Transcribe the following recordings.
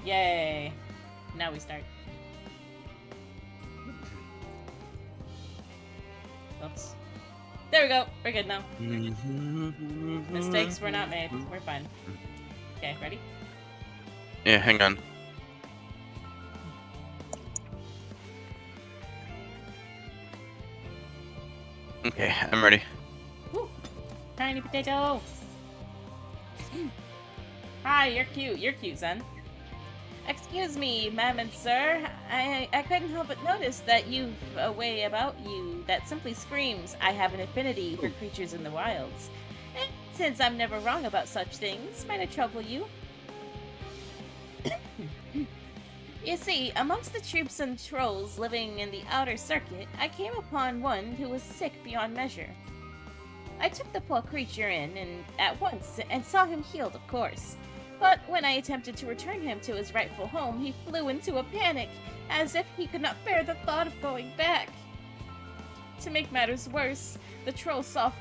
Yay. Now we start. Oops. There we go. We're good now. Mistakes were not made. We're fine. Okay, ready? Yeah, hang on. Okay, I'm ready. Woo. Tiny potato. Hi, you're cute. You're cute, son. Excuse me, ma'am and sir. I couldn't help but notice that you've a way about you that simply screams, I have an affinity for creatures in the wilds. And since I'm never wrong about such things, might I trouble you? You see, amongst the troops and trolls living in the outer circuit, I came upon one who was sick beyond measure. I took the poor creature in and at once and saw him healed, of course. But when I attempted to return him to his rightful home, he flew into a panic, as if he could not bear the thought of going back. To make matters worse, the troll saw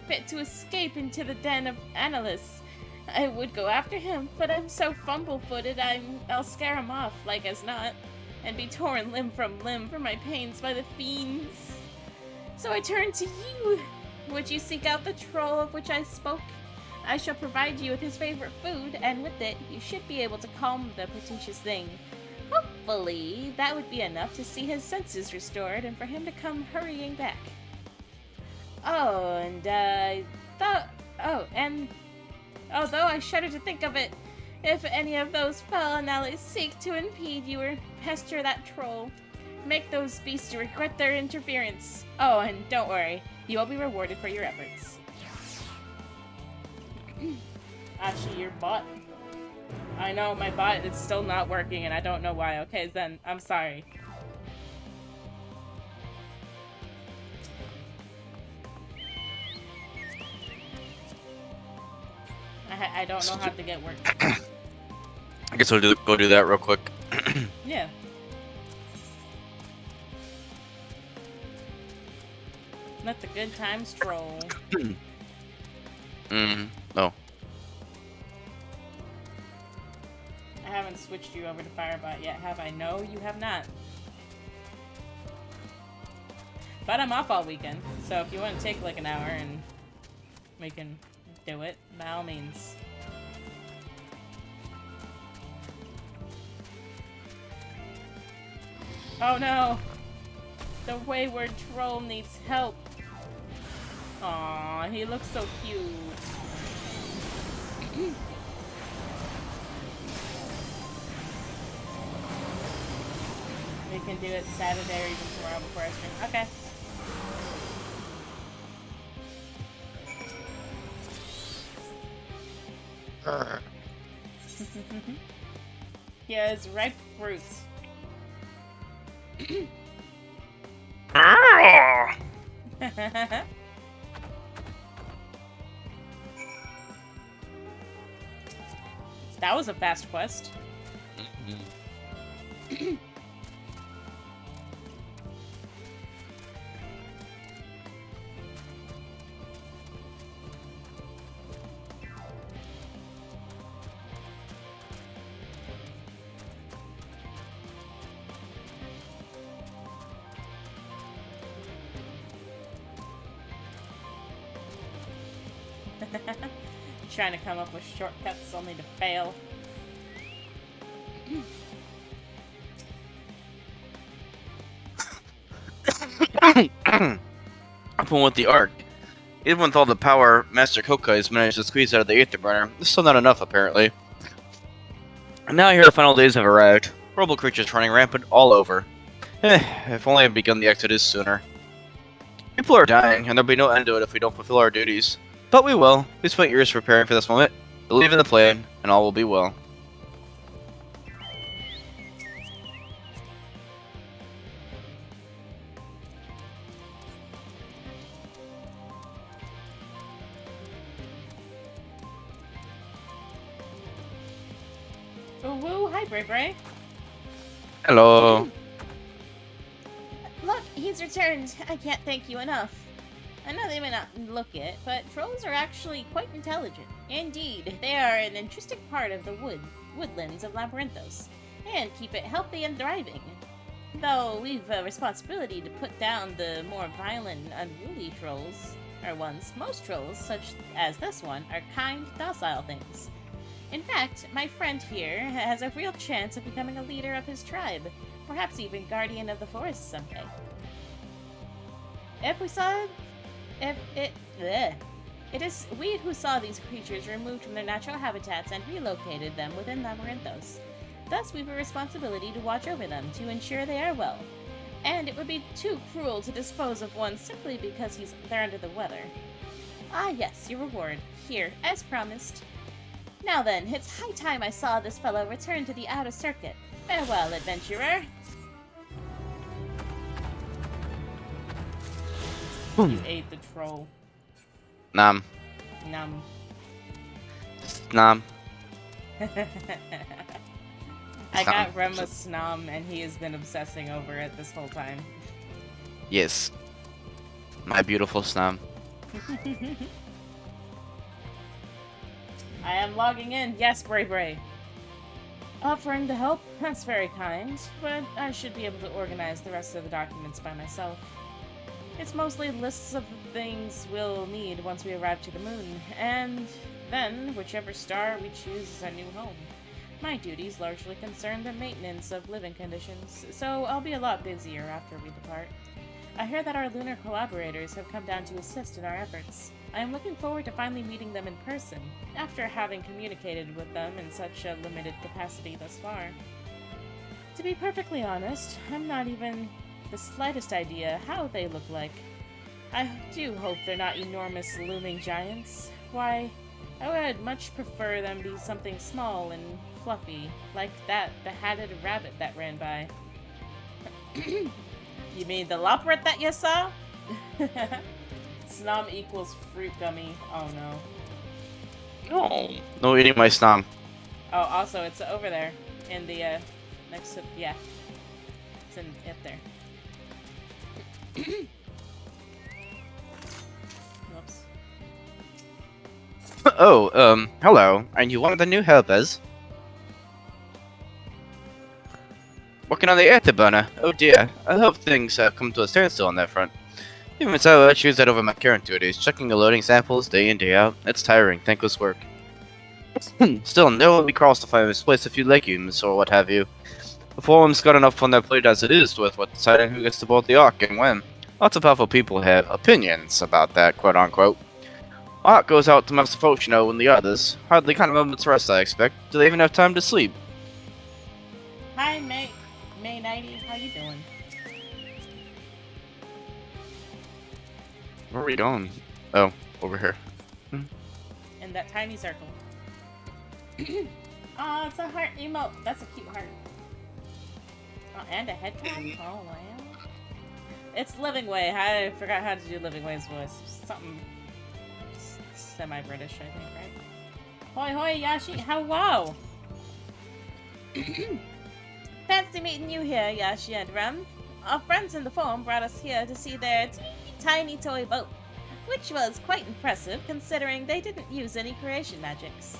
fit to escape into the den of Annalise. I would go after him, but I'm so fumble-footed I'll scare him off, like as not, and be torn limb from limb for my pains by the fiends. So I turn to you. Would you seek out the troll of which I spoke? I shall provide you with his favorite food, and with it, you should be able to calm the portentous thing. Hopefully, that would be enough to see his senses restored and for him to come hurrying back. Although I shudder to think of it, if any of those foul analyses seek to impede you or pester that troll, make those beasts regret their interference. Oh, and don't worry, you will be rewarded for your efforts. Actually, your bot. I know, my bot is still not working and I don't know why. Okay, then, I'm sorry. I don't know how to get work. I guess we'll go do that real quick. Yeah. Let the good times troll. No. I haven't switched you over to Firebot yet, have I? No, you have not. But I'm off all weekend, so if you want to take like an hour and we can do it, by all means. Oh no! The wayward troll needs help. Aww, he looks so cute. We can do it Saturday or even tomorrow before I stream. Okay. Yeah, it's ripe fruits. That was a fast quest. Trying to come up with shortcuts only to fail. Up with the arc. Even with all the power Master Koka has managed to squeeze out of the Aether Burner, it's still not enough, apparently. And now here the final days have arrived. Horrible creatures running rampant all over. If only I had begun the exodus sooner. People are dying, and there'll be no end to it if we don't fulfill our duties. But we will. We spent years preparing for this moment. Believe in the plan, and all will be well. Ooh, woo, hi Bray Bray. Hello. Look, he's returned. I can't thank you enough. I know they may not look it, but trolls are actually quite intelligent. Indeed, they are an intrinsic part of the woodlands of Labyrinthos, and keep it healthy and thriving. Though we've a responsibility to put down the more violent and unruly trolls, or ones. Most trolls, such as this one, are kind, docile things. In fact, my friend here has a real chance of becoming a leader of his tribe, perhaps even guardian of the forest someday. If we saw... if it... Bleh. It is we who saw these creatures removed from their natural habitats and relocated them within Labyrinthos. Thus, we've a responsibility to watch over them, to ensure they are well. And it would be too cruel to dispose of one simply because they're under the weather. Ah yes, your reward. Here, as promised. Now then, it's high time I saw this fellow return to the outer circuit. Farewell, adventurer. You ate the troll. Nom. Nom. Nom. I got Rema Snom, and he has been obsessing over it this whole time. Yes. My beautiful Snom. I am logging in. Yes, Bray Bray. Offering to help? That's very kind, but I should be able to organize the rest of the documents by myself. It's mostly lists of the things we'll need once we arrive to the moon, and then whichever star we choose is our new home. My duties largely concern the maintenance of living conditions, so I'll be a lot busier after we depart. I hear that our lunar collaborators have come down to assist in our efforts. I am looking forward to finally meeting them in person, after having communicated with them in such a limited capacity thus far. To be perfectly honest, I'm not even the slightest idea how they look like. I do hope they're not enormous looming giants. Why, I would much prefer them be something small and fluffy, like the hatted rabbit that ran by. You mean the loperet that you saw? Snom equals fruit gummy. Oh no. No. No eating my Snom. Oh, also, it's over there. In the, next to, yeah. It's in it there. Whoops. Oh, hello. And you one of the new helpers? Working on the afterburner. Oh dear. I hope things have come to a standstill on that front. Even so, I choose that over my current duties, checking the loading samples day in, day out. It's tiring, thankless work. Still, no one will be crossed if I misplace a few legumes or what have you. The forum's got enough on their plate as it is with what deciding who gets to board the Ark and when. Lots of powerful people have opinions about that, quote-unquote. Ark goes out to Master Fochino and the others. Hardly kind of moment's rest, I expect. Do they even have time to sleep? Hi, May 90. How you doing? Where are we going? Oh, over here. In that tiny circle. Oh, it's a heart emote. That's a cute heart. Oh, and a head cap? Oh, wow. It's Living Way. I forgot how to do Living Way's voice. Something semi-British, I think, right? Hoi hoi, Yashi. How wow! Fancy meeting you here, Yashi and Rem. Our friends in the forum brought us here to see their tiny toy boat, which was quite impressive considering they didn't use any creation magics.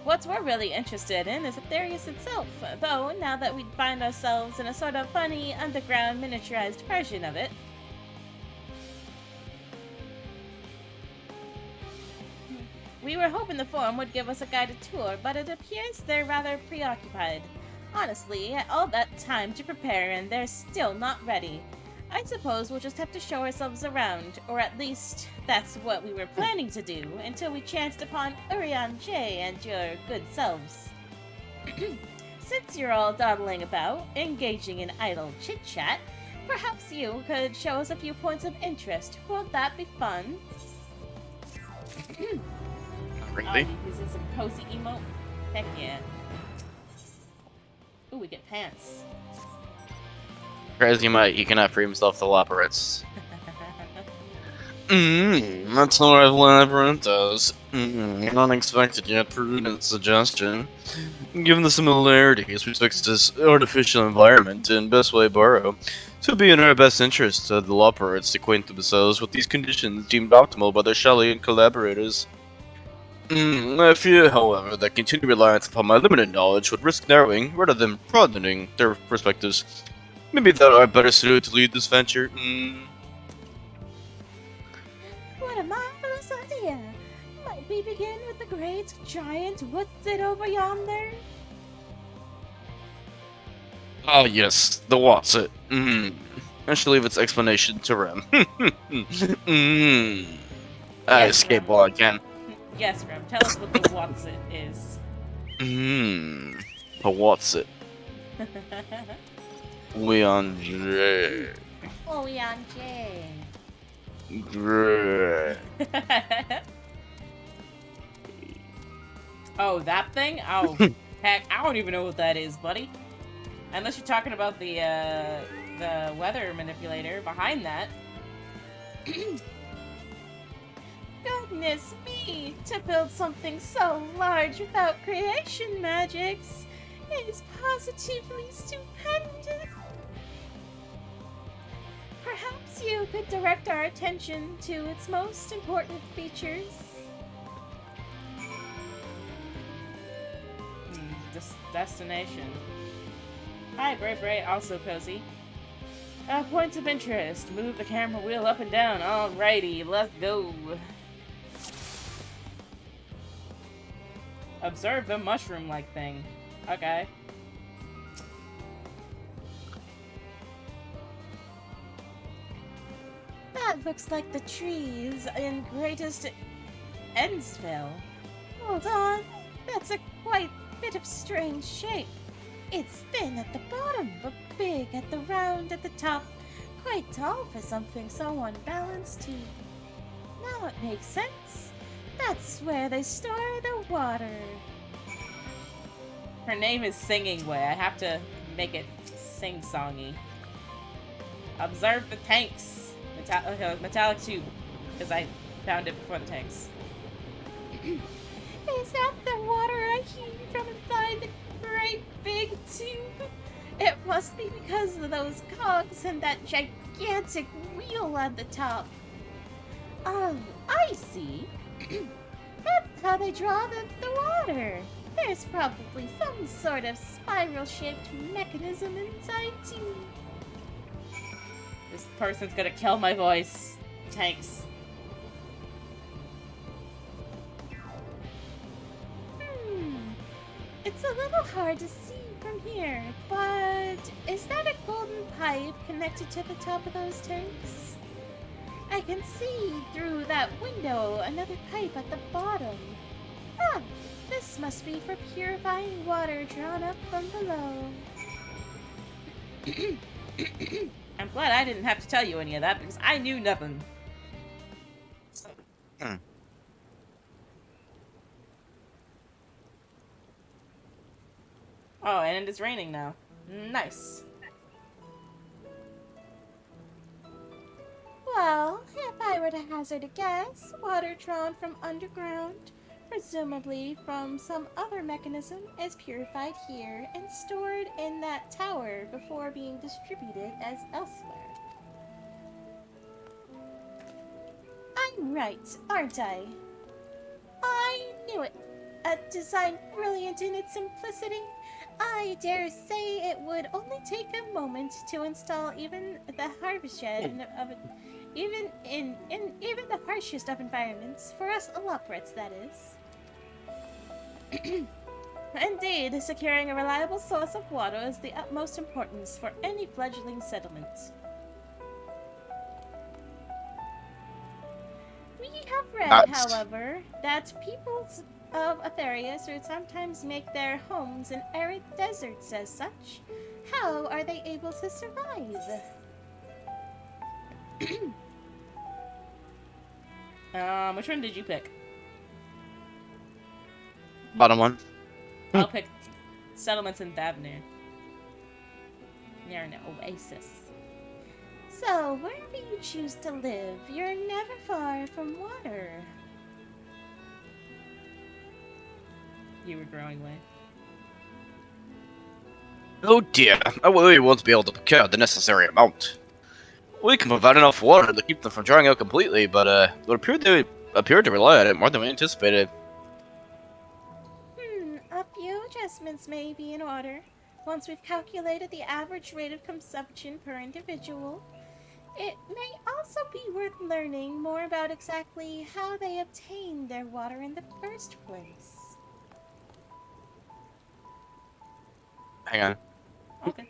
What we're really interested in is Aetherius itself, though now that we find ourselves in a sort of funny, underground, miniaturized version of it. We were hoping the forum would give us a guided tour, but it appears they're rather preoccupied. Honestly, all that time to prepare and they're still not ready. I suppose we'll just have to show ourselves around, or at least that's what we were planning to do until we chanced upon Urian J and your good selves. Since you're all dawdling about, engaging in idle chit-chat, perhaps you could show us a few points of interest. Won't that be fun? Really? Is this some cozy emote? Heck yeah. Ooh, we get pants. Crazy might, he cannot free himself the Loporets. That's how Labyrinth does. An unexpected yet prudent suggestion. Given the similarities betwixt this artificial environment and best way borrow, it would be in our best interest of the Loporets to acquaint themselves with these conditions deemed optimal by their Shelley and collaborators. I fear, however, that continued reliance upon my limited knowledge would risk narrowing rather than broadening their perspectives. Maybe that I'm better suited to lead this venture. What a marvelous idea! Might we begin with the great giant what's-it over yonder? Ah, yes, the what's it. I shall leave its explanation to Rem. I Yes, escape Rem. while I can. Yes, Rem. Tell us what the what's-it is. The what's it? Leon J. Leon J. Grey. Oh, that thing? Oh, heck, I don't even know what that is, buddy. Unless you're talking about the weather manipulator behind that. Goodness me! To build something so large without creation magics is positively stupendous. Perhaps you could direct our attention to its most important features. Destination. Hi, Bray, also cozy. Points of interest. Move the camera wheel up and down. Alrighty, let's go. Observe the mushroom-like thing. Okay. That looks like the trees in Greatest Endsville. Hold on. That's a quite bit of strange shape. It's thin at the bottom, but big at the round at the top. Quite tall for something so unbalanced too. Now it makes sense. That's where they store the water. Her name is Singing Way. I have to make it sing-songy. Observe the tanks. Metallic tube. Because I found it before the tanks. Is that the water I hear from inside the great big tube? It must be because of those cogs and that gigantic wheel on the top. Oh, I see. That's how they draw the water. There's probably some sort of spiral-shaped mechanism inside too. This person's gonna kill my voice. Tanks. It's a little hard to see from here, but is that a golden pipe connected to the top of those tanks? I can see through that window another pipe at the bottom. Ah, this must be for purifying water drawn up from below. I'm glad I didn't have to tell you any of that because I knew nothing. Oh, and it's raining now. Nice. Well, if I were to hazard a guess, water drawn from underground, presumably from some other mechanism, is purified here and stored in that tower before being distributed as elsewhere. I'm right, aren't I? I knew it. A design brilliant in its simplicity. I dare say it would only take a moment to install even the harvest shed even in the harshest of environments, for us Aloprets, that is. Indeed, securing a reliable source of water is the utmost importance for any fledgling settlement. We have read, however, that peoples of Aetherius would sometimes make their homes in arid deserts as such. How are they able to survive? Which one did you pick? Bottom one. I'll pick settlements in Thavnir. Near an oasis. So, wherever you choose to live, you're never far from water. You were growing way. Oh dear, I really won't be able to procure the necessary amount. We can provide enough water to keep them from drying out completely, but it would appear to rely on it more than we anticipated. adjustments may be in order. Once we've calculated the average rate of consumption per individual, it may also be worth learning more about exactly how they obtain their water in the first place. Hang on. Okay,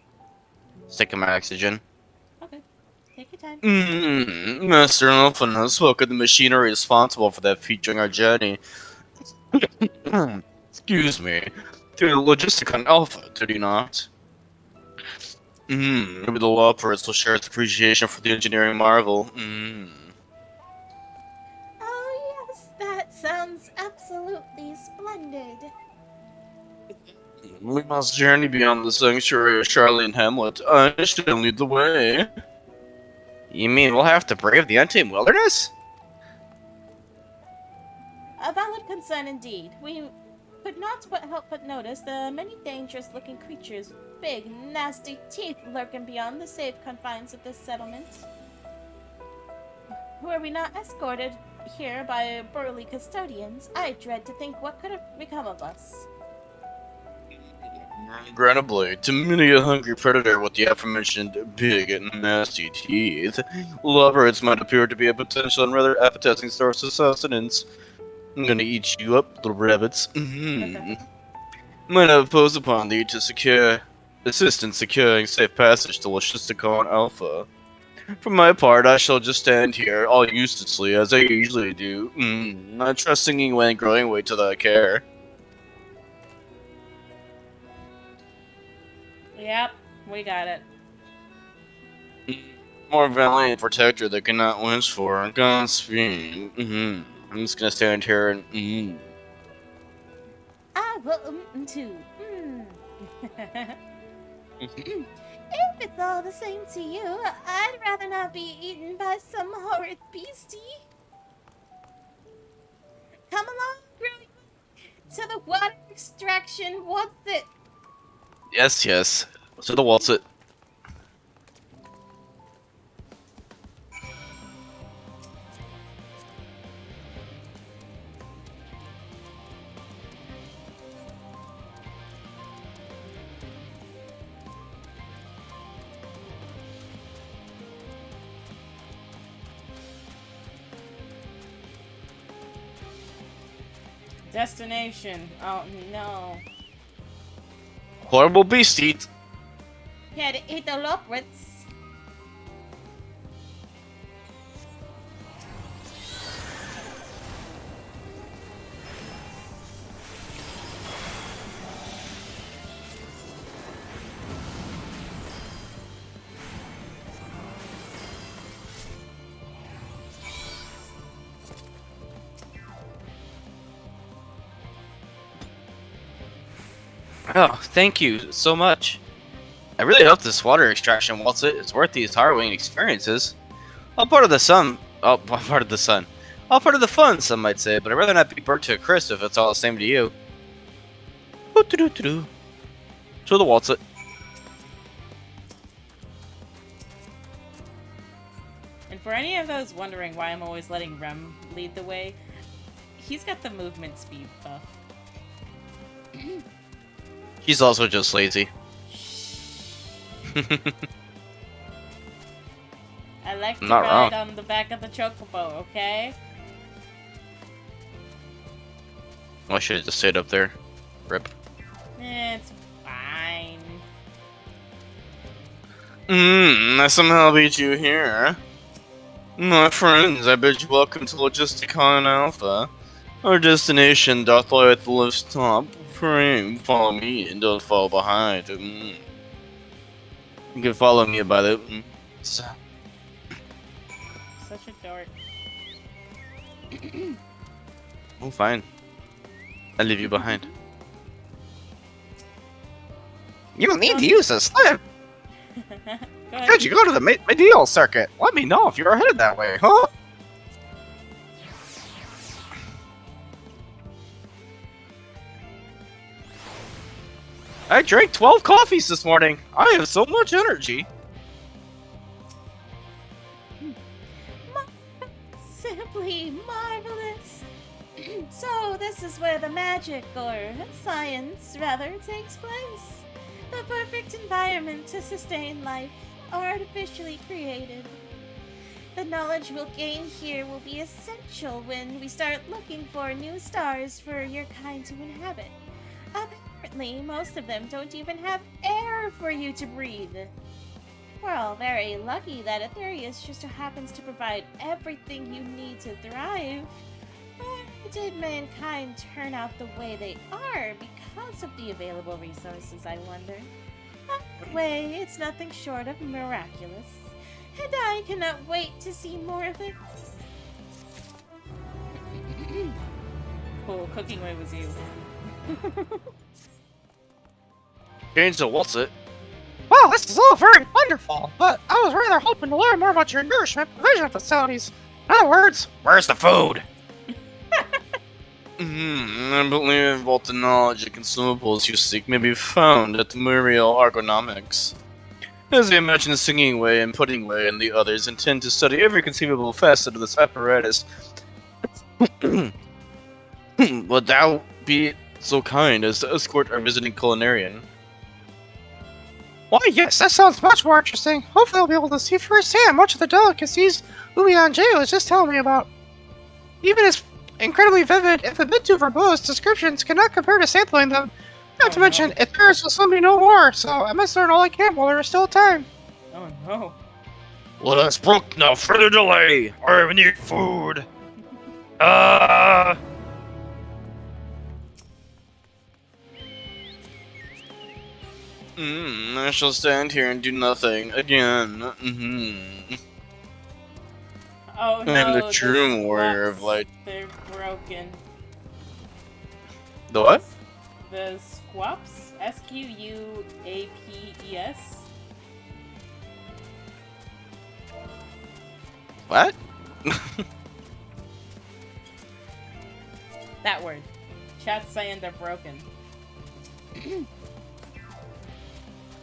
Sticking my oxygen. okay. Take your time. Master Elfin has spoken the machinery responsible for that feat during our journey. Excuse me. Through the Logisticon Alpha, did he not? Maybe the law purse will share its appreciation for the engineering marvel. Oh, yes, that sounds absolutely splendid. We must journey beyond the sanctuary of Charlie and Hamlet. I shall lead the way. You mean we'll have to brave the untamed wilderness? A valid concern indeed. We could not but help but notice the many dangerous-looking creatures with big, nasty teeth lurking beyond the safe confines of this settlement. Were we not escorted here by burly custodians, I dread to think what could have become of us. Regrettably, to many a hungry predator with the aforementioned big and nasty teeth, leopards might appear to be a potential and rather appetizing source of sustenance. I'm gonna eat you up, little rabbits. Might have imposed upon thee to assist in securing safe passage to Logisticon Alpha. For my part, I shall just stand here, all uselessly, as I usually do, not trusting you when growing weight to thy care. Yep, we got it. More valiant protector that cannot wish for. Godspeed. I'm just gonna stand here and. I will too. If it's all the same to you, I'd rather not be eaten by some horrid beastie. Come along, Growing, to the water extraction. What's it? Yes, yes. To the waltz it. Destination. Oh no. Horrible beast eat. Yeah, to eat the leopards. Oh, thank you so much. I really hope this water extraction waltz it is worth these harrowing experiences. All part of the sun. Oh, part of the sun. All part of the fun, some might say, but I'd rather not be burnt to a crisp if it's all the same to you. To the waltz it. And for any of those wondering why I'm always letting Rem lead the way, he's got the movement speed buff. He's also just lazy. I like to Not ride wrong. on the back of the chocobo, okay? Well, I should have just stayed up there. Rip. It's fine. I somehow beat you here. My friends, I bid you welcome to Logisticon Alpha. Our destination doth lie at the lift's top. Pray, follow me and don't fall behind. You can follow me by the... Such a dork. Oh, fine. I'll leave you behind. You need to use this slip. Go ahead. How'd you go to the medieval circuit? Let me know if you're headed that way, huh? I drank 12 coffees this morning. I have so much energy. Simply marvelous. So this is where the magic, or science rather, takes place. The perfect environment to sustain life, artificially created. The knowledge we'll gain here will be essential when we start looking for new stars for your kind to inhabit. Apparently, most of them don't even have air for you to breathe. We're all very lucky that Aetherius just so happens to provide everything you need to thrive. Or did mankind turn out the way they are because of the available resources, I wonder? Either way, it's nothing short of miraculous. And I cannot wait to see more of it. Cool, cooking way was you. Change to what's it? Well, this is all very wonderful, but I was rather hoping to learn more about your nourishment provision facilities. In other words, where's the food? I believe all the knowledge and consumables you seek may be found at the Muriel Argonomics. As I imagine the singing way and pudding way and the others intend to study every conceivable facet of this apparatus. Would thou be so kind as to escort our visiting culinarian? Why, yes, that sounds much more interesting. Hopefully I'll be able to see firsthand much of the delicacies Ubian J was just telling me about. Even his incredibly vivid, if a bit too verbose, descriptions cannot compare to sampling them. Not to mention, Aetherius will soon be no more, so I must learn all I can while there is still time. Oh no. Let us brook no further delay. I need food. I shall stand here and do nothing again. Oh no. I am the true warrior of light. They're broken. The what? The Squaps? S-Q-U-A-P-E-S? What? That word. Chat's saying they're broken.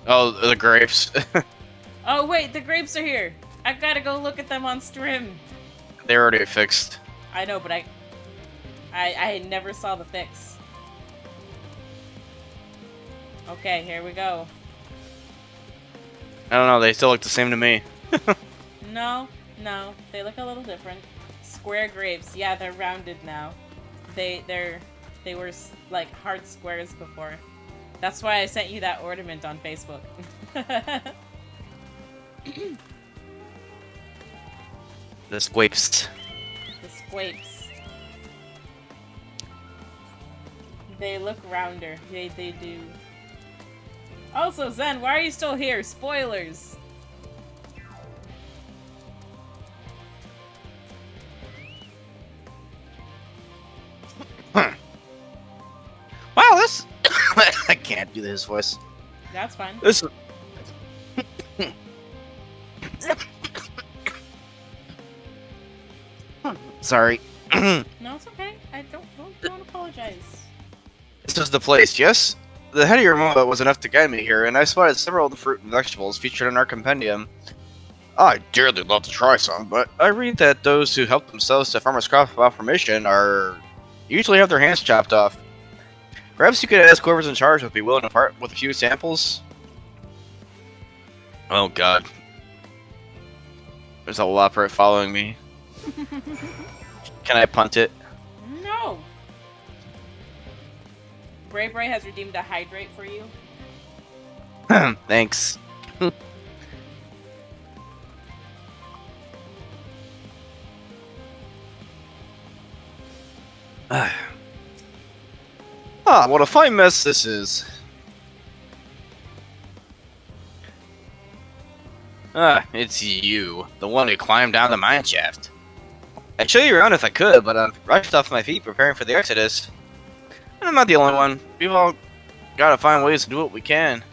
Oh, the grapes. Oh wait, the grapes are here. I gotta go look at them on stream. They're already fixed. I know, but I never saw the fix. Okay, here we go. I don't know, they still look the same to me. No, they look a little different. Square grapes, yeah, they're rounded now. They were like hard squares before. That's why I sent you that ornament on Facebook. The squapes. The squapes. They look rounder. They do. Also, Zen, why are you still here? Spoilers! Huh. Wow, this... I can't do this voice. That's fine. This... Sorry. No, it's okay. I don't apologize. This is the place, yes? The head of your remote was enough to guide me here, and I spotted several of the fruit and vegetables featured in our compendium. I dearly love to try some, but I read that those who help themselves to farmers' crop without permission usually have their hands chopped off. Perhaps you could ask whoever's in charge would be willing to part with a few samples? Oh god. There's a Lopper following me. Can I punt it? No! Bray Bray has redeemed a hydrate for you. Thanks. What a fine mess this is. It's you, the one who climbed down the mine shaft. I'd show you around if I could, but I'm rushed off my feet preparing for the Exodus. And I'm not the only one. We've all gotta find ways to do what we can.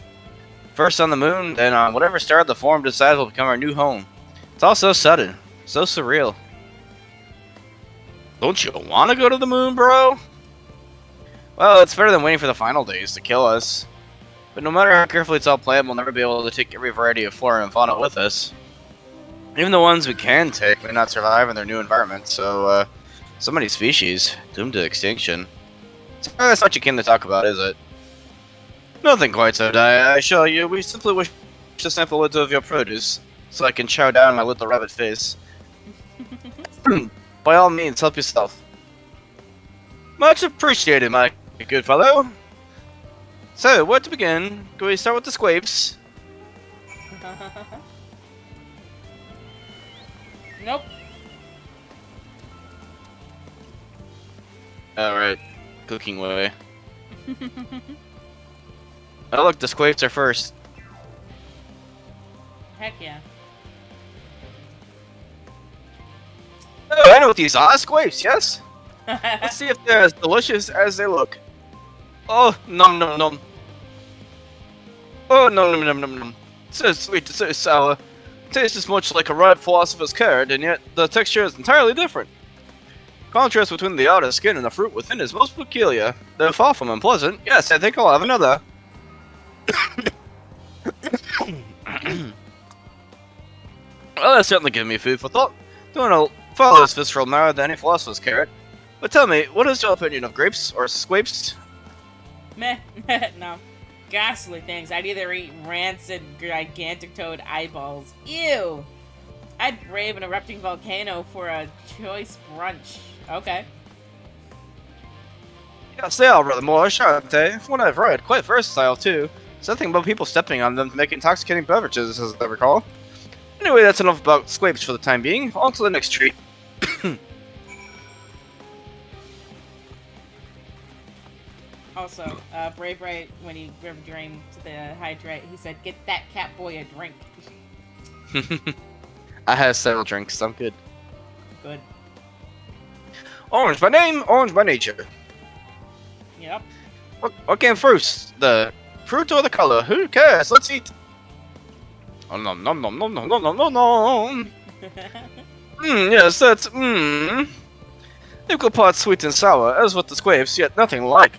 First on the moon, then on whatever star the form decides will become our new home. It's all so sudden, so surreal. Don't you want to go to the moon, bro? Well, it's better than waiting for the final days to kill us. But no matter how carefully it's all planned, we'll never be able to take every variety of flora and fauna with us. Even the ones we can take may not survive in their new environment, so, So many species doomed to extinction. So that's not what you came to talk about, is it? Nothing quite so dire, I assure you. We simply wish to sample a little of your produce, so I can chow down my little rabbit face. By all means, help yourself. Much appreciated, my good fellow. So, where to begin? Can we start with the squapes? Nope. Alright, cooking way. Oh look, the squapes are first. Heck yeah. Oh, I know what these are, squapes, yes? Let's see if they're as delicious as they look. Oh, nom nom nom. Oh, nom nom nom nom nom. So sweet, so sour. Tastes as much like a ripe philosopher's carrot, and yet the texture is entirely different. Contrast between the outer skin and the fruit within is most peculiar. Though far from unpleasant, yes, I think I'll have another. Well, that's certainly given me food for thought. Don't know far less visceral marrow than any philosopher's carrot. But tell me, what is your opinion of grapes or squapes? Meh. No. Ghastly things. I'd either eat rancid gigantic toad eyeballs. Ew! I'd brave an erupting volcano for a choice brunch. Okay. Yes, they are rather moorish, aren't they? From what I've read, quite versatile too. Something about people stepping on them to make intoxicating beverages, as I recall. Anyway, that's enough about squapes for the time being. On to the next treat. Also, Brave Right, when he drained the hydrate, he said, "Get that cat boy a drink." I have several drinks, I'm good. Good. Orange by name, orange by nature. Yep. What came first? The fruit or the color? Who cares? Let's eat. Oh, nom nom nom nom nom nom nom nom nom. Yes, that's equal parts sweet and sour, as with the squapes, yet nothing like.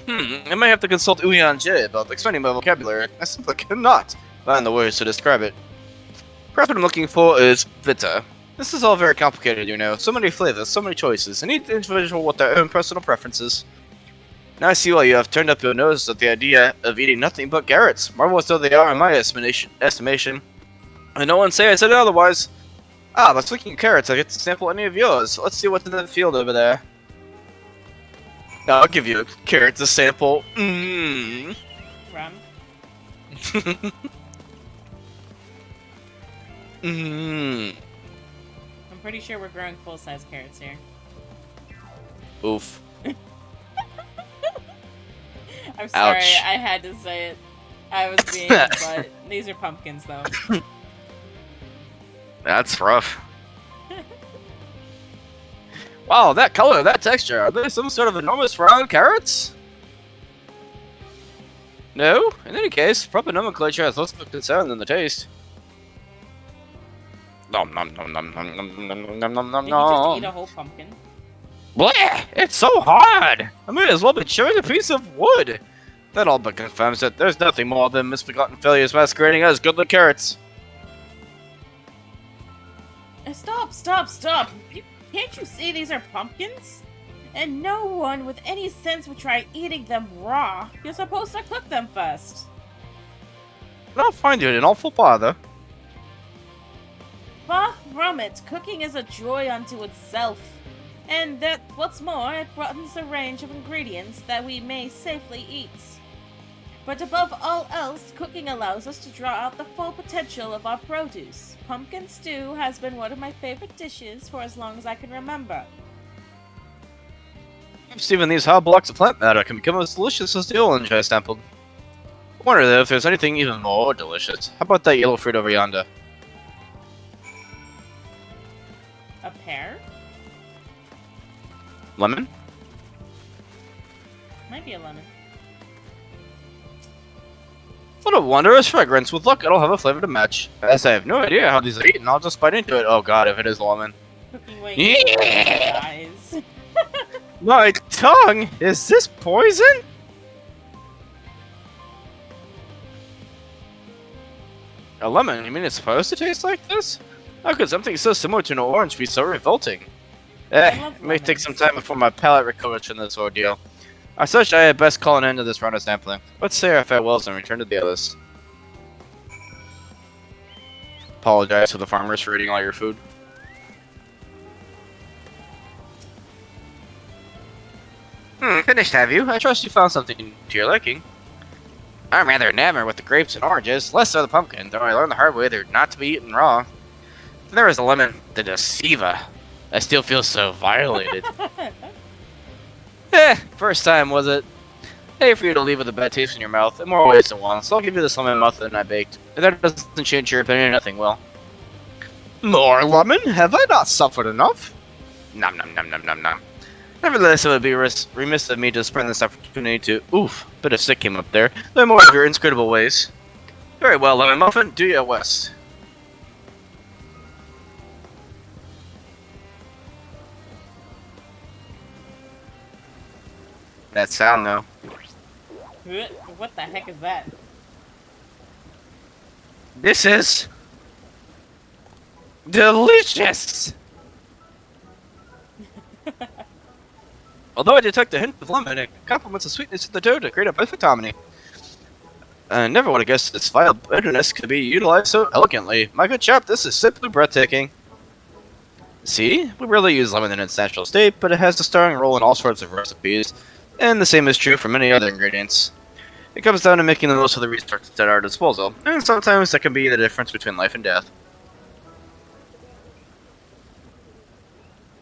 I may have to consult Uyan J about expanding my vocabulary. I simply cannot find the words to describe it. Perhaps what I'm looking for is bitter. This is all very complicated, you know. So many flavors, so many choices, and each individual with their own personal preferences. Now I see why you have turned up your nose at the idea of eating nothing but carrots, marvelous though they are in my estimation. And no one say I said otherwise. Ah, but speaking of carrots, I get to sample any of yours. Let's see what's in the field over there. Now I'll give you a carrot to sample. Run. I'm pretty sure we're growing full-size carrots here. Oof. I'm sorry, Ouch. I had to say it. I was being a butt. These are pumpkins, though. That's rough. Wow, that color, that texture. Are they some sort of enormous round carrots? No? In any case, proper nomenclature has less of a concern than the taste. Nom nom nom nom nom nom nom nom nom nom Did you just nom. eat a whole pumpkin? Bleh! It's so hard! I may as well be chewing a piece of wood! That all but confirms that there's nothing more than misbegotten failures masquerading as good-looking carrots. Stop, stop, stop! Can't you see these are pumpkins? And no one with any sense would try eating them raw. You're supposed to cook them first. I'll find you an awful bother. Far from it, cooking is a joy unto itself. And that, what's more, it broadens the range of ingredients that we may safely eat. But above all else, cooking allows us to draw out the full potential of our produce. Pumpkin stew has been one of my favorite dishes for as long as I can remember. Even these hard blocks of plant matter can become as delicious as the orange I sampled. I wonder though if there's anything even more delicious. How about that yellow fruit over yonder? A pear? Lemon? Might be a lemon. What a wondrous fragrance. With luck, it'll have a flavor to match. As I have no idea how these are eaten, I'll just bite into it. Oh god, if it is lemon. Cooking way Yeah. eyes. My tongue! Is this poison? A lemon? You mean it's supposed to taste like this? How could something so similar to an orange be so revolting? I love It may take lemons. some time before my palate recovers from this ordeal. As such, I had best call an end to this round of sampling. Let's say our farewells and return to the others. Apologize to the farmers for eating all your food. Finished, have you? I trust you found something to your liking. I'm rather enamored with the grapes and oranges, less so the pumpkin, though I learned the hard way they're not to be eaten raw. Then there was the lemon, the deceiver. I still feel so violated. First time, was it? Hey, for you to leave with a bad taste in your mouth, in more ways than one, so I'll give you this lemon muffin I baked. If that doesn't change your opinion, nothing will. More lemon? Have I not suffered enough? Nom nom nom nom nom nom. Nevertheless, it would be remiss of me to spend this opportunity to... Oof, bit of sick came up there. Learn more of your inscrutable ways. Very well, lemon muffin, do your west. That sound, though. What the heck is that? This is... delicious! Although I detect a hint of lemon, it complements the sweetness of the dough to create a perfect harmony. I never would have guessed its vile bitterness could be utilized so elegantly. My good chap, this is simply breathtaking. See? We rarely use lemon in its natural state, but it has a starring role in all sorts of recipes, and the same is true for many other ingredients. It comes down to making the most of the resources at our disposal, and sometimes that can be the difference between life and death.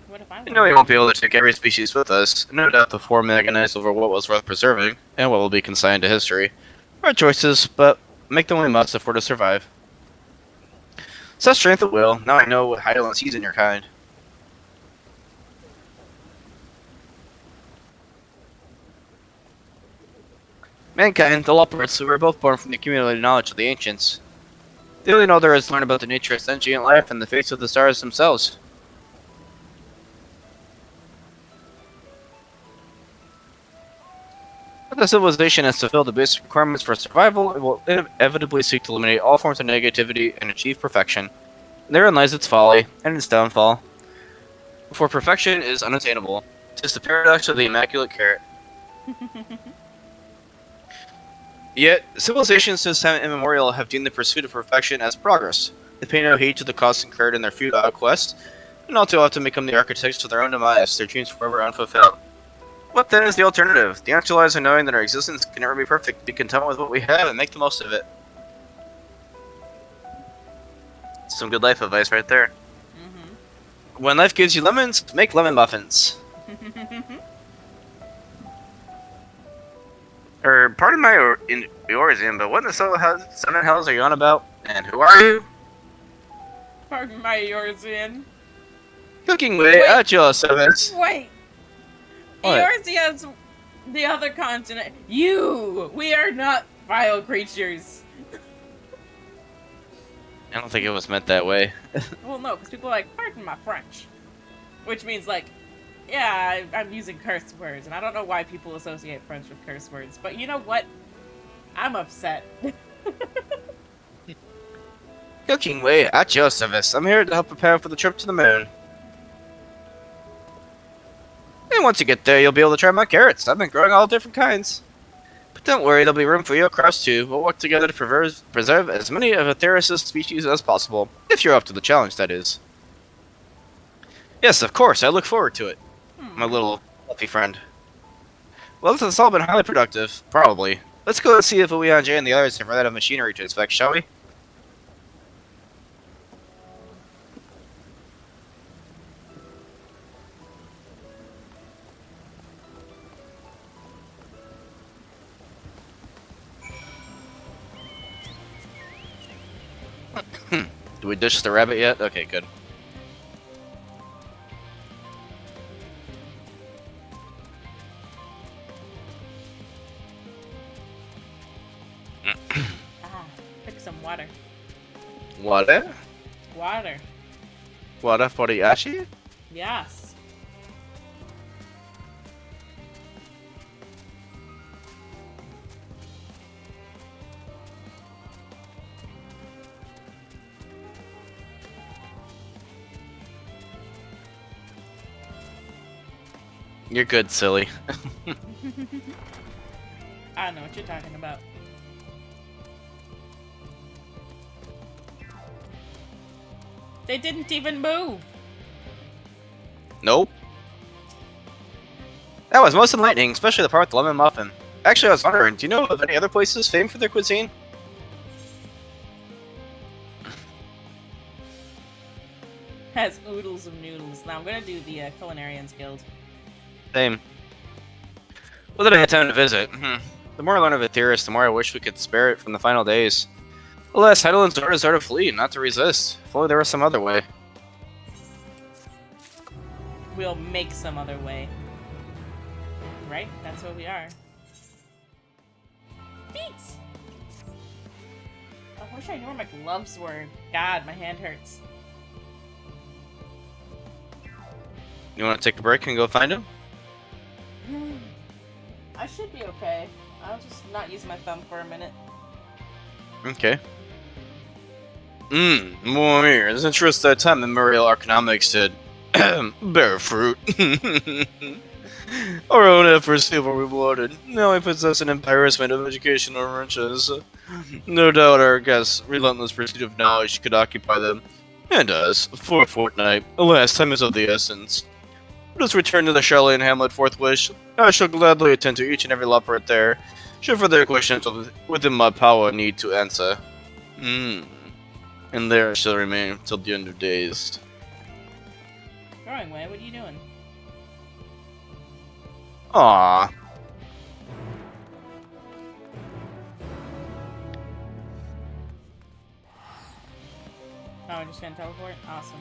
What if I You know we won't be able to take every species with us. No doubt the four may agonize over what was worth preserving, and what will be consigned to history. Our choices, but make them we must if we're to survive. Such strength of will, now I know what Hydaelyn sees in your kind. Mankind, the Loppers, who were both born from the accumulated knowledge of the ancients. They only know there is to learn about the nature of sentient life and the fates of the stars themselves. If the civilization has fulfilled the basic requirements for survival, it will inevitably seek to eliminate all forms of negativity and achieve perfection. Therein lies its folly, and its downfall. For perfection is unattainable. 'Tis the paradox of the immaculate carrot. Yet, civilizations since time immemorial have deemed the pursuit of perfection as progress. They pay no heed to the costs incurred in their futile quest, and all too often become the architects of their own demise, their dreams forever unfulfilled. What then is the alternative? The answer lies in knowing that our existence can never be perfect, be content with what we have, and make the most of it. Some good life advice right there. When life gives you lemons, make lemon muffins. Pardon my origin, but what in the sun and hells are you on about? And who are you? Pardon my Eorzean. Cooking way Wait. at your service. Wait! What? Eorzean's the other continent. You! We are not vile creatures. I don't think it was meant that way. Well, no, because people are like, pardon my French. Which means, like, yeah, I'm using curse words, and I don't know why people associate French with curse words, but you know what? I'm upset. Cooking way at your service. I'm here to help prepare for the trip to the moon. And once you get there, you'll be able to try my carrots. I've been growing all different kinds. But don't worry, there'll be room for you across too. We'll work together to preserve as many of Atheris' species as possible. If you're up to the challenge, that is. Yes, of course, I look forward to it. My little fluffy friend. Well, this has all been highly productive. Probably. Let's go and see if Ouian J and the others have run out of machinery to inspect, shall we? Do we dish the rabbit yet? Okay, good. Pick some water. Water? Water. Water for the Ashi? Yes. You're good, silly. I don't know what you're talking about. They didn't even move. Nope. That was most enlightening, especially the part with the lemon muffin. Actually, I was wondering, do you know of any other places famed for their cuisine? Has oodles of noodles. Now I'm gonna do the Culinarians Guild. Same. Well, did I have time to visit? The more I learn of Aetheris, the more I wish we could spare it from the final days. Alas, Heidelin's orders are to flee, not to resist. If only there was some other way. We'll make some other way. Right? That's what we are. Beats! I wish I knew where my gloves were. God, my hand hurts. You want to take a break and go find him? I should be okay. I'll just not use my thumb for a minute. Okay. More here. It's interest that time Memorial Economics said, bear fruit. Our own efforts were rewarded. Now we possess an embarrassment of educational riches. No doubt our guests' relentless pursuit of knowledge could occupy them, and us, for a fortnight. Alas, time is of the essence. Let us return to the Charlene Hamlet forthwith. I shall gladly attend to each and every leopard there, should further questions within my power need to answer. And there I shall remain till the end of days. Growing way, what are you doing? Aww. Oh, we're just gonna teleport? Awesome.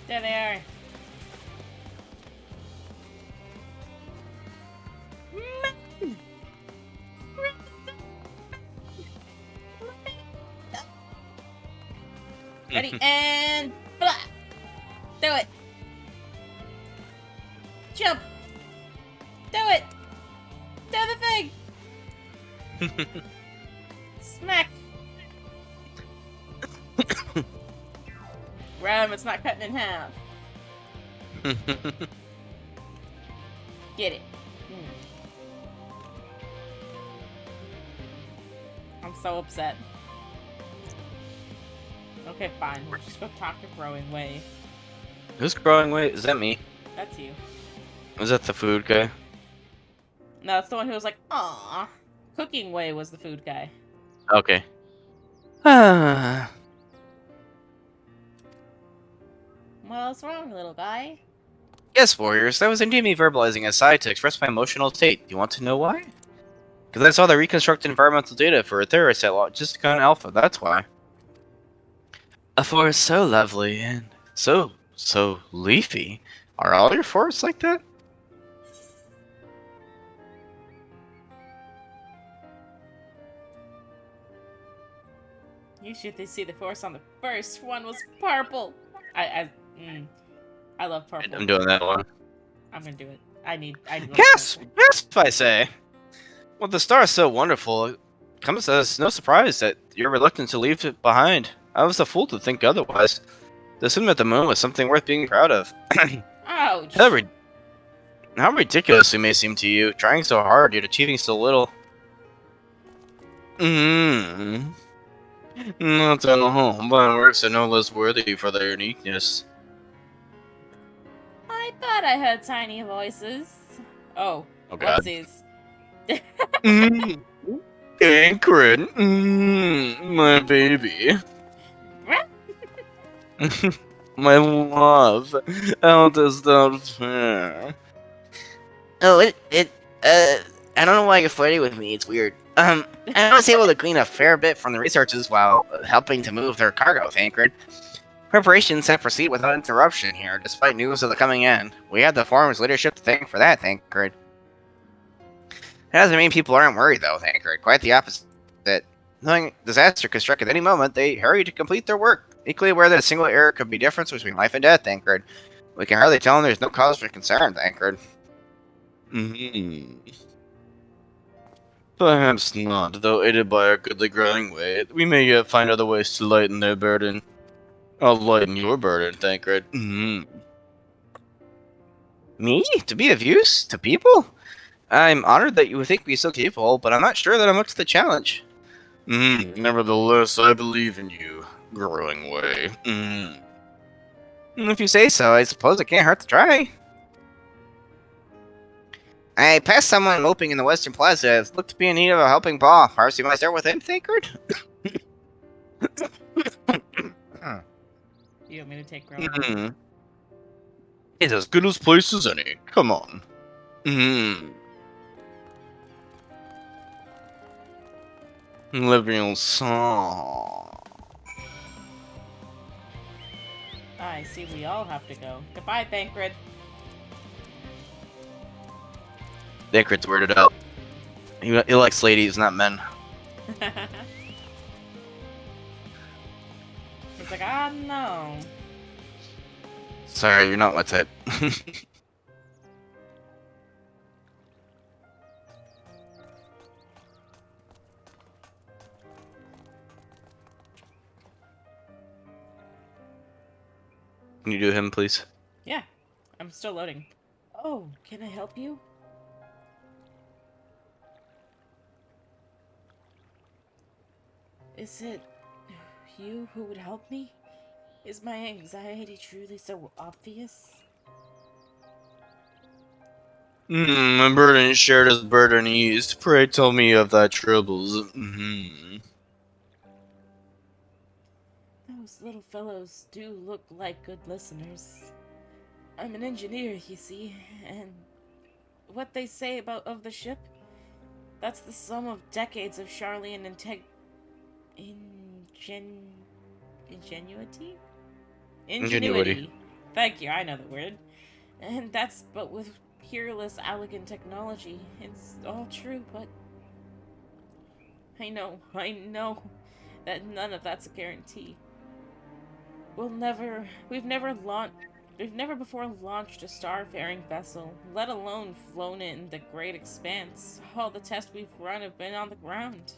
There they are. Ready and blah. Do it. Jump. Do it. Do the thing. Smack. Ram, it's not cutting in half. Get it. I'm so upset. Okay, fine. We'll just go talk to Growing Way. Who's growing weight? Is that me? That's you. Is that the food guy? No, it's the one who was like, "Aw." Cooking Way was the food guy. Okay. Ah. What's wrong, little guy? Yes, warriors, that was indeed me verbalizing aside to express my emotional state. Do you want to know why? Because I saw the reconstructed environmental data for Aetheris at Logisticon Alpha, that's why. A forest so lovely and so leafy. Are all your forests like that? You should see the forest on the first one was purple. I love purple. I'm doing that one. I'm gonna do it. I need Gasp! Gasp, I say! With the stars so wonderful, it comes as no surprise that you're reluctant to leave it behind. I was a fool to think otherwise. To assume that the moon was something worth being proud of. Ouch! How ridiculous it may seem to you, trying so hard yet achieving so little. Not at all, but works are no less worthy for their uniqueness. I thought I heard tiny voices. Oh, Oh god. whoopsies. Ingrid, my baby. My love, how does that fare? Oh, I don't know why you're flirting with me. It's weird. I was able to glean a fair bit from the researchers while helping to move their cargo, Thancred. Preparations have proceeded without interruption here, despite news of the coming end. We have the forum's leadership to thank for that, Thancred. That doesn't mean people aren't worried, though, Thancred. Quite the opposite. Knowing disaster could strike at any moment, they hurry to complete their work. Equally aware that a single error could be the difference between life and death, Thancred. We can hardly tell them there's no cause for concern, Thancred. Perhaps not, though aided by our goodly growing weight, we may yet find other ways to lighten their burden. I'll lighten your burden, Thancred. Me? To be of use? To people? I'm honored that you would think me so capable, but I'm not sure that I'm up to the challenge. Nevertheless, I believe in you, growing way. If you say so, I suppose it can't hurt to try. I passed someone moping in the Western Plaza. It looked to be in need of a helping paw. Perhaps you might start with him, Thancred? You want me to take growing? It's as good a place as any. Come on. Living song. I see we all have to go. Goodbye, Thancred. Thancred's weirded out. He likes ladies, not men. He's like, ah, no. Sorry, you're not my type. Can you do him, please? Yeah, I'm still loading. Oh, can I help you? Is it you who would help me? Is my anxiety truly so obvious? My burden is shared as burden eased. Pray tell me of thy troubles. Those little fellows do look like good listeners. I'm an engineer, you see, and what they say about of the ship, that's the sum of decades of Charlian ingenuity? Ingenuity. Thank you, I know the word. And that's but with peerless, elegant technology. It's all true, but I know that none of that's a guarantee. We've never before launched a starfaring vessel, let alone flown it in the great expanse. All the tests we've run have been on the ground.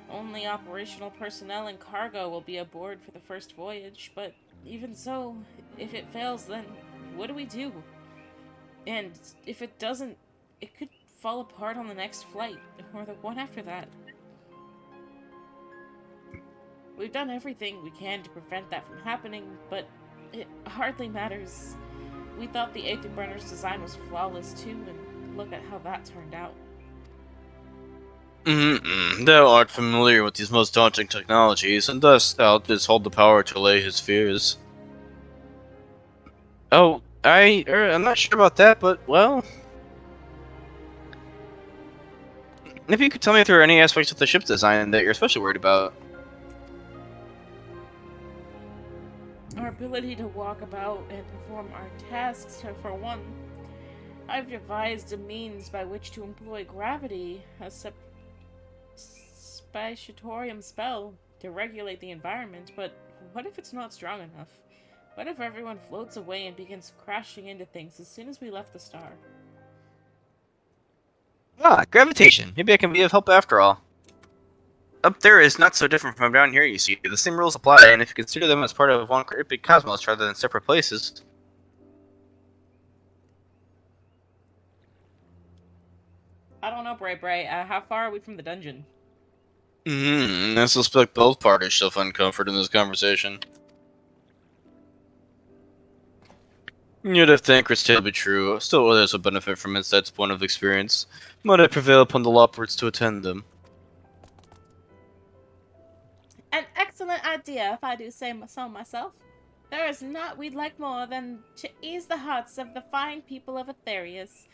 Only operational personnel and cargo will be aboard for the first voyage, but even so, if it fails, then what do we do? And if it doesn't, it could fall apart on the next flight, or the one after that. We've done everything we can to prevent that from happening, but it hardly matters. We thought the Aetherburner's design was flawless too, and look at how that turned out. Thou art familiar with these most daunting technologies, and thus thou didst hold the power to allay his fears. Oh, I'm not sure about that, but, well... If you could tell me if there are any aspects of the ship's design that you're especially worried about. Our ability to walk about and perform our tasks, for one. I've devised a means by which to employ gravity, a spatiatorium spell, to regulate the environment, but what if it's not strong enough? What if everyone floats away and begins crashing into things as soon as we left the star? Ah, gravitation. Maybe I can be of help after all. Up there is not so different from down here, you see. The same rules apply, and if you consider them as part of one great big cosmos rather than separate places... I don't know, Bray. How far are we from the dungeon? I suspect both parties shall find comfort in this conversation. Yet if Thancred's tale be true, still others will benefit from Insight's point of experience. Might I prevail upon the Lopwards to attend them? An excellent idea, if I do say so myself. There is naught we'd like more than to ease the hearts of the fine people of Aetherius,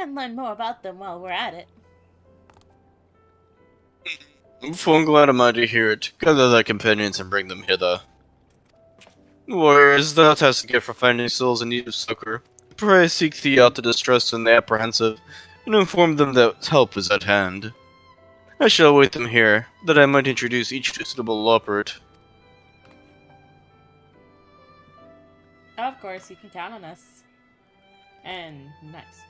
and learn more about them while we're at it. Full glad am I to hear it. Gather thy companions and bring them hither. Warriors, thou hast a gift for finding souls in need of succor. Pray seek thee out the distressed and the apprehensive, and inform them that help is at hand. I shall await them here, that I might introduce each to a suitable Lopard. Of course, you can count on us. And nice.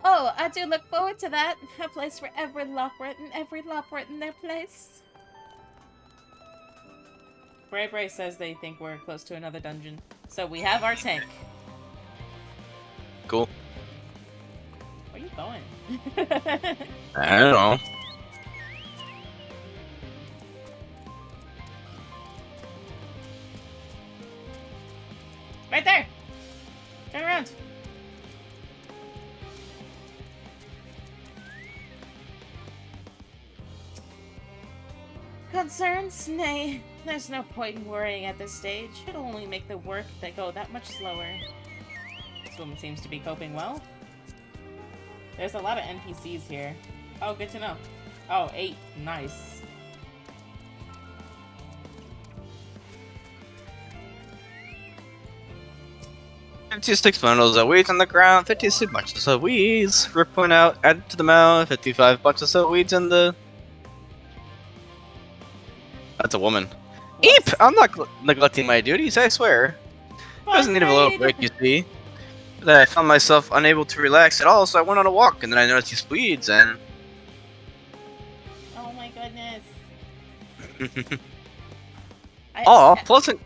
Oh, I do look forward to that. A place for every Lockrit and every Lockrit in their place. Bray Bray says they think we're close to another dungeon. So we have our tank. Cool. Where are you going? I don't know. Right there! Turn around! Concerns? Nay. There's no point in worrying at this stage. It'll only make the work that go that much slower. This woman seems to be coping well. There's a lot of NPCs here. Oh, good to know. Oh, 8. Nice. $56 bundles of weeds on the ground, 56 bunches of weeds. Rip point out, added to the mouth, 55 bucks of weeds in the... That's a woman. Eep! I'm not neglecting my duties, I swear. I was in need of a little break, you see. Then I found myself unable to relax at all, so I went on a walk, and then I noticed these weeds, and... Oh my goodness. Oh, pleasant...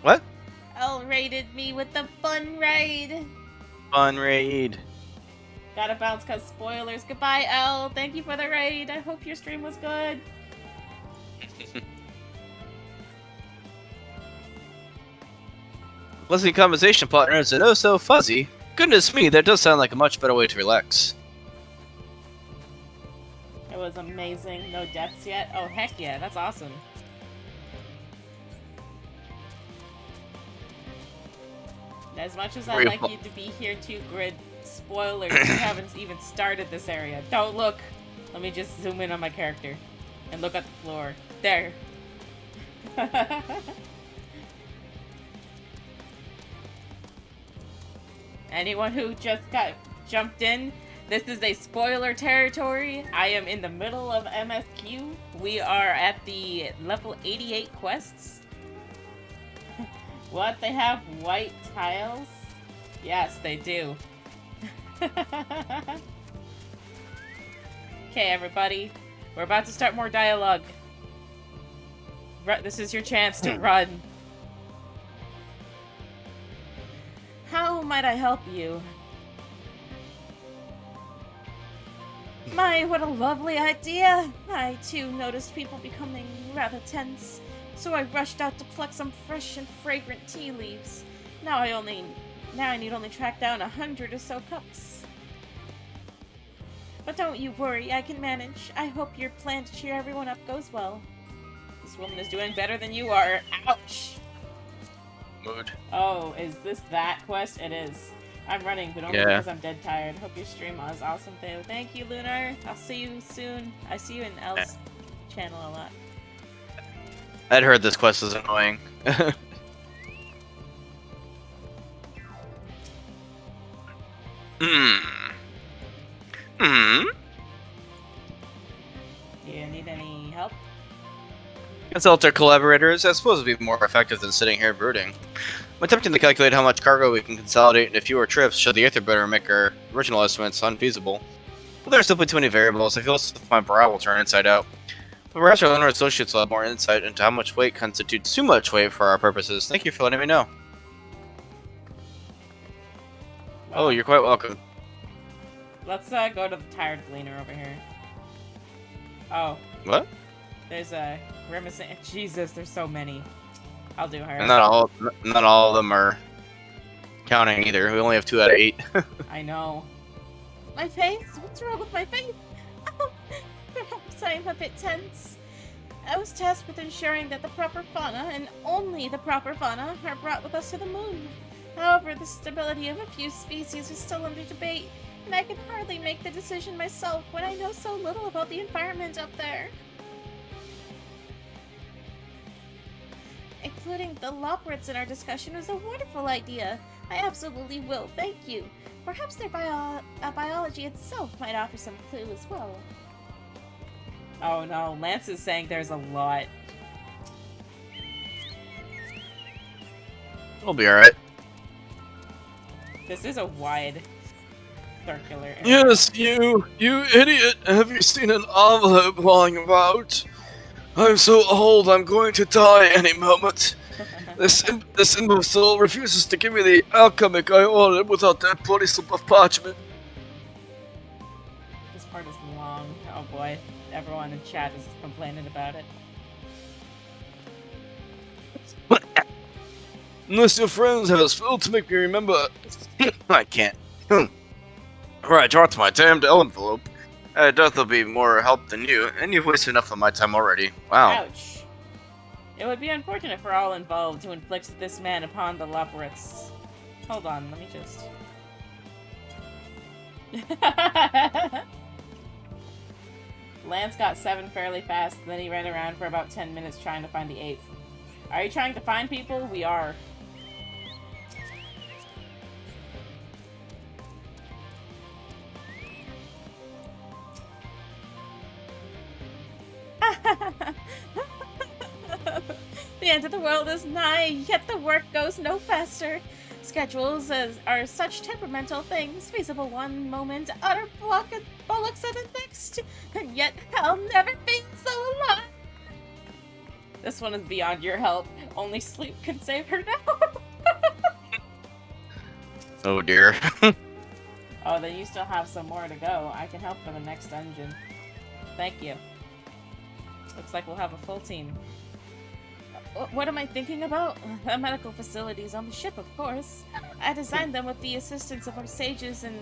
What? Elle raided me with the fun raid. Fun raid. Gotta bounce cause spoilers. Goodbye, Elle. Thank you for the raid. I hope your stream was good. Pleasant conversation partners and oh so fuzzy. Goodness me, that does sound like a much better way to relax. It was amazing. No deaths yet? Oh, heck yeah. That's awesome. As much as I'd like you to be here too, Grid, spoilers, you haven't even started this area. Don't look! Let me just zoom in on my character. And look at the floor. There. Anyone who just got jumped in, this is a spoiler territory. I am in the middle of MSQ. We are at the level 88 quests. What? They have white tiles? Yes, they do. Okay, everybody. We're about to start more dialogue. This is your chance to run. How might I help you? My, what a lovely idea! I, too, noticed people becoming rather tense, so I rushed out to pluck some fresh and fragrant tea leaves. Now I need only track down 100 or so cups. But don't you worry, I can manage. I hope your plan to cheer everyone up goes well. This woman is doing better than you are. Ouch! Mood. Oh, is this that quest? It is. I'm running, but only because I'm dead tired. Hope your stream was awesome, though. Thank you, Lunar. I'll see you soon. I see you in Elle's channel a lot. I'd heard this quest is annoying. Do you need any help? Consult our collaborators. I suppose it'd be more effective than sitting here brooding. I'm attempting to calculate how much cargo we can consolidate into fewer trips should the Aetherbearer make our original estimates unfeasible. But there are simply too many variables. I feel as if my brow will turn inside out. But perhaps our owner associates will have more insight into how much weight constitutes too much weight for our purposes. Thank you for letting me know. Oh, you're quite welcome. Let's go to the tired gleaner over here. Oh. What? There's a grimacing. Jesus, there's so many. I'll do her. Not all of them are counting either. We only have 2 out of 8. I know. My face? What's wrong with my face? Perhaps I am a bit tense. I was tasked with ensuring that the proper fauna, and only the proper fauna, are brought with us to the moon. However, the stability of a few species is still under debate, and I can hardly make the decision myself when I know so little about the environment up there. Including the Loprits in our discussion is a wonderful idea. I absolutely will, thank you. Perhaps their biology itself might offer some clue as well. Oh no, Lance is saying there's a lot. We'll be alright. This is a wide circular area. Yes, you idiot! Have you seen an envelope lying about? I'm so old, I'm going to die any moment. This imbecile refuses to give me the alchemic I ordered without that bloody slip of parchment. This part is long. Oh boy. Everyone in chat is complaining about it. Unless your friends have a spell to make me remember. I can't. Right, draw to my damned envelope. I doubt there'll be more help than you, and you've wasted enough of my time already. Wow. Ouch. It would be unfortunate for all involved to inflict this man upon the labyrinths. Hold on, let me just... Lance got 7 fairly fast, then he ran around for about 10 minutes trying to find the 8th. Are you trying to find people? We are. The end of the world is nigh, yet the work goes no faster. Schedules are such temperamental things, feasible one moment, utter bollocks at the next, and yet I'll never be so alive. This one is beyond your help. Only sleep can save her now. Oh dear. Oh, then you still have some more to go. I can help for the next dungeon. Thank you. Looks like we'll have a full team. What am I thinking about? Medical facilities on the ship, of course. I designed them with the assistance of our sages and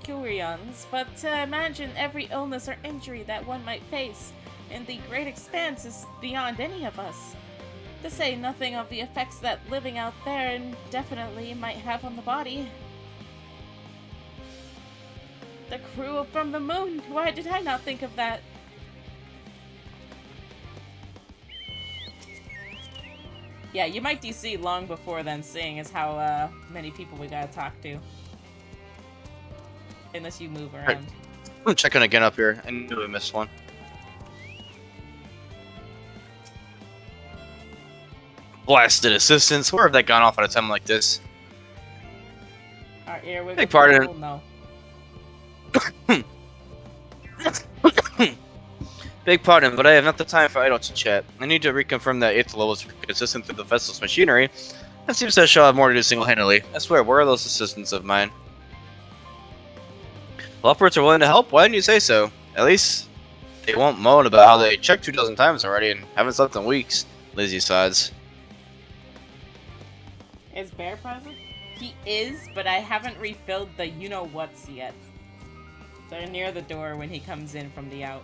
Curions, but imagine every illness or injury that one might face in the great expanse is beyond any of us. To say nothing of the effects that living out there indefinitely might have on the body. The crew from the moon! Why did I not think of that? Yeah, you might DC long before then, seeing as how many people we gotta talk to. Unless you move around. I'm checking again up here. I knew we missed one. Blasted assistance. Where have they gone off at a time like this? Our earwig. Beg pardon. Oh, no. Big pardon, but I have not the time for idle chat. I need to reconfirm that 8th level is consistent through the vessel's machinery. That seems that she'll have more to do single-handedly. I swear, where are those assistants of mine? Well, upwards are willing to help. Why didn't you say so? At least they won't moan about how they checked 2 dozen times already and haven't slept in weeks. Lazy sides. Is Bear present? He is, but I haven't refilled the you-know-whats yet. They're near the door when he comes in from the out.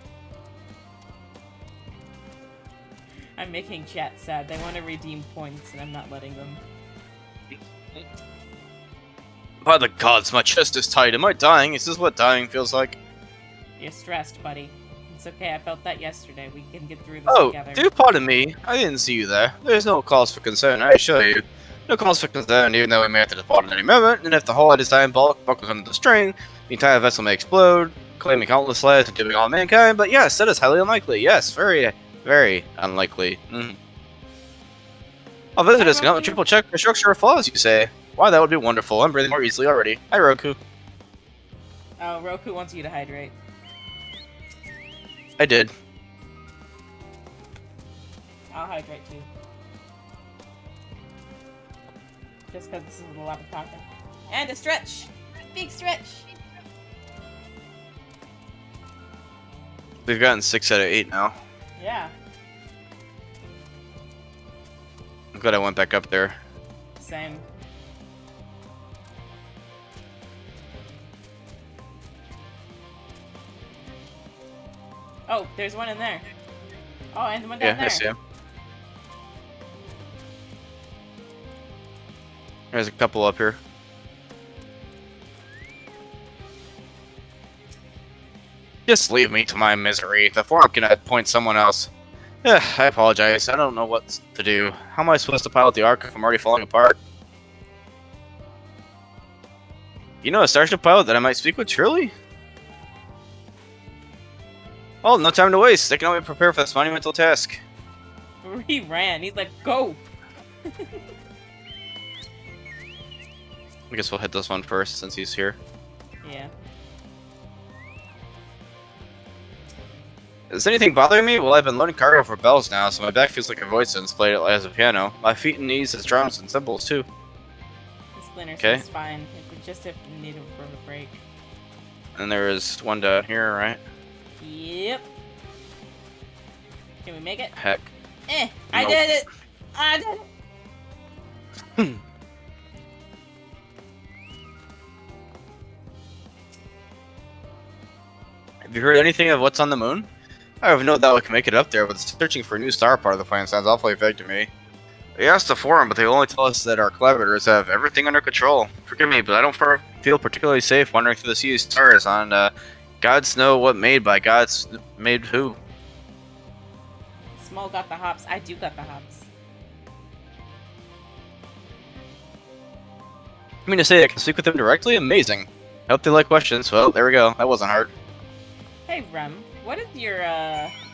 I'm making chat sad. They want to redeem points, and I'm not letting them. By the gods, my chest is tight. Am I dying? Is this what dying feels like? You're stressed, buddy. It's okay. I felt that yesterday. We can get through this Oh, together. do pardon me. I didn't see you there. There's no cause for concern, I assure you. No cause for concern, even though we may have to depart at any moment, and if the hull at this time buckles under the strain, the entire vessel may explode, claiming countless lives and doing all mankind, but yes, that is highly unlikely. Yes, very, very unlikely. I'll visit this and triple check for structural flaws, you say? Why, that would be wonderful. I'm breathing more easily already. Hi, Roku. Oh, Roku wants you to hydrate. I did. I'll hydrate too. Just because this is a lot of talking. And a stretch! Big stretch! We've gotten 6 out of 8 now. Yeah. I'm glad I went back up there. Same. Oh, there's one in there. Oh, and one down Yeah, there. I see him. There's a couple up here. Just leave me to my misery. The form can appoint someone else. I apologize. I don't know what to do. How am I supposed to pilot the Ark if I'm already falling apart? You know a starship pilot that I might speak with, truly? Oh, no time to waste. I can only prepare for this monumental task. He ran. He's like, go! I guess we'll hit this one first since he's here. Yeah. Is anything bothering me? Well, I've been learning cargo for bells now, so my back feels like a voice since played it as a piano. My feet and knees as drums and cymbals too. The splinter Okay. seems fine. If we just if we need for a break. And there is one down here, right? Yep. Can we make it? Heck. I Nope. did it! I did it! Have you heard anything of what's on the moon? I have no doubt we can make it up there, but searching for a new star part of the plan sounds awfully vague to me. We asked the forum, but they only tell us that our collaborators have everything under control. Forgive me, but I don't feel particularly safe wandering through the sea of stars on gods know what made by gods made who. Small got the hops. I do got the hops. I mean to say I can speak with them directly? Amazing. I hope they like questions. Well, there we go. That wasn't hard. Hey, Rem. What did your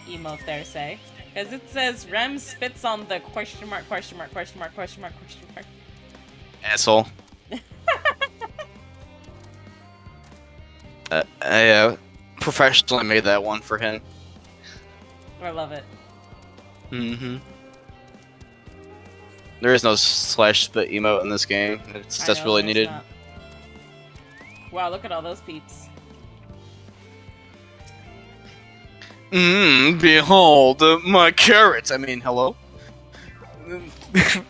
emote there say? Because it says Rem spits on the question mark, question mark, question mark, question mark, question mark. Asshole. I professionally made that one for him. I love it. Mm-hmm. There is no slash spit emote in this game. It's I know desperately there's needed. not. Wow, look at all those peeps. Behold, my carrots! I mean, hello?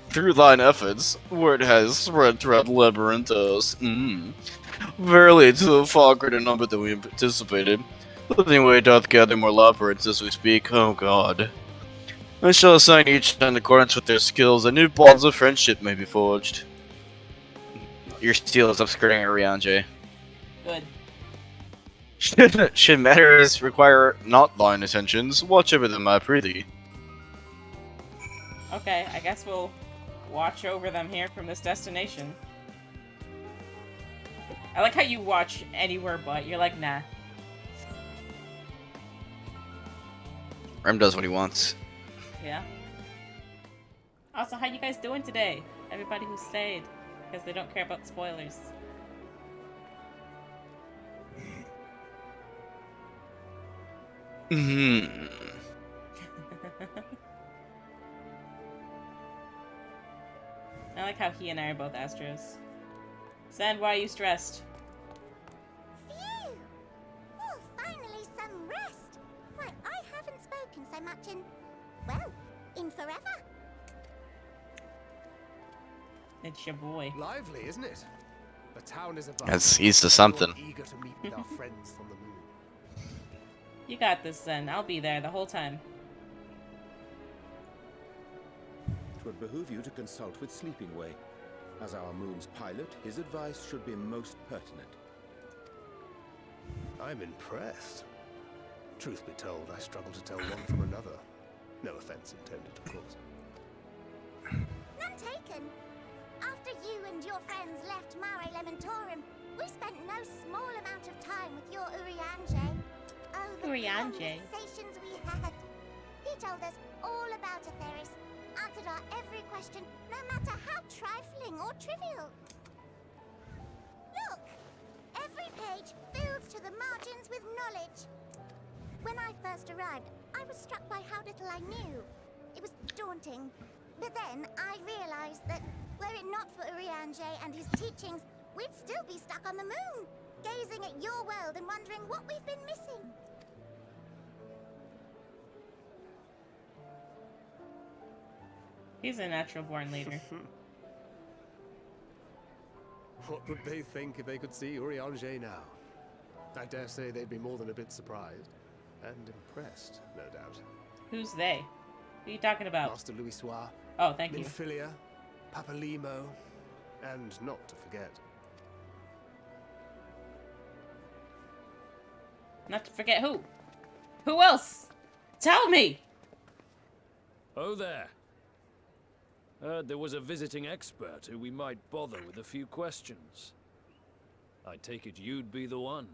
Through thine efforts, word has spread throughout Labyrinthos. Verily, to a far greater number than we anticipated. Living way doth gather more labyrinths as we speak. Oh god. I shall assign each in accordance with their skills, and new bonds of friendship may be forged. Your steel is upskirting Arianje. Good. Should matters require not thine attentions, watch over them, I prithee. Okay, I guess we'll watch over them here from this destination. I like how you watch anywhere but. You're like, nah. Rem does what he wants. Yeah. Also, how you guys doing today? Everybody who stayed. Because they don't care about spoilers. I like how he and I are both Astros. Sand, why are you stressed? Phew! Oh, finally some rest. Why, I haven't spoken so much in, well, in forever. It's your boy. Lively, isn't it? The town is above. That's east to something. We're eager to meet with our friends from the moon. You got this, then. I'll be there the whole time. It would behoove you to consult with Sleeping Way. As our moon's pilot, his advice should be most pertinent. I'm impressed. Truth be told, I struggle to tell one from another. No offense intended, of course. None taken. After you and your friends left Mare Elementorum, we spent no small amount of time with your Urianger. Oh, the Urianger. conversations we had. He told us all about Atheris, answered our every question, no matter how trifling or trivial. Look! Every page filled to the margins with knowledge. When I first arrived, I was struck by how little I knew. It was daunting. But then I realized that were it not for Urianger and his teachings, we'd still be stuck on the moon, gazing at your world and wondering what we've been missing. He's a natural born leader. What would they think if they could see Urianger now? I dare say they'd be more than a bit surprised. And impressed, no doubt. Who's they? Who are you talking about? Master Louis Soir, Oh, thank you. Minfilia, Papalimo, and not to forget, Not to forget who. Who else? Tell me! Oh there. Heard there was a visiting expert who we might bother with a few questions. I take it you'd be the one.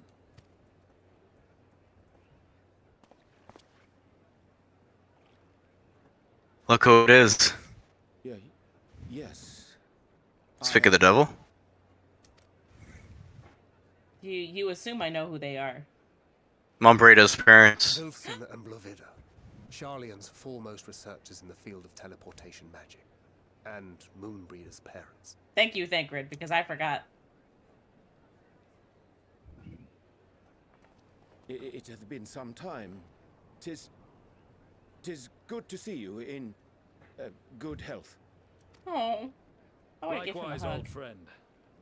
Look who it is. Yes. Speak of the devil. You assume I know who they are. Mombreda's parents. Wilson and Blovida, Charlian's foremost researchers in the field of teleportation magic, and Moonbreeder's parents. Thank you, Thancred, because I forgot. It hath been some time. Tis good to see you in good health. Oh. I want to give him a Likewise, hug. old friend.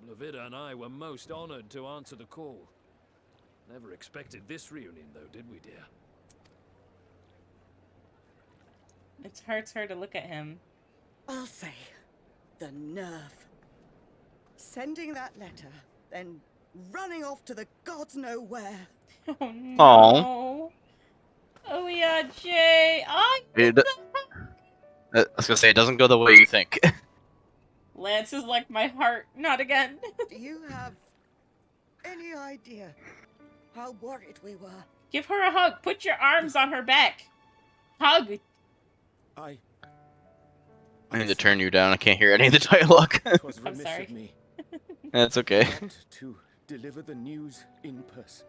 Blovida and I were most honored to answer the call. Never expected this reunion, though, did we, dear? It hurts her to look at him. Arthur, the nerve. Sending that letter, then running off to the gods know where. Oh no. Oh yeah, Jay. I was gonna say, it doesn't go the way you think. Lance is like my heart. Not again. Do you have any idea how worried we were? Give her a hug. Put your arms on her back. Hug. I need to turn you down. I can't hear any of the dialogue. Twas I'm remiss sorry. of me That's okay. not to deliver the news in person.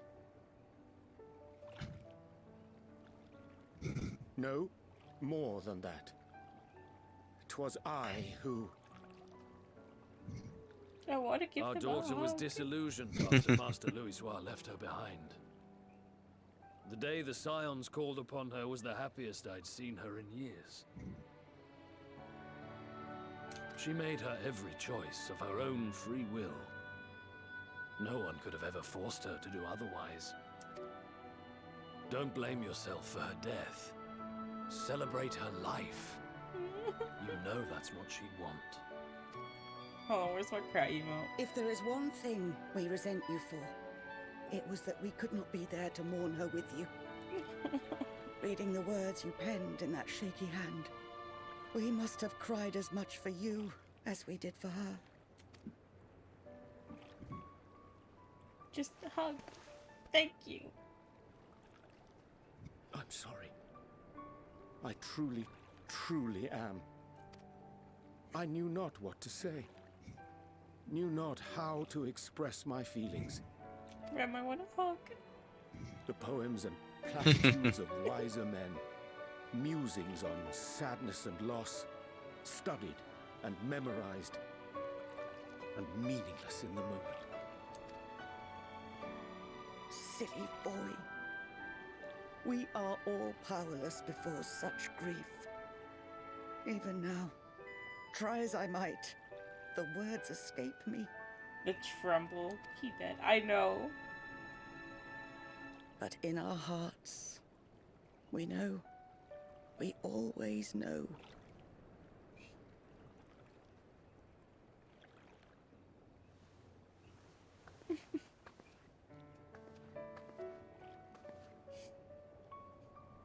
No, more than that. 'Twas I who... I want to give Our him daughter a was hug. disillusioned after Master Louisoix left her behind. The day the Scions called upon her was the happiest I'd seen her in years. She made her every choice of her own free will. No one could have ever forced her to do otherwise. Don't blame yourself for her death. Celebrate her life. You know that's what she'd want. Oh, where's my cry emote? If there is one thing we resent you for, it was that we could not be there to mourn her with you. Reading the words you penned in that shaky hand, we must have cried as much for you as we did for her. Just a hug. Thank you. I'm sorry. I truly, truly am. I knew not what to say. Knew not how to express my feelings. Grandma, I want a hug. The poems and platitudes of wiser men, musings on sadness and loss, studied and memorized, and meaningless in the moment. Silly boy. We are all powerless before such grief. Even now, try as I might, the words escape me. The tremble. He did. I know. But in our hearts, we know. We always know.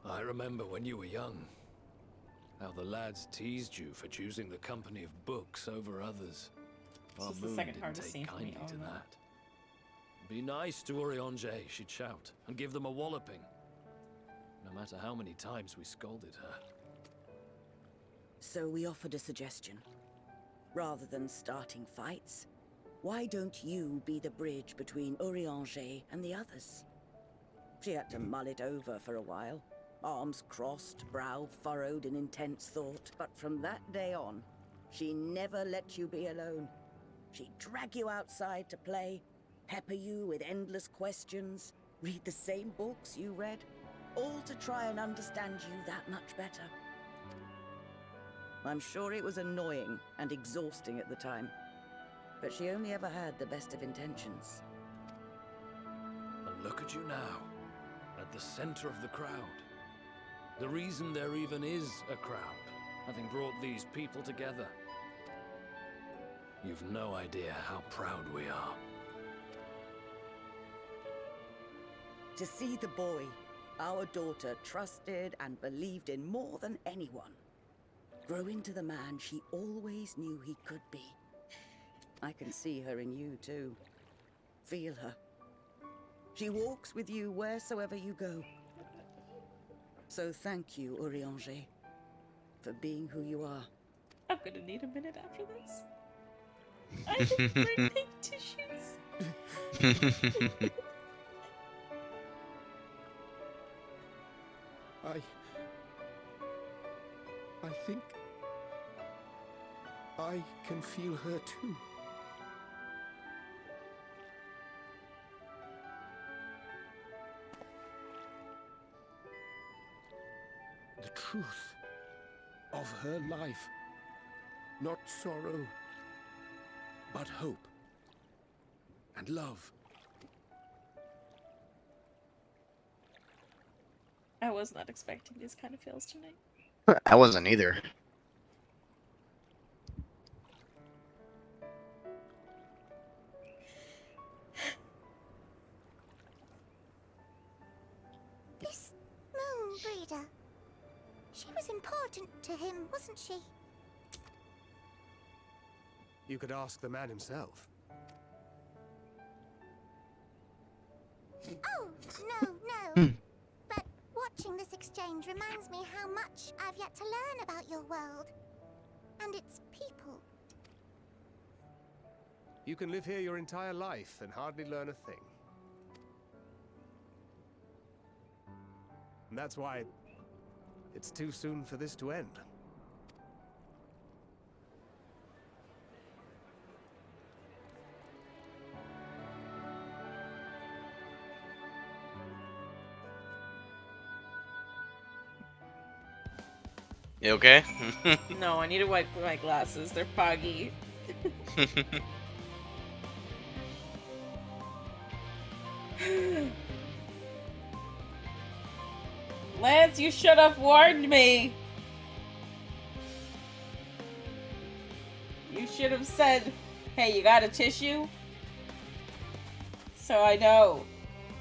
I remember when you were young, how the lads teased you for choosing the company of books over others. This Our is the moon second didn't hardest take scene for me. kindly Oh to no. that. Be nice to Urianger, she'd shout, and give them a walloping. No matter how many times we scolded her. So we offered a suggestion. Rather than starting fights, why don't you be the bridge between Urianger and the others? She had to mull it over for a while. Arms crossed, brow furrowed in intense thought. But from that day on, she never let you be alone. She'd drag you outside to play, pepper you with endless questions, read the same books you read, all to try and understand you that much better. I'm sure it was annoying and exhausting at the time, but she only ever had the best of intentions. And look at you now, at the center of the crowd. The reason there even is a crowd, having brought these people together. You've no idea how proud we are. To see the boy, our daughter, trusted and believed in more than anyone, grow into the man she always knew he could be. I can see her in you too. Feel her. She walks with you wheresoever you go. So thank you, Urianger, for being who you are. I'm gonna need a minute after this. I didn't bring pink tissues. I think I can feel her too. The truth of her life. Not sorrow, but hope and love. I was not expecting these kind of feels tonight. I wasn't either. This moon breeder. She was important to him, wasn't she? You could ask the man himself. Oh, no. But watching this exchange reminds me how much I've yet to learn about your world. And its people. You can live here your entire life and hardly learn a thing. And that's why it's too soon for this to end. You okay? No, I need to wipe my glasses. They're foggy. Lance, you should have warned me. You should have said, hey, you got a tissue? So I know.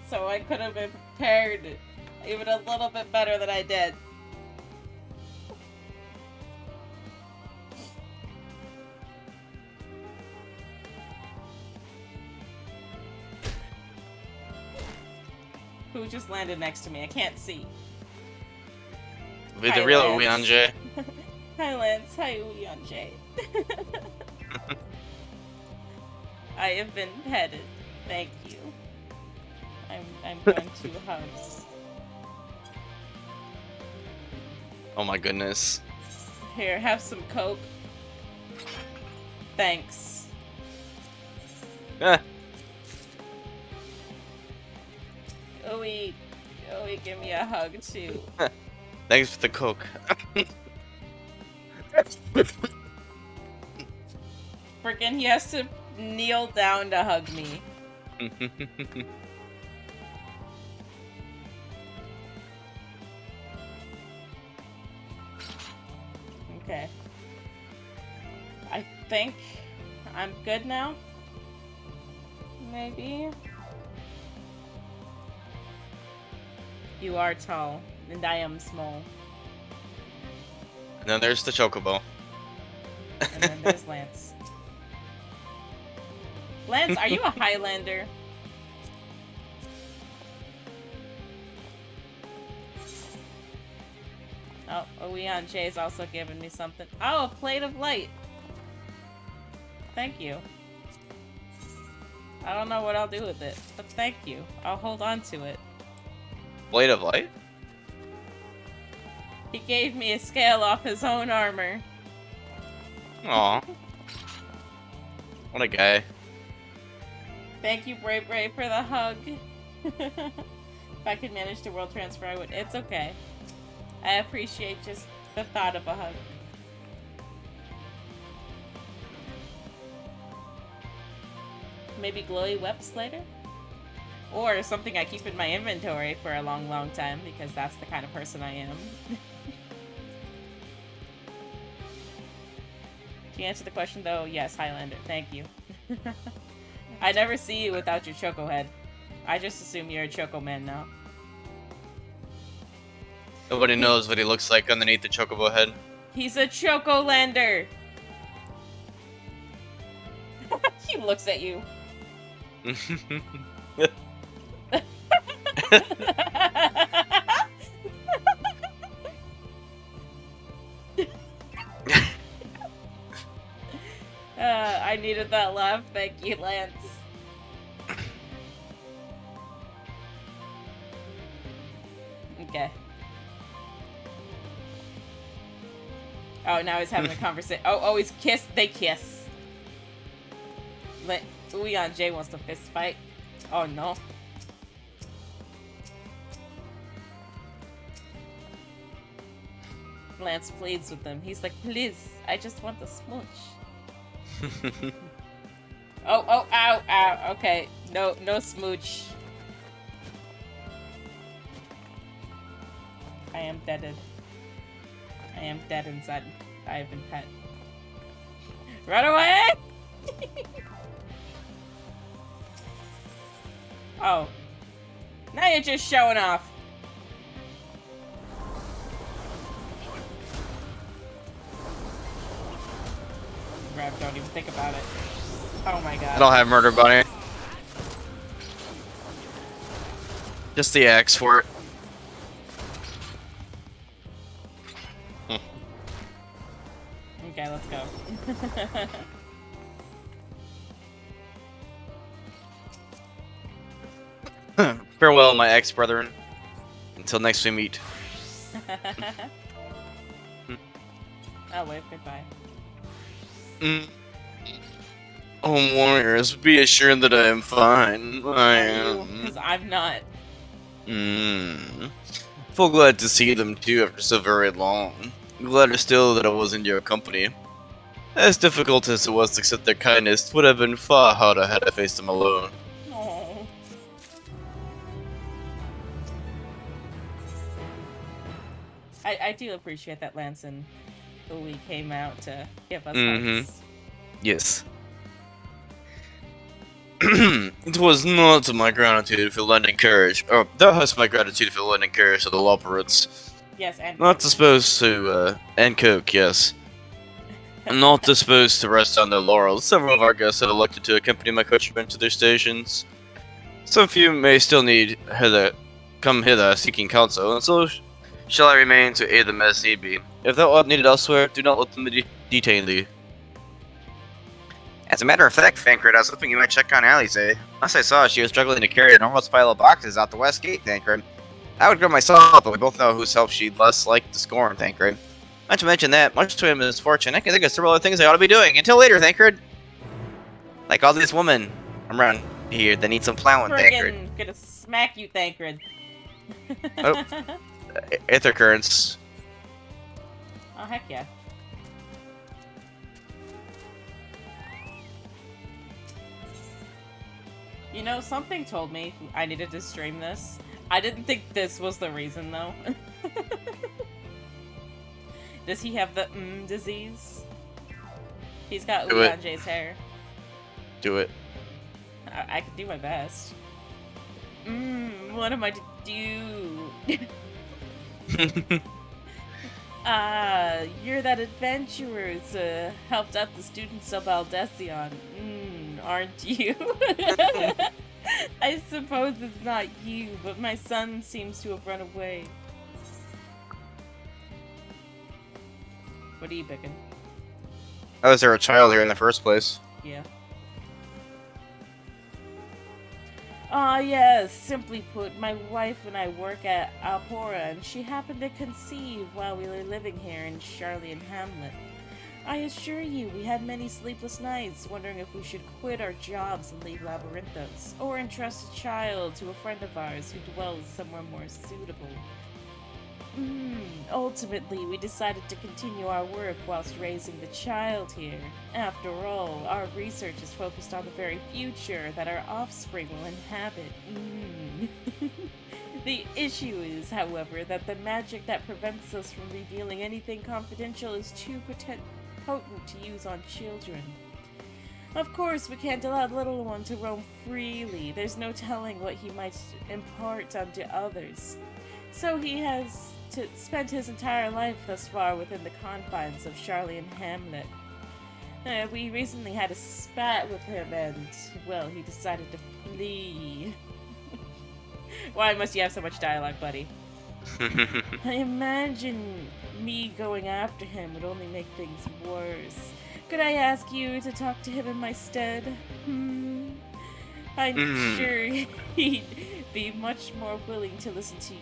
So I could have been prepared even a little bit better than I did. Who just landed next to me? I can't see. Be Hi, the real Lance. Uyanje. Hi, Lance. Hi, Uyanje. I have been petted. Thank you. I'm going to hug. Oh my goodness. Here, have some Coke. Thanks. Uy, give me a hug too. Thanks for the coke. Freaking, he has to kneel down to hug me. Okay. I think I'm good now. Maybe. You are tall, and I am small. And then there's the chocobo. And then there's Lance. Lance, are you a Highlander? Oh, Oeon Jay's also giving me something. Oh, a plate of light. Thank you. I don't know what I'll do with it, but thank you. I'll hold on to it. Blade of light? He gave me a scale off his own armor. Aw. What a guy. Thank you, Bray Bray, for the hug. If I could manage to world transfer, I would. It's okay. I appreciate just the thought of a hug. Maybe glowy webs later? Or something I keep in my inventory for a long, long time, because that's the kind of person I am. To answer the question, though, yes, Highlander. Thank you. I never see you without your choco head. I just assume you're a choco man now. Nobody knows what he looks like underneath the chocobo head. He's a Chocolander! He looks at you. I needed that laugh. Thank you, Lance. Okay. Oh, now he's having a conversation. Oh, he's kissed. They kiss. Leon J wants to fist fight. Oh no. Lance pleads with him. He's like, please, I just want the smooch. Ow. Okay, no smooch. I am deaded. I am dead inside. I have been pet. Run away! Oh. Now you're just showing off. Rev, don't even think about it. Oh my god. I don't have Murder Bunny. Just the axe for it. Okay, let's go. Farewell, my ex-brethren. Until next we meet. Oh, wait, goodbye. Oh, warriors, be assured that I am fine. I am. Because I'm not. Full glad to see them too after so very long. Gladder still that I was in your company. As difficult as it was to accept their kindness, would have been far harder had I faced them alone. Aww. I do appreciate that Lance and Uli came out to give us hugs. Yes. It was not my gratitude for lending courage. Oh, that was my gratitude for lending courage to the Loperids. Yes, and Not disposed to, and Coke, yes. Not disposed to rest on their laurels. Several of our guests had elected to accompany my countrymen to their stations. Some few may still come hither seeking counsel, and so shall I remain to aid them as need be. If thou art needed elsewhere, do not let them detain thee. As a matter of fact, Thancred, I was hoping you might check on Alize. Last I saw, she was struggling to carry an enormous pile of boxes out the west gate, Thancred. I would go myself, but we both know whose help she'd less like to scorn, Thancred. Not to mention that, much to him misfortune, I can think of several other things I ought to be doing. Until later, Thancred. Like all these women around here that need some plowing, Thancred. Friggin' gonna smack you, Thancred. Oh. Aether currents. Oh, heck yeah. You know, something told me I needed to stream this. I didn't think this was the reason, though. Does he have the disease? He's got Ulanje's hair. Do it. I could do my best. What am I to do? You're that adventurer who's helped out the students of Aldesion. Aren't you? I suppose it's not you, but my son seems to have run away. What are you picking? How is there a child here in the first place? Yeah. Yes, simply put, my wife and I work at Alpora, and she happened to conceive while we were living here in Charlian Hamlet. I assure you, we had many sleepless nights, wondering if we should quit our jobs and leave Labyrinthos, or entrust a child to a friend of ours who dwells somewhere more suitable. Ultimately, we decided to continue our work whilst raising the child here. After all, our research is focused on the very future that our offspring will inhabit. The issue is, however, that the magic that prevents us from revealing anything confidential is too potent to use on children. Of course, we can't allow the little one to roam freely. There's no telling what he might impart onto others. So he has spent his entire life thus far within the confines of Charlian Hamlet. We recently had a spat with him and, well, he decided to flee. Why must you have so much dialogue, buddy? I imagine me going after him would only make things worse. Could I ask you to talk to him in my stead? I'm sure he'd be much more willing to listen to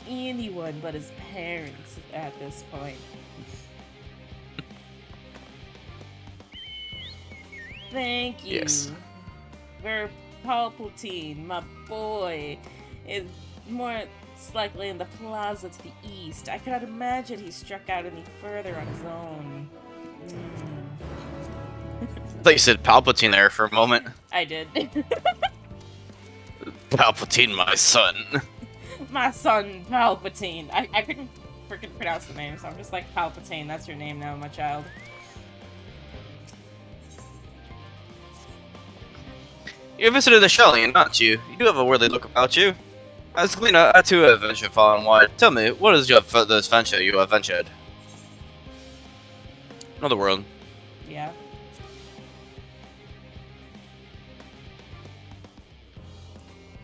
anyone but his parents at this point. Thank you. Yes. Where Palpatine, my boy, is more likely in the plaza to the east. I cannot imagine he struck out any further on his own. I thought you said Palpatine there for a moment. I did. Palpatine, my son. My son, Palpatine. I couldn't freaking pronounce the name, so I'm just like, Palpatine, that's your name now, my child. You visited the Shellian, not you? You do have a worldly look about you. As Galena, I too have ventured far and wide. Tell me, what is your furthest venture you have ventured? Another world. Yeah.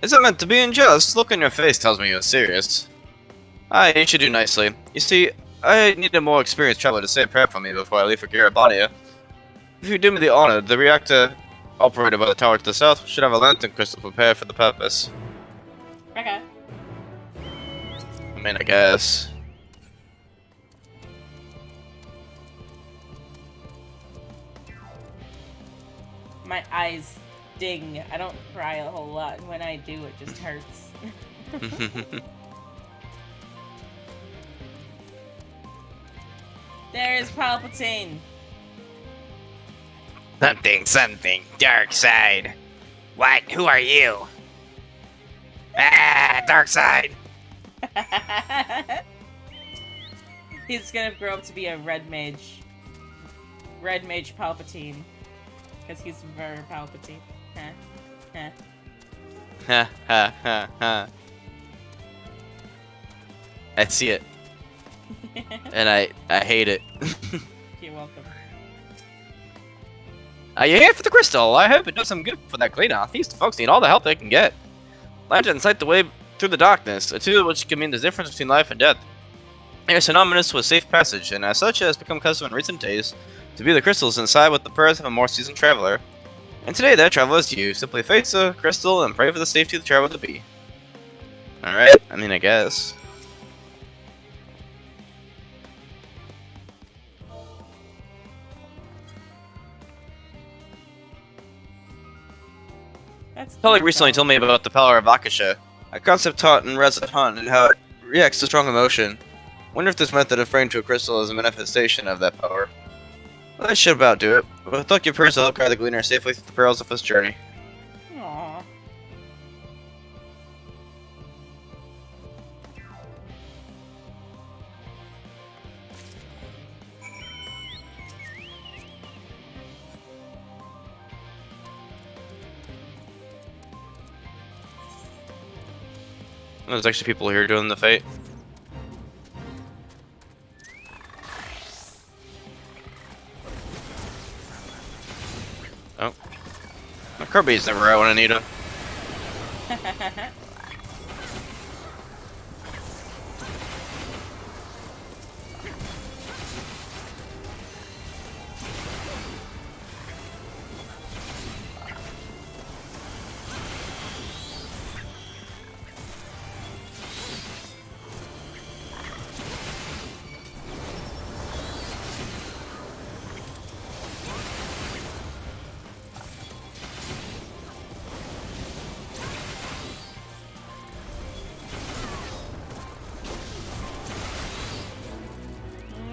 Is it meant to be unjust? Look on your face tells me you're serious. You should do nicely. You see, I need a more experienced traveler to say a prayer for me before I leave for Garibaldi. If you do me the honor, the reactor operated by the tower to the south should have a lantern crystal prepared for the purpose. Okay. I mean, I guess. My eyes sting. I don't cry a whole lot, and when I do, it just hurts. There's Palpatine. Something, dark side. What? Who are you? Dark side. He's gonna grow up to be a red mage. Red mage Palpatine. Because he's Ver Palpatine. Ha ha ha ha. I see it. And I hate it. You're welcome. You're here for the crystal. I hope it does some good for that cleaner. These folks need all the help they can get. Lanterns light the way through the darkness, a tool which can mean the difference between life and death. They are synonymous to a safe passage, and as such it has become custom in recent days to be the crystals inside with the prayers of a more seasoned traveler. And today that traveler is you. Simply face the crystal and pray for the safety of the traveler to be. Alright, I mean, I guess. That's Tully recently told me about the power of Akasha, a concept taught in Resident Hunt and how it reacts to strong emotion. Wonder if this method of praying to a crystal is a manifestation of that power. Well, that should about do it. With luck, your prayers will help guide the Gleaner safely through the perils of his journey. Aww. There's actually people here doing the fate. Oh. Kirby's never right when I need him.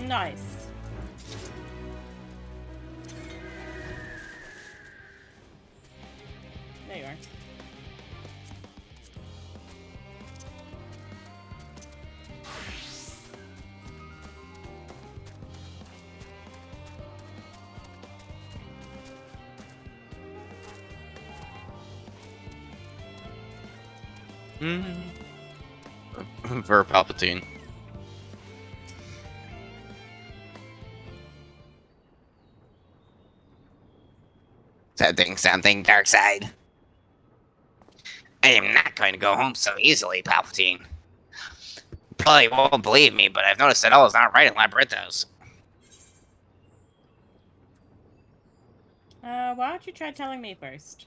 Nice. There you are. For Palpatine. Something, dark side. I am not going to go home so easily, Palpatine. Well, you won't believe me, but I've noticed that all is not right in Labyrinthos. Why don't you try telling me first?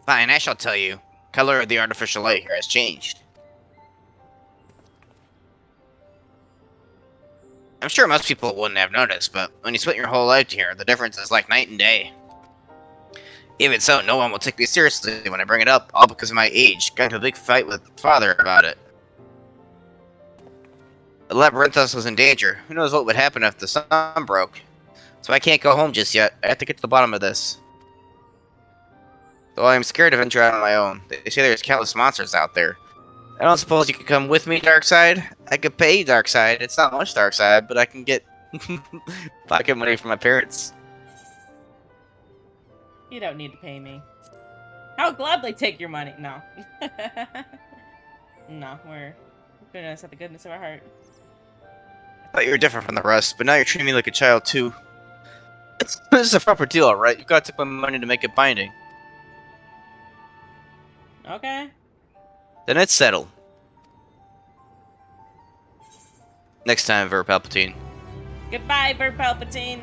Fine, I shall tell you. Color of the artificial light here has changed. I'm sure most people wouldn't have noticed, but when you spent your whole life here, the difference is like night and day. Even so, no one will take me seriously when I bring it up, all because of my age. Got into a big fight with father about it. The Labyrinthos was in danger. Who knows what would happen if the sun broke? So I can't go home just yet. I have to get to the bottom of this. Though I am scared to venture out on my own. They say there's countless monsters out there. I don't suppose you could come with me, Darkseid? I could pay you, Darkseid. It's not much, Darkseid, but I can get pocket money from my parents. You don't need to pay me. I'll gladly take your money. No. No, we're doing this out the goodness of our heart. I thought you were different from the rest, but now you're treating me like a child, too. This is a proper deal, alright? You gotta take my money to make it binding. Okay. Then it's settled. Next time, Ver Palpatine. Goodbye, Bert Palpatine.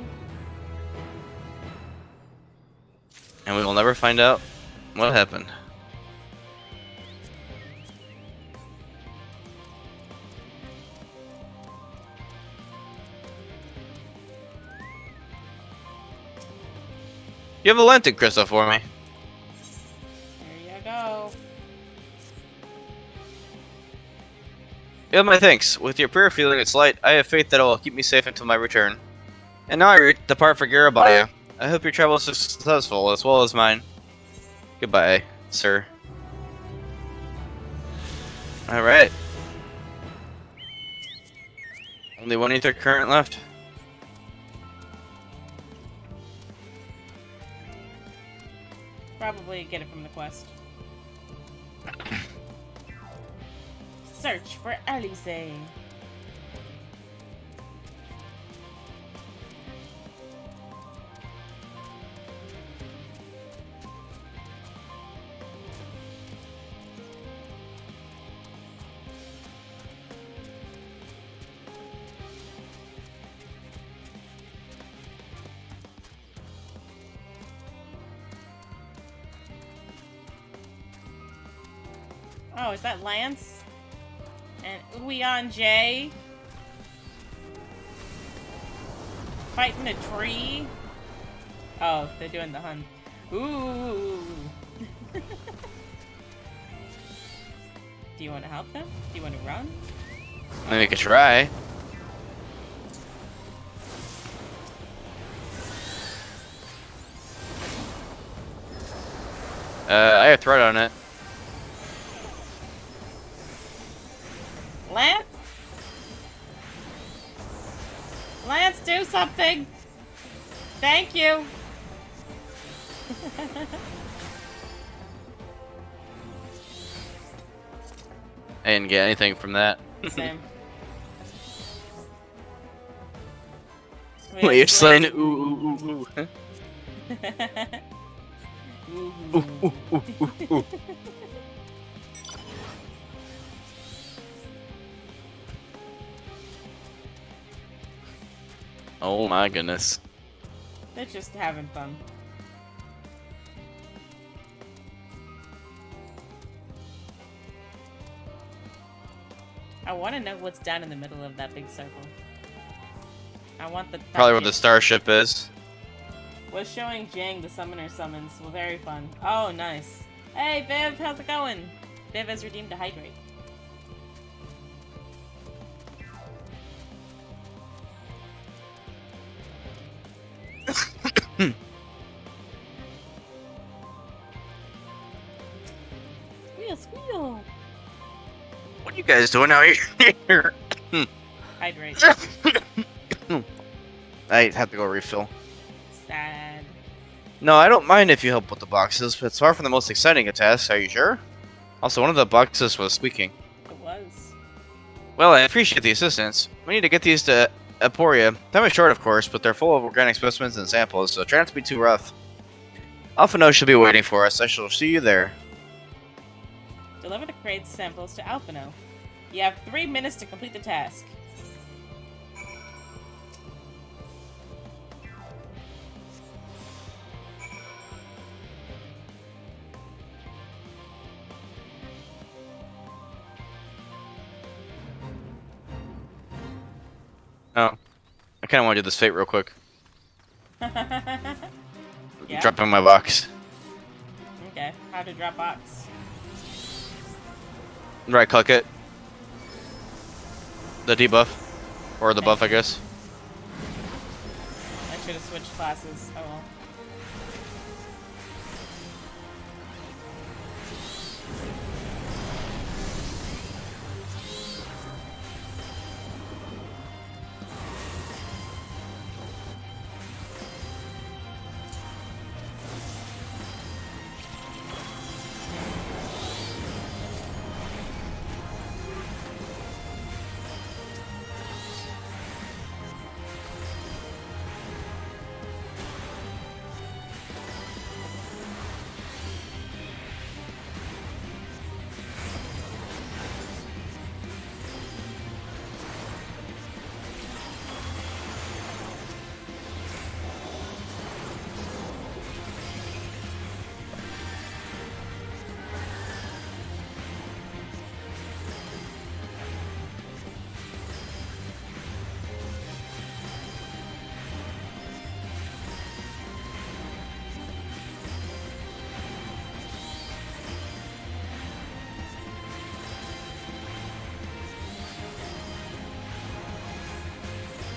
And we will never find out what happened. You have a lantern crystal for me. There you go. You have my thanks. With your prayer feeling its light, I have faith that it will keep me safe until my return. And now I depart for Garabaya. I hope your travel is successful, as well as mine. Goodbye, sir. Alright. Only one ether current left. Probably get it from the quest. Search for Alice. Oh, is that Lance? And Uyan J? Fighting a tree? Oh, they're doing the hunt. Ooh. Do you want to help them? Do you want to run? Maybe we could try. I have threat on it. Lance? Lance, do something! Thank you! I didn't get anything from that. Same. Wait, you're saying ooh ooh ooh ooh. Huh? Ooh, ooh, ooh, ooh, ooh. Oh my goodness. They're just having fun. I want to know what's down in the middle of that big circle. I want the... Probably where the starship is. Was showing Jang the summoner summons. Well, very fun. Oh, nice. Hey, Viv, how's it going? Viv has redeemed a hydrate. Squeal, squeal. What are you guys doing out here? Hydrate. I have to go refill. Sad. No, I don't mind if you help with the boxes, but it's far from the most exciting of tasks, are you sure? Also, one of the boxes was squeaking. It was. Well, I appreciate the assistance. We need to get these to Aporia. Time is short, of course, but they're full of organic specimens and samples, so try not to be too rough. Alphino should be waiting for us. I shall see you there. Deliver the crates samples to Alphino. You have 3 minutes to complete the task. Oh. I kind of want to do this fate real quick. Yeah? Dropping my box. Okay. How to drop box. Right click it. The debuff. Or the buff, I guess. I should have switched classes. Oh well.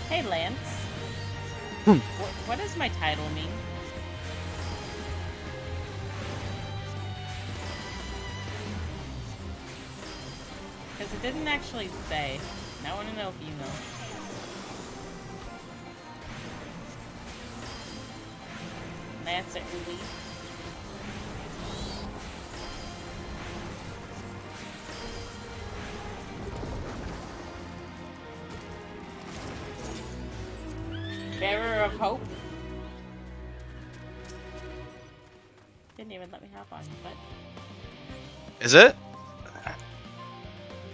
Hey, Lance. What does my title mean? Because it didn't actually say. And I want to know if you know. Lance or Uli? Bearer of Hope? Didn't even let me hop on, but... Is it?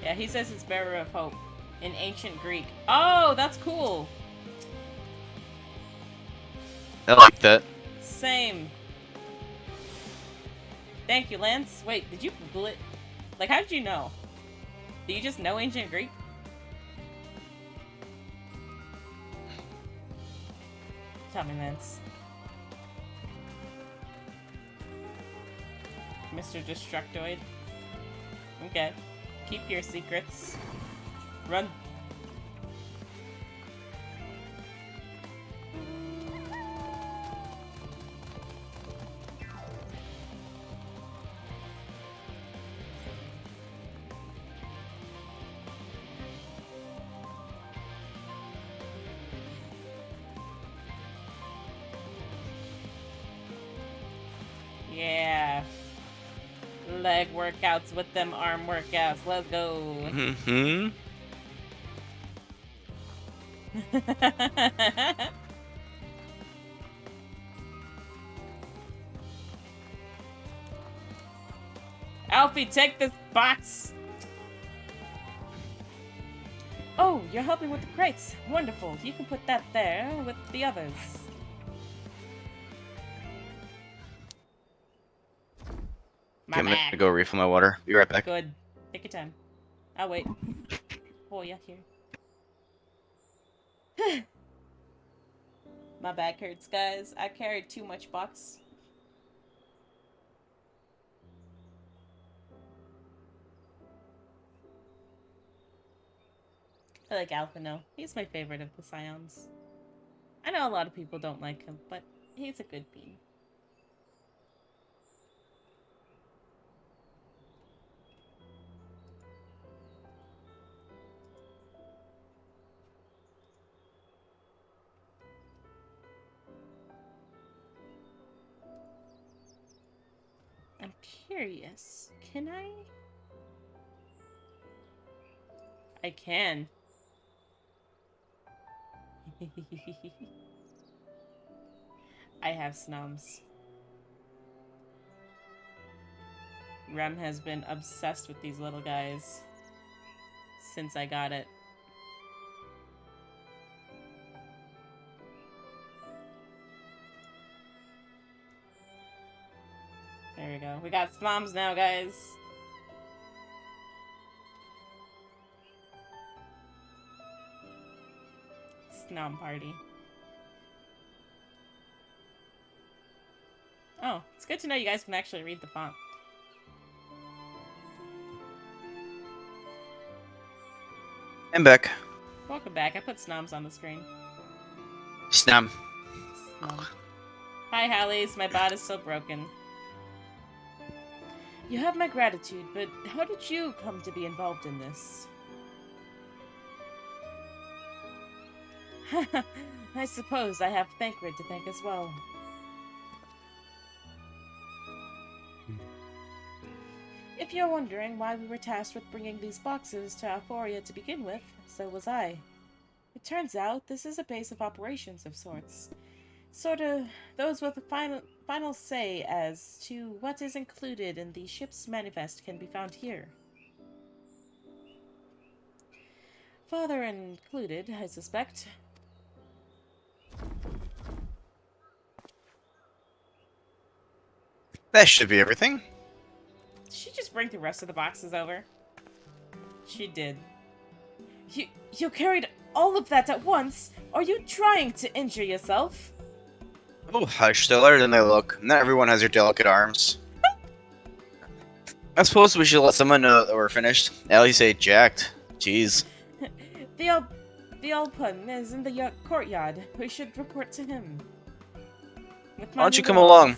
Yeah, he says it's Bearer of Hope in ancient Greek. Oh, that's cool! I like that. Same. Thank you, Lance. Wait, did you Google it? Like, how did you know? Do you just know ancient Greek? Tell me, Lance. Mr. Destructoid. Okay. Keep your secrets. Run. Yeah. Leg workouts with them arm workouts. Let's go. Mm-hmm. Alfie, take this box. Oh, you're helping with the crates. Wonderful. You can put that there with the others. My Okay, I'm bag. gonna go refill my water. Be right back. Good. Take your time. I'll wait. Oh, yeah, here. My back hurts, guys. I carried too much box. I like Alphino. He's my favorite of the Scions. I know a lot of people don't like him, but he's a good bean. I'm curious. Can I? I can. I have snums. Rem has been obsessed with these little guys since I got it. There we go. We got snums now, guys. Snom party. Oh, it's good to know you guys can actually read the font. I'm back. Welcome back. I put snoms on the screen. Snam. Snom. Hi, Hallies. My bot is so broken. You have my gratitude, but how did you come to be involved in this? I suppose I have Thancred to thank as well. If you're wondering why we were tasked with bringing these boxes to Alforia to begin with, so was I. It turns out this is a base of operations of sorts. Sort of those with a final say as to what is included in the ship's manifest can be found here. Father included, I suspect. That should be everything. Did she just bring the rest of the boxes over? She did. You carried all of that at once? Are you trying to injure yourself? Oh, hush, they're lighter than they look. Not everyone has your delicate arms. I suppose we should let someone know that we're finished. At least say jacked. Jeez. The Alpun is in the courtyard. We should report to him. Why don't you come along?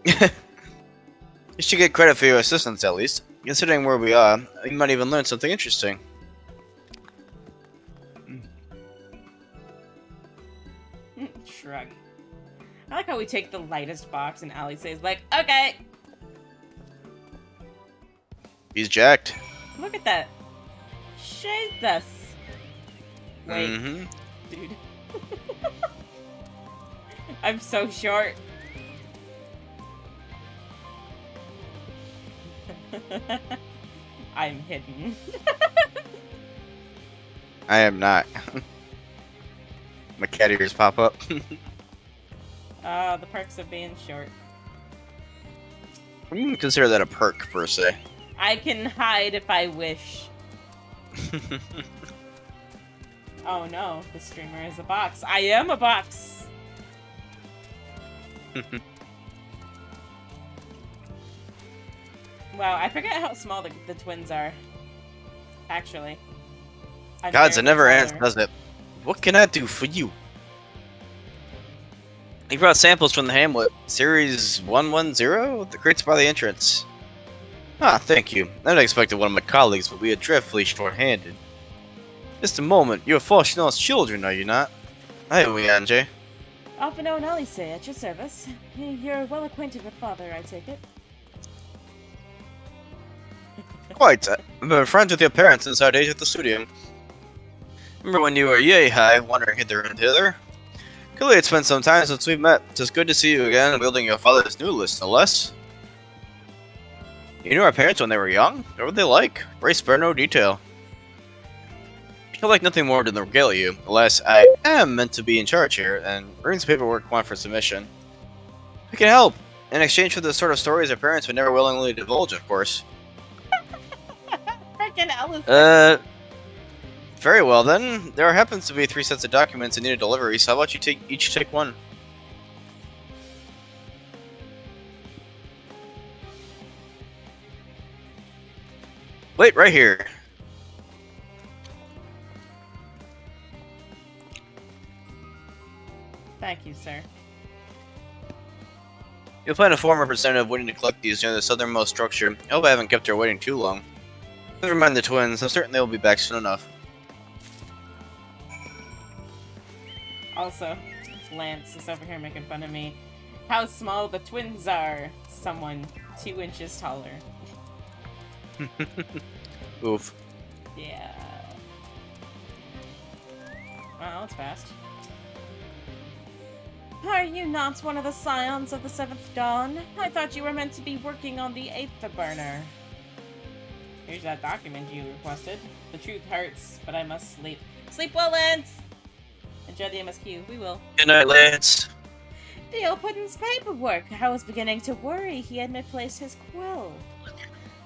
You should get credit for your assistance, at least. Considering where we are, you might even learn something interesting. Shrug. I like how we take the lightest box and Ali says, like, okay! He's jacked. Look at that. Jesus. Wait. Mm-hmm. Dude. I'm so short. I'm hidden. I am not. My cat ears pop up. The perks of being short. I wouldn't consider that a perk, per se. I can hide if I wish. Oh no, the streamer is a box. I am a box! Wow, I forget how small the twins are. Actually. Gods, it never ends, smaller. does it? What can I do for you? He brought samples from the Hamlet. Series 110? The crates by the entrance. Ah, thank you. I had expected one of my colleagues, but we are dreadfully short-handed. Just a moment. You're Fortunate's children, are you not? Hi, Uyanjay. Alphino and Alice at your service. You're well acquainted with Father, I take it. Quite. I've been friends with your parents since our days at the studio. Remember when you were yay high, wandering hither and thither? Clearly it's been some time since we've met. It's good to see you again, wielding your father's new list, no less. You knew our parents when they were young? What were they like? Very spare no detail. I feel like nothing more than regale you. Alas, I am meant to be in charge here, and Rune's paperwork went for submission. We can help! In exchange for the sort of stories our parents would never willingly divulge, of course. Frickin' Alice. Very well then. There happens to be 3 sets of documents in need of delivery, so how about you each take one? Wait, right here. Thank you, sir. You'll find a former representative waiting to collect these near the southernmost structure. I hope I haven't kept her waiting too long. Never mind the twins, I'm certain they will be back soon enough. Also, Lance is over here making fun of me. How small the twins are. Someone 2 inches taller. Oof. Yeah. Wow, that's fast. Are you not one of the scions of the 7th Dawn? I thought you were meant to be working on the 8th burner. Here's that document you requested. The truth hurts, but I must sleep. Sleep well, Lance! Enjoy the MSQ. We will. Good night, Lance. Theo put in his paperwork. I was beginning to worry he had misplaced his quill.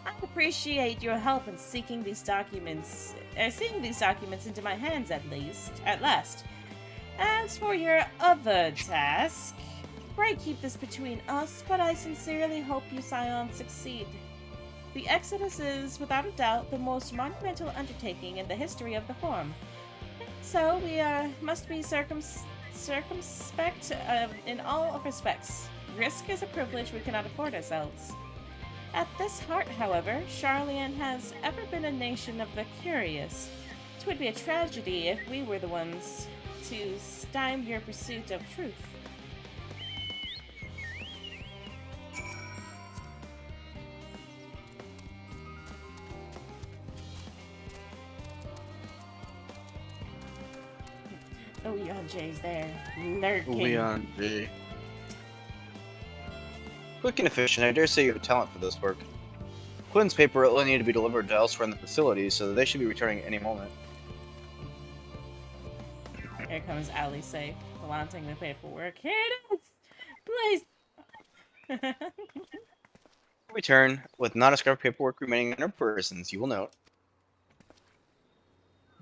I appreciate your help in seeing these documents into my hands at last. As for your other task, pray keep this between us, but I sincerely hope you scions succeed. The Exodus is, without a doubt, the most monumental undertaking in the history of the Forum. So we must be circumspect in all respects. Risk is a privilege we cannot afford ourselves. At this heart, however, Charlian has ever been a nation of the curious. It would be a tragedy if we were the ones to stymie your pursuit of truth. Oh, Jay's there. Lurking. Leon J. Quick and efficient, I dare say you have talent for this work. Quinn's paper will need to be delivered to elsewhere in the facility, so they should be returning any moment. Here comes Ali safe, flaunting the paperwork. Here it is! Please! Return, with not a scrap of paperwork remaining in her persons, you will note.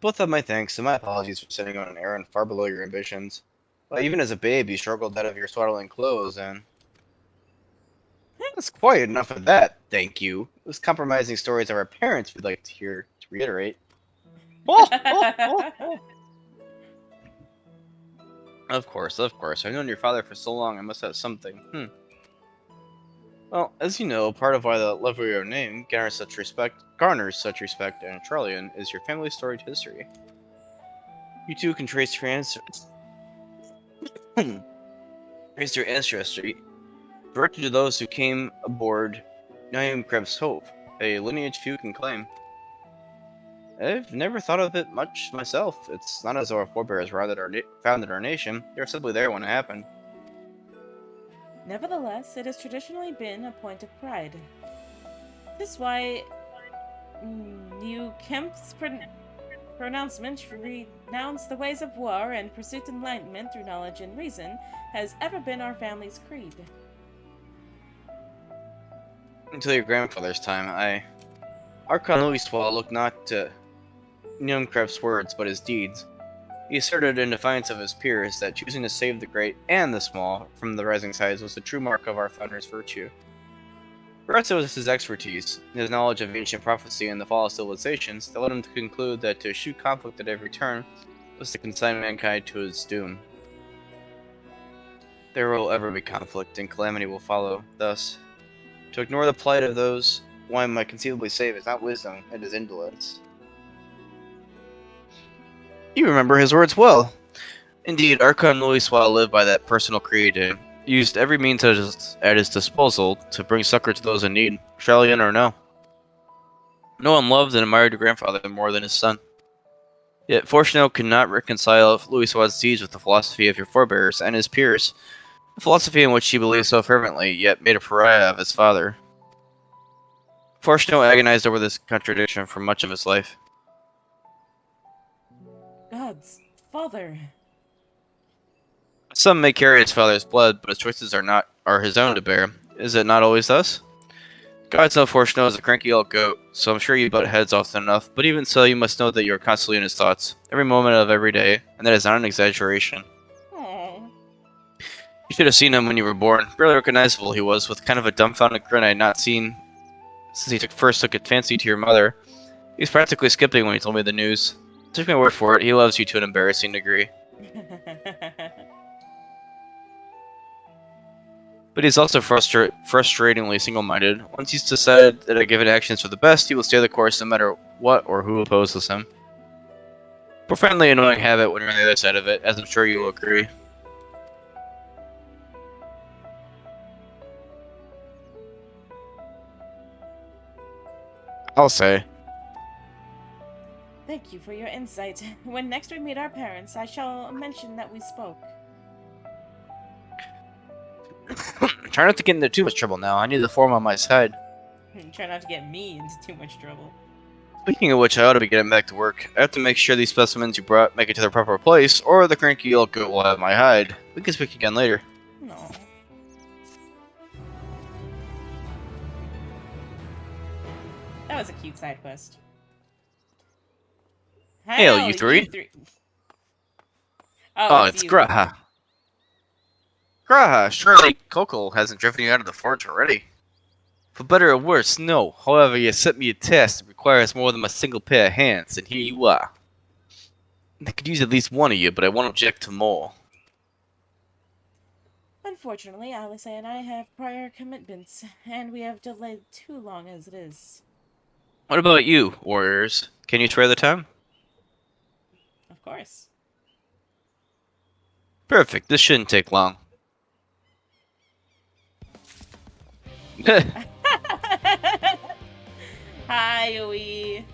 Both have my thanks, and my apologies for setting on an errand far below your ambitions. Well, even as a babe, you struggled out of your swaddling clothes, and... That's quite enough of that, thank you. Those compromising stories of our parents we'd like to hear, to reiterate. Of course. I've known your father for so long, I must have something. Well, as you know, part of why the lovely your name garners such respect, and Charlian is your family's storied history. You too can trace your trace your ancestry directly to those who came aboard Naim Krebs Hope, a lineage few can claim. I've never thought of it much myself. It's not as though our forebears founded our nation. They were simply there when it happened. Nevertheless, it has traditionally been a point of pride. This is why New Kemp's pronouncement to renounce the ways of war and pursue enlightenment through knowledge and reason has ever been our family's creed. Until your grandfather's time, Archon Louiswall looked not to Krebs' words, but his deeds. He asserted in defiance of his peers that choosing to save the great and the small from the rising tides was the true mark of our founder's virtue. Perhaps it was his expertise, his knowledge of ancient prophecy and the fall of civilizations, that led him to conclude that to eschew conflict at every turn was to consign mankind to his doom. There will ever be conflict, and calamity will follow. Thus, to ignore the plight of those one might conceivably save is not wisdom, it is indolence. You remember his words well. Indeed, Archon Louiswell lived by that personal creed and used every means at his disposal to bring succor to those in need, Charlian or no. No one loved and admired your grandfather more than his son. Yet Fortuno could not reconcile Louiswell's deeds with the philosophy of your forebears and his peers, a philosophy in which he believed so fervently, yet made a pariah of his father. Fortuno agonized over this contradiction for much of his life. God's father. Some may carry his father's blood, but his choices are his own to bear. Is it not always thus? God's no Fortuno is a cranky old goat, so I'm sure you butt heads often enough, but even so, you must know that you are constantly in his thoughts, every moment of every day, and that is not an exaggeration. Aww. You should have seen him when you were born. Barely recognizable he was, with kind of a dumbfounded grin I had not seen since he first took a fancy to your mother. He was practically skipping when he told me the news. Take my word for it, he loves you to an embarrassing degree. But he's also frustratingly single-minded. Once he's decided that a given action is for the best, he will stay the course no matter what or who opposes him. Profoundly annoying habit when you're on the other side of it, as I'm sure you will agree. I'll say. Thank you for your insight. When next we meet our parents, I shall mention that we spoke. Try not to get into too much trouble now. I need the form on my side. Try not to get me into too much trouble. Speaking of which, I ought to be getting back to work. I have to make sure these specimens you brought make it to their proper place, or the cranky old goat will have my hide. We can speak again later. No. That was a cute side quest. Hail, you three. Oh, it's you. Graha. Graha, surely Coco hasn't driven you out of the forge already. For better or worse, no. However, you set me a test that requires more than a single pair of hands, and here you are. I could use at least one of you, but I won't object to more. Unfortunately, Alice and I have prior commitments, and we have delayed too long as it is. What about you, warriors? Can you spare the time? Of course. Perfect, this shouldn't take long. Hi, Ui.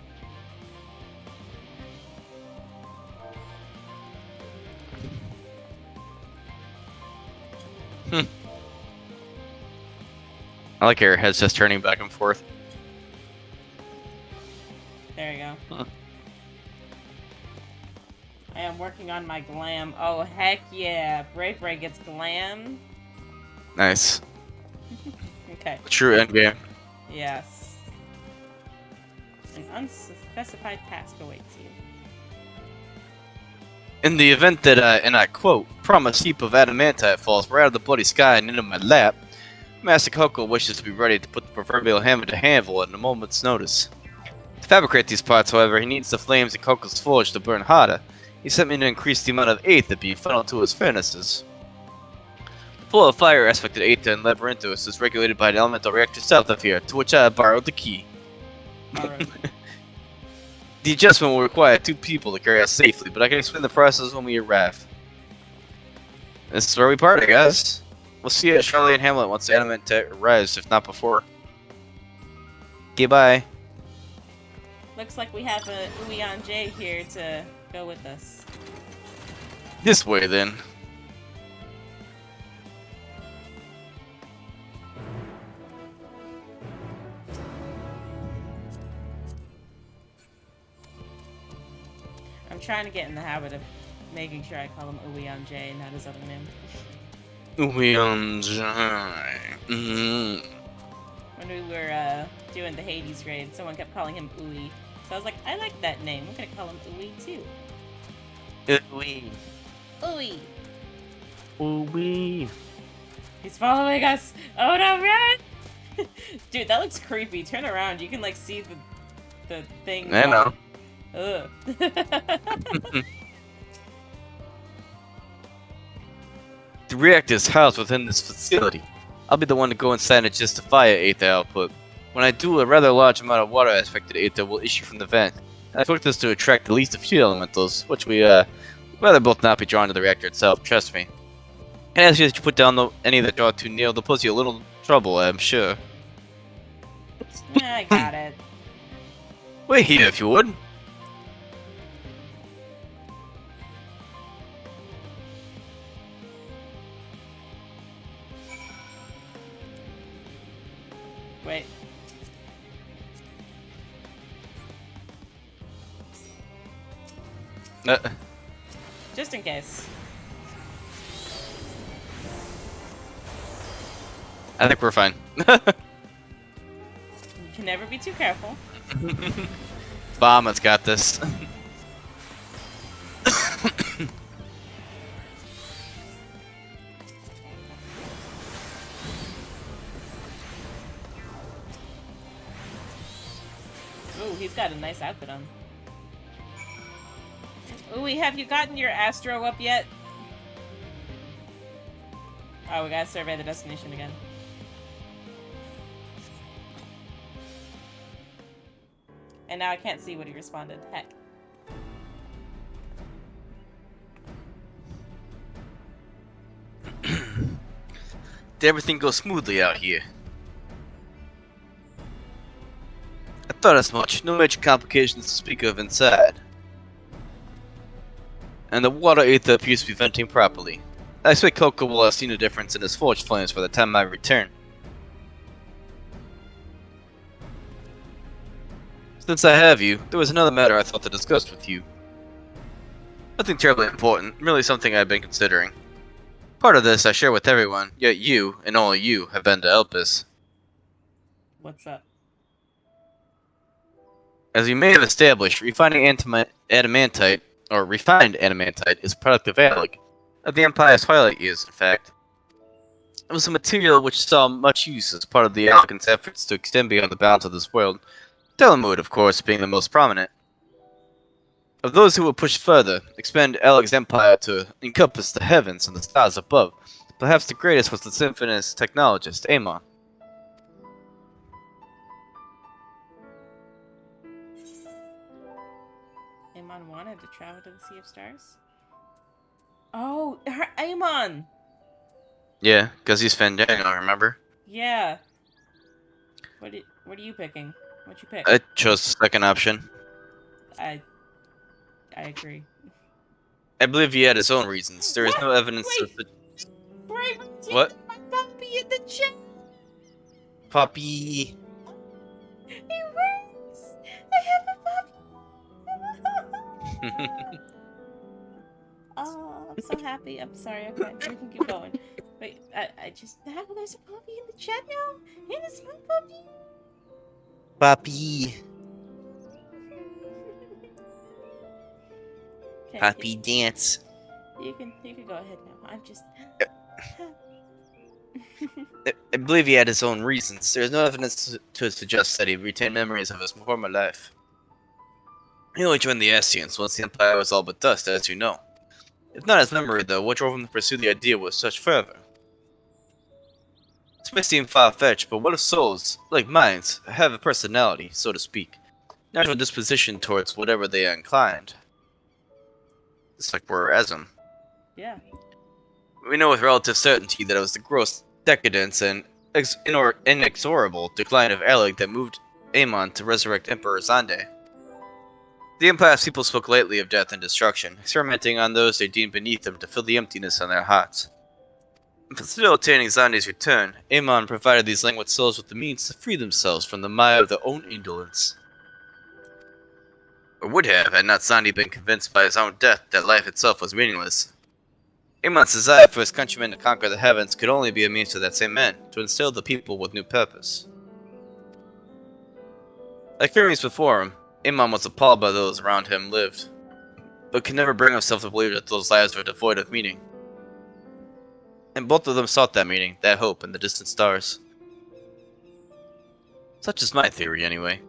I like her head's just turning back and forth. There you go. Huh. I am working on my glam. Oh, heck yeah. Brave Ray gets glam. Nice. Okay. True endgame. Yes. An unspecified task awaits you. In the event that, and I quote, promise heap of adamantite falls right out of the bloody sky and into my lap, Master Coco wishes to be ready to put the proverbial hammer to handle at a moment's notice. To fabricate these parts, however, he needs the flames in Coco's forge to burn harder. He sent me to increase the amount of aether being funneled to his furnaces. The flow of fire aspect of aether in Labyrinthos is regulated by an elemental reactor south of here, to which I borrowed the key. Alright. The adjustment will require 2 people to carry us safely, but I can explain the process when we arrive. This is where we party, guys. We'll see you at Charlotte and Hamlet once the adamantite arrives, if not before. Okay, bye. Looks like we have a Uian J here to go with us. This way, then. I'm trying to get in the habit of making sure I call him Uian J, not his other name. When we were doing the Hades raid, someone kept calling him Ui. So I was like, I like that name. I'm gonna call him Ui too. Ooh-wee. Ui. Ooh-wee. He's following us. Oh no, run! Dude, that looks creepy. Turn around. You can like see the thing. I know. Ugh. The reactor is housed within this facility. I'll be the one to go inside and justify aether output. When I do, a rather large amount of water aspected aether will issue from the vent. I expect this to attract at least a few elementals, which we rather both not be drawn to the reactor itself, trust me. And as you put down any that draw too near, they'll pose you a little trouble, I'm sure. I got it. Wait here, if you would. Wait. Just in case. I think we're fine. You can never be too careful. Bomb has got this. Ooh, he's got a nice outfit on. Ooh, have you gotten your Astro up yet? Oh, we gotta survey the destination again. And now I can't see what he responded. Heck. Did everything go smoothly out here? I thought as much. No major complications to speak of inside. and the water ether appears to be venting properly. I expect Coco will have seen a difference in his forge flames by the time I return. Since I have you, there was another matter I thought to discuss with you. Nothing terribly important, merely something I've been considering. Part of this I share with everyone, yet you, and only you, have been to help us. What's up? As you may have established, adamantite, or refined adamantite, is a product of Alec, of the Empire's twilight years, in fact. It was a material which saw much use as part of the Alecans' efforts to extend beyond the bounds of this world, Delamud, of course, being the most prominent. Of those who will push further, expand Alec's empire to encompass the heavens and the stars above, perhaps the greatest was the symphonist technologist, Amon. Amon wanted to travel to the Sea of Stars? Oh, Amon! Yeah, because he's Fandango, remember? Yeah. What are you picking? What'd you pick? I chose the second option. I agree. I believe he had his own reasons. There is no evidence Wait. of the... Right, What? my puppy in the chat! Puppy. It works! I have a puppy! Oh, I'm so happy. I'm sorry. Okay, we can keep going. Wait, I just... there's a puppy in the chat now? And it's my puppy! Puppy. Okay, Puppy dance. you can go ahead now. I'm just... I believe he had his own reasons. There is no evidence to suggest that he retained memories of his former life. He only joined the Ascians once the Empire was all but dust, as you know. If not his memory, though, what drove him to pursue the idea with such fervor? This may seem far-fetched, but what if souls, like minds, have a personality, so to speak, natural disposition towards whatever they are inclined? It's like we're Asm. Yeah. We know with relative certainty that it was the gross decadence and inexorable decline of Alec that moved Amon to resurrect Emperor Zande. The Empire's people spoke lightly of death and destruction, experimenting on those they deemed beneath them to fill the emptiness in their hearts. In facilitating Zande's return, Amon provided these languid souls with the means to free themselves from the mire of their own indolence. Or would have, had not Zande been convinced by his own death that life itself was meaningless. Amon's desire for his countrymen to conquer the heavens could only be a means to that same end, to instill the people with new purpose. Like Hermes before him, Amon was appalled by those around him lived, but could never bring himself to believe that those lives were devoid of meaning. And both of them sought that meaning, that hope, in the distant stars. Such is my theory, anyway.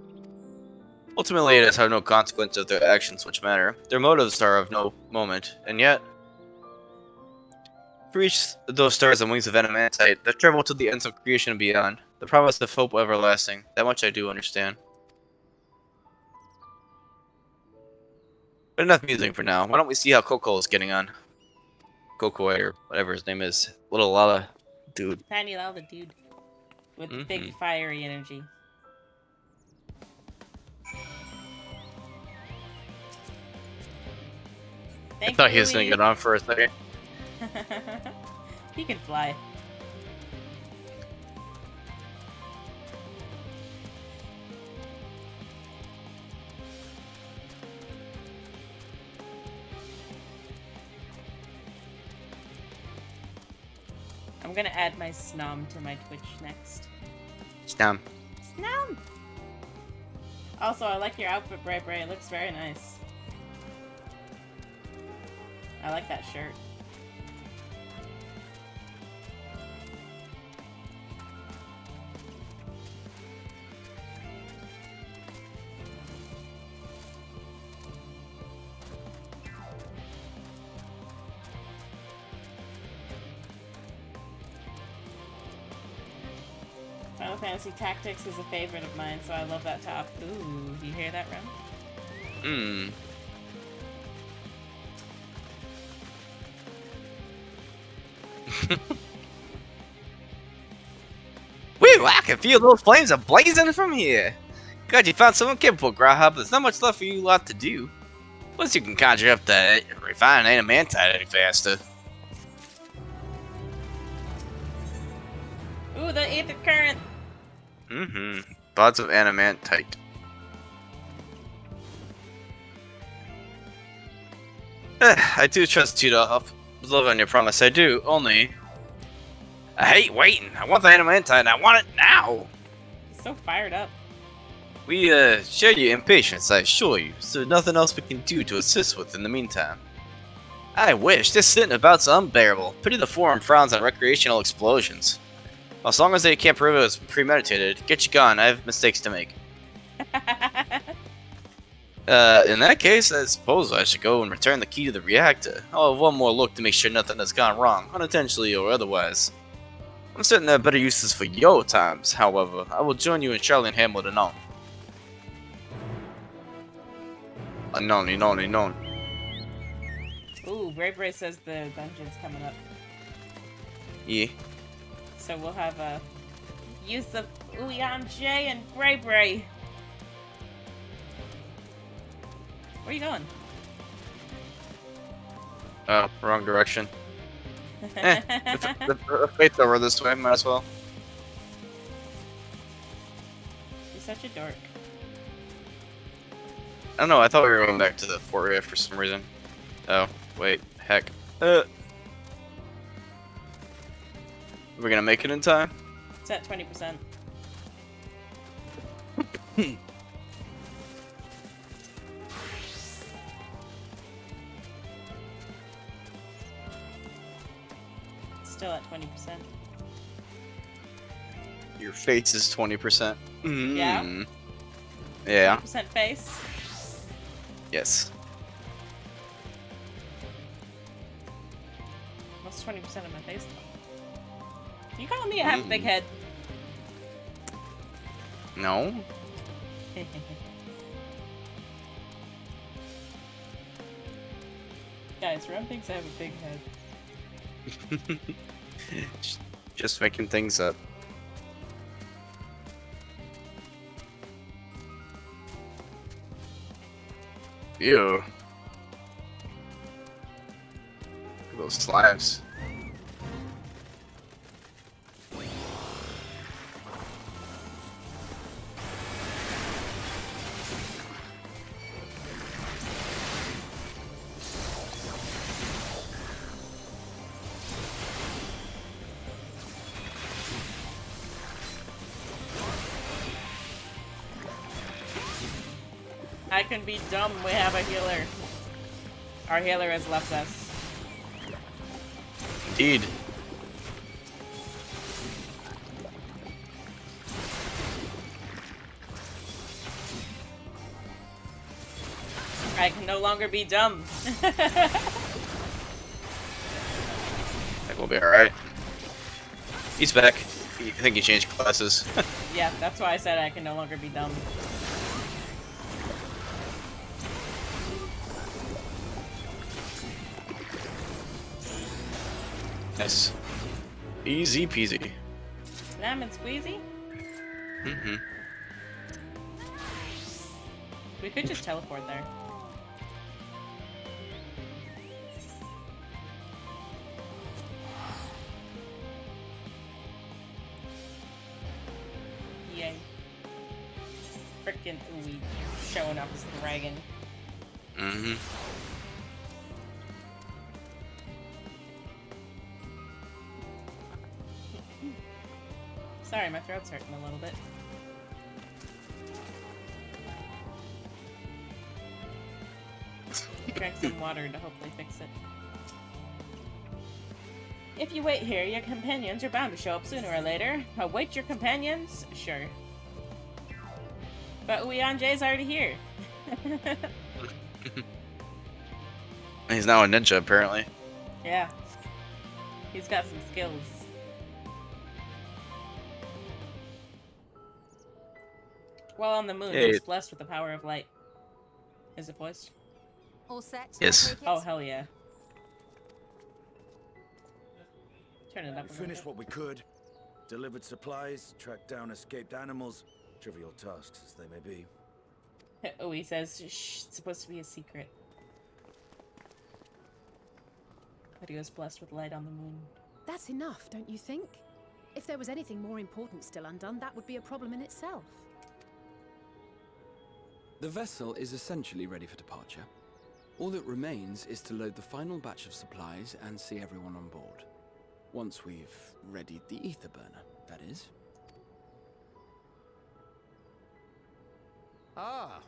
Ultimately, it is have no consequence of their actions which matter. Their motives are of no moment, and yet, to reach those stars on wings of adamantite that travel to the ends of creation and beyond, the promise of hope everlasting, that much I do understand. But enough musing for now. Why don't we see how Coco is getting on? Coco, or whatever his name is. Little Lala dude. Tiny Lala dude. With big fiery energy. I thought he was gonna get on for a second. He can fly. I'm gonna add my Snom to my Twitch next. Snom. Snom! Also, I like your outfit, Bray Bray. It looks very nice. I like that shirt. Final Fantasy Tactics is a favorite of mine, so I love that top. Ooh, do you hear that, Rem? Woo! I can feel those flames are blazing from here. God, you found someone capable, Graham. There's not much left for you lot to do. Plus, you can conjure up the refined animantite any faster. Ooh, the ether current. Lots of animantite. I do trust Tudorf. Love on your promise, I do. Only, I hate waiting. I want the animantite, and I want it now. He's so fired up. We share your impatience, I assure you. So nothing else we can do to assist with in the meantime. I wish this sitting about's unbearable. Pity the forum frowns on recreational explosions. As long as they can't prove it was premeditated, get you gone. I have mistakes to make. In that case, I suppose I should go and return the key to the reactor. I'll have one more look to make sure nothing has gone wrong, unintentionally or otherwise. I'm certain there are better uses for your times, however. I will join you in Charlie and Hamlet anon. Anon. Ooh, Bray says the dungeon's coming up. Yeah. So we'll have a use of Uyan J and Bray. Where are you going? Oh, wrong direction. If fate's over this way, might as well. You're such a dork. I don't know, I thought we were going back to the fort area for some reason. Oh, wait, heck. Are we gonna make it in time? It's at 20%. Still at 20%. Your face is 20%. Yeah? Yeah. 20% face. Yes. What's 20% of my face though? You calling me I have a big head? No? Guys, Ron thinks I have a big head. Just making things up. Ew. Those slimes. I can be dumb, we have a healer. Our healer has left us. Indeed. I can no longer be dumb. I think we'll be alright. He's back. I think he changed classes. Yeah, that's why I said I can no longer be dumb. Nice. Easy peasy. Lemon squeezy? We could just teleport there. Yay. Frickin' ooey showing up as a dragon. Sorry, my throat's hurting a little bit. Drank some water to hopefully fix it. If you wait here, your companions are bound to show up sooner or later. Await your companions? Sure. But Uyanje's already here. He's now a ninja, apparently. Yeah. He's got some skills. While on the moon, Hey. he's blessed with the power of light. Is it voiced? All set? Yes. Oh, hell yeah. Turn it up a We little finished bit. what we could, delivered supplies, tracked down escaped animals, trivial tasks as they may be. Oh, he says, shh, it's supposed to be a secret. that he was blessed with light on the moon. That's enough, don't you think? If there was anything more important still undone, that would be a problem in itself. The vessel is essentially ready for departure. All that remains is to load the final batch of supplies and see everyone on board. Once we've readied the ether burner, that is. Ah,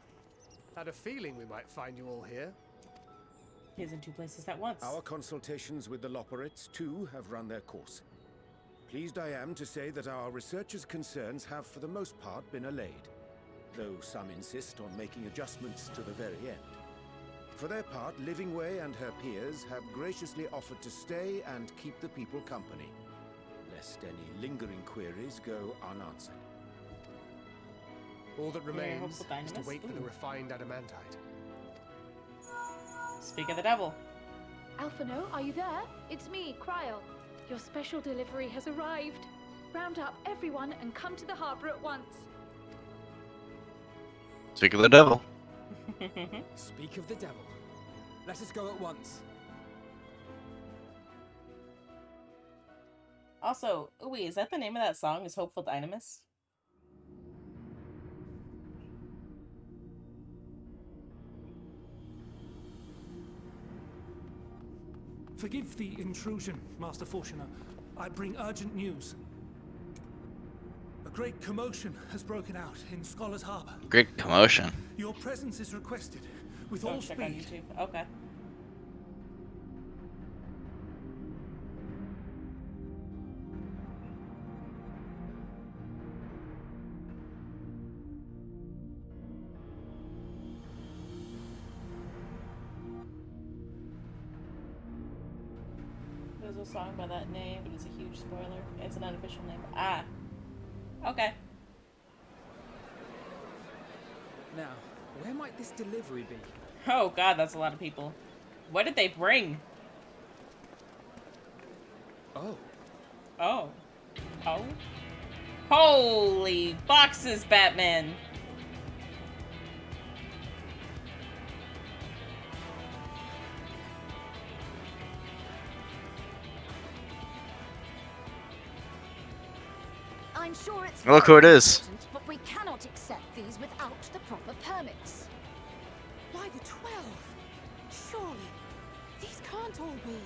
had a feeling we might find you all here. He's in two places at once. Our consultations with the Loperites, too, have run their course. Pleased I am to say that our researchers' concerns have for the most part been allayed, though some insist on making adjustments to the very end. For their part, Livingway and her peers have graciously offered to stay and keep the people company, lest any lingering queries go unanswered. All that remains hopeful is to dynamis. wait for the Ooh. refined adamantite. Speak of the devil. Alphano, are you there? It's me, Cryo. Your special delivery has arrived. Round up everyone and come to the harbor at once. Speak of the devil. Speak of the devil. Let us go at once. Also, wait, is that the name of that song? Is Hopeful Dynamis? Forgive the intrusion, Master Fortuner. I bring urgent news. A great commotion has broken out in Scholar's Harbor. Great commotion. Your presence is requested, with Oh, all check on speed. YouTube. Okay. There's a song by that name, but it's a huge spoiler. It's an unofficial name. Ah. Okay. Now, where might this delivery be? Oh god, that's a lot of people. What did they bring? Oh. Oh. Oh. Holy boxes, Batman! I'm sure it's Look who it very is. important, but we cannot accept these without the proper permits. By the 12! Surely, these can't all be.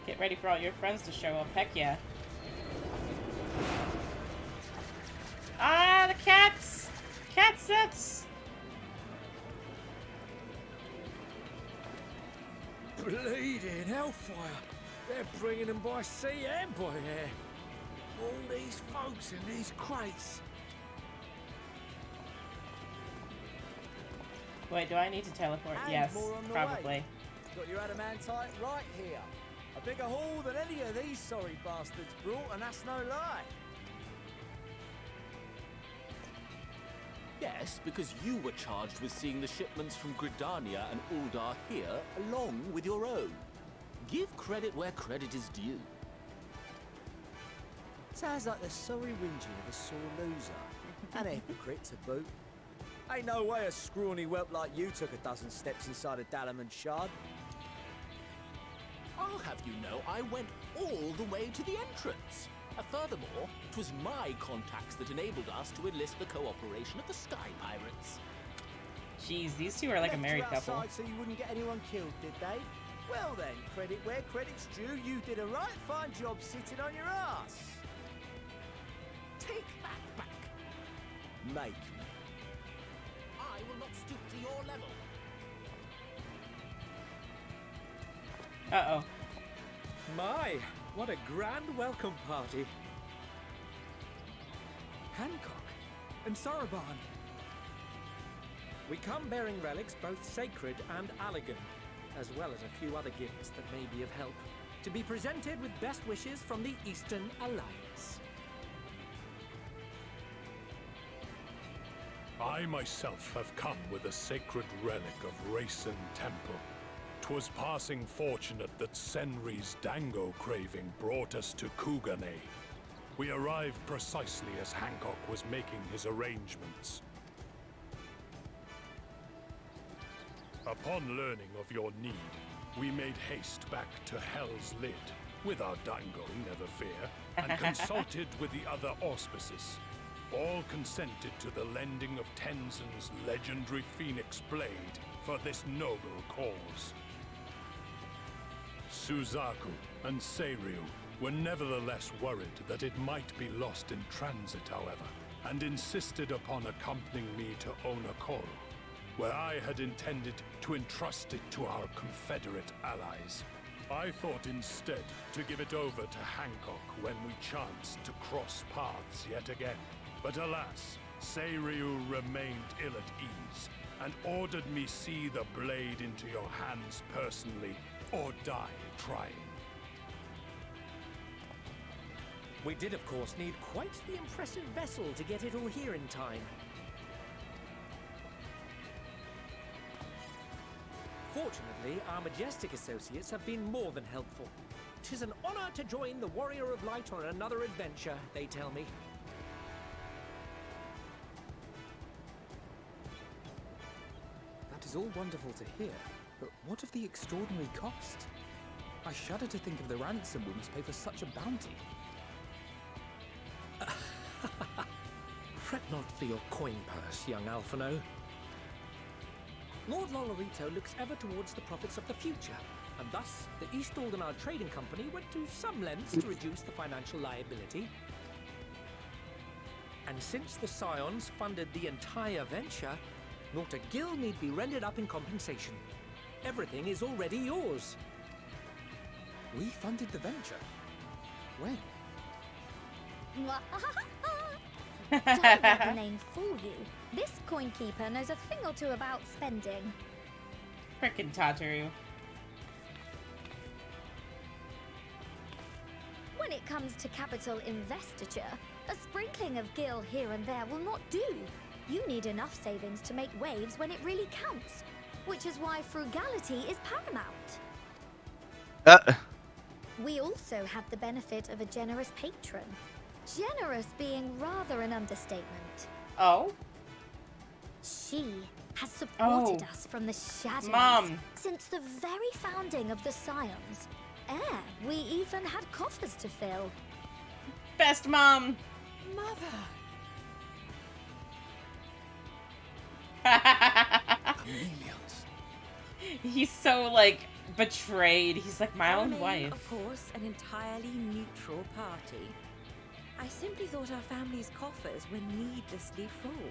Get ready for all your friends to show up. Heck yeah. Ah, the cats! Cat sets! Bleeding hellfire! They're bringing them by sea and by air. All these folks in these crates. Wait, do I need to teleport? And Yes, more on the probably. way. Got your adamantite right here. A bigger haul than any of these sorry bastards brought, and that's no lie. Yes, because you were charged with seeing the shipments from Gridania and Uldar here, along with your own. Give credit where credit is due. Sounds like the sorry whinging of a sore loser. And a hypocrite to boot. Ain't no way a scrawny whelp like you took a dozen steps inside a Dalamon shard. I'll have you know I went all the way to the entrance. Furthermore, it was my contacts that enabled us to enlist the cooperation of the Sky Pirates. Jeez, these two are like a Left married you couple. outside so you wouldn't get anyone killed, did they? Well then, credit where credit's due. You did a right fine job sitting on your ass. Take that back. Make me. I will not stoop to your level. Uh-oh. My, what a grand welcome party. Hancock and Soroban. We come bearing relics both sacred and elegant, as well as a few other gifts that may be of help, to be presented with best wishes from the Eastern Alliance. I myself have come with a sacred relic of Racen Temple. 'Twas passing fortunate that Senri's dango craving brought us to Kugane. We arrived precisely as Hancock was making his arrangements. Upon learning of your need, We made haste back to Hell's Lid, with our dango, never fear, and consulted with the other auspices. All consented to the lending of Tenzin's legendary Phoenix Blade for this noble cause. Suzaku and Seiryu were nevertheless worried that it might be lost in transit, however, and insisted upon accompanying me to Onokoro, where I had intended to entrust it to our Confederate allies. I thought instead to give it over to Hancock when we chanced to cross paths yet again. But alas, Seiryu remained ill at ease, and ordered me see the blade into your hands personally, or die trying. We did, of course, need quite the impressive vessel to get it all here in time. Fortunately, our majestic associates have been more than helpful. 'Tis an honor to join the Warrior of Light on another adventure, they tell me. That is all wonderful to hear, but what of the extraordinary cost? I shudder to think of the ransom we must pay for such a bounty. Fret not for your coin purse, young Alphino. Lord Lolorito looks ever towards the profits of the future, and thus the East Aldenard Trading Company went to some lengths to reduce the financial liability. And since the Scions funded the entire venture, not a gill need be rendered up in compensation. Everything is already yours. We funded the venture? When? Don't let the name fool you. This coin keeper knows a thing or two about spending. Frickin' Tataru. When it comes to capital investiture, a sprinkling of gil here and there will not do. You need enough savings to make waves when it really counts, which is why frugality is paramount. We also had the benefit of a generous patron. Generous being rather an understatement. Oh? She has supported us from the shadows Mom. since the very founding of the Scions. We even had coffers to fill. Best mom. Mother. He's so, like, betrayed. He's like, my own Remain, wife. Of course, an entirely neutral party. I simply thought our family's coffers were needlessly full.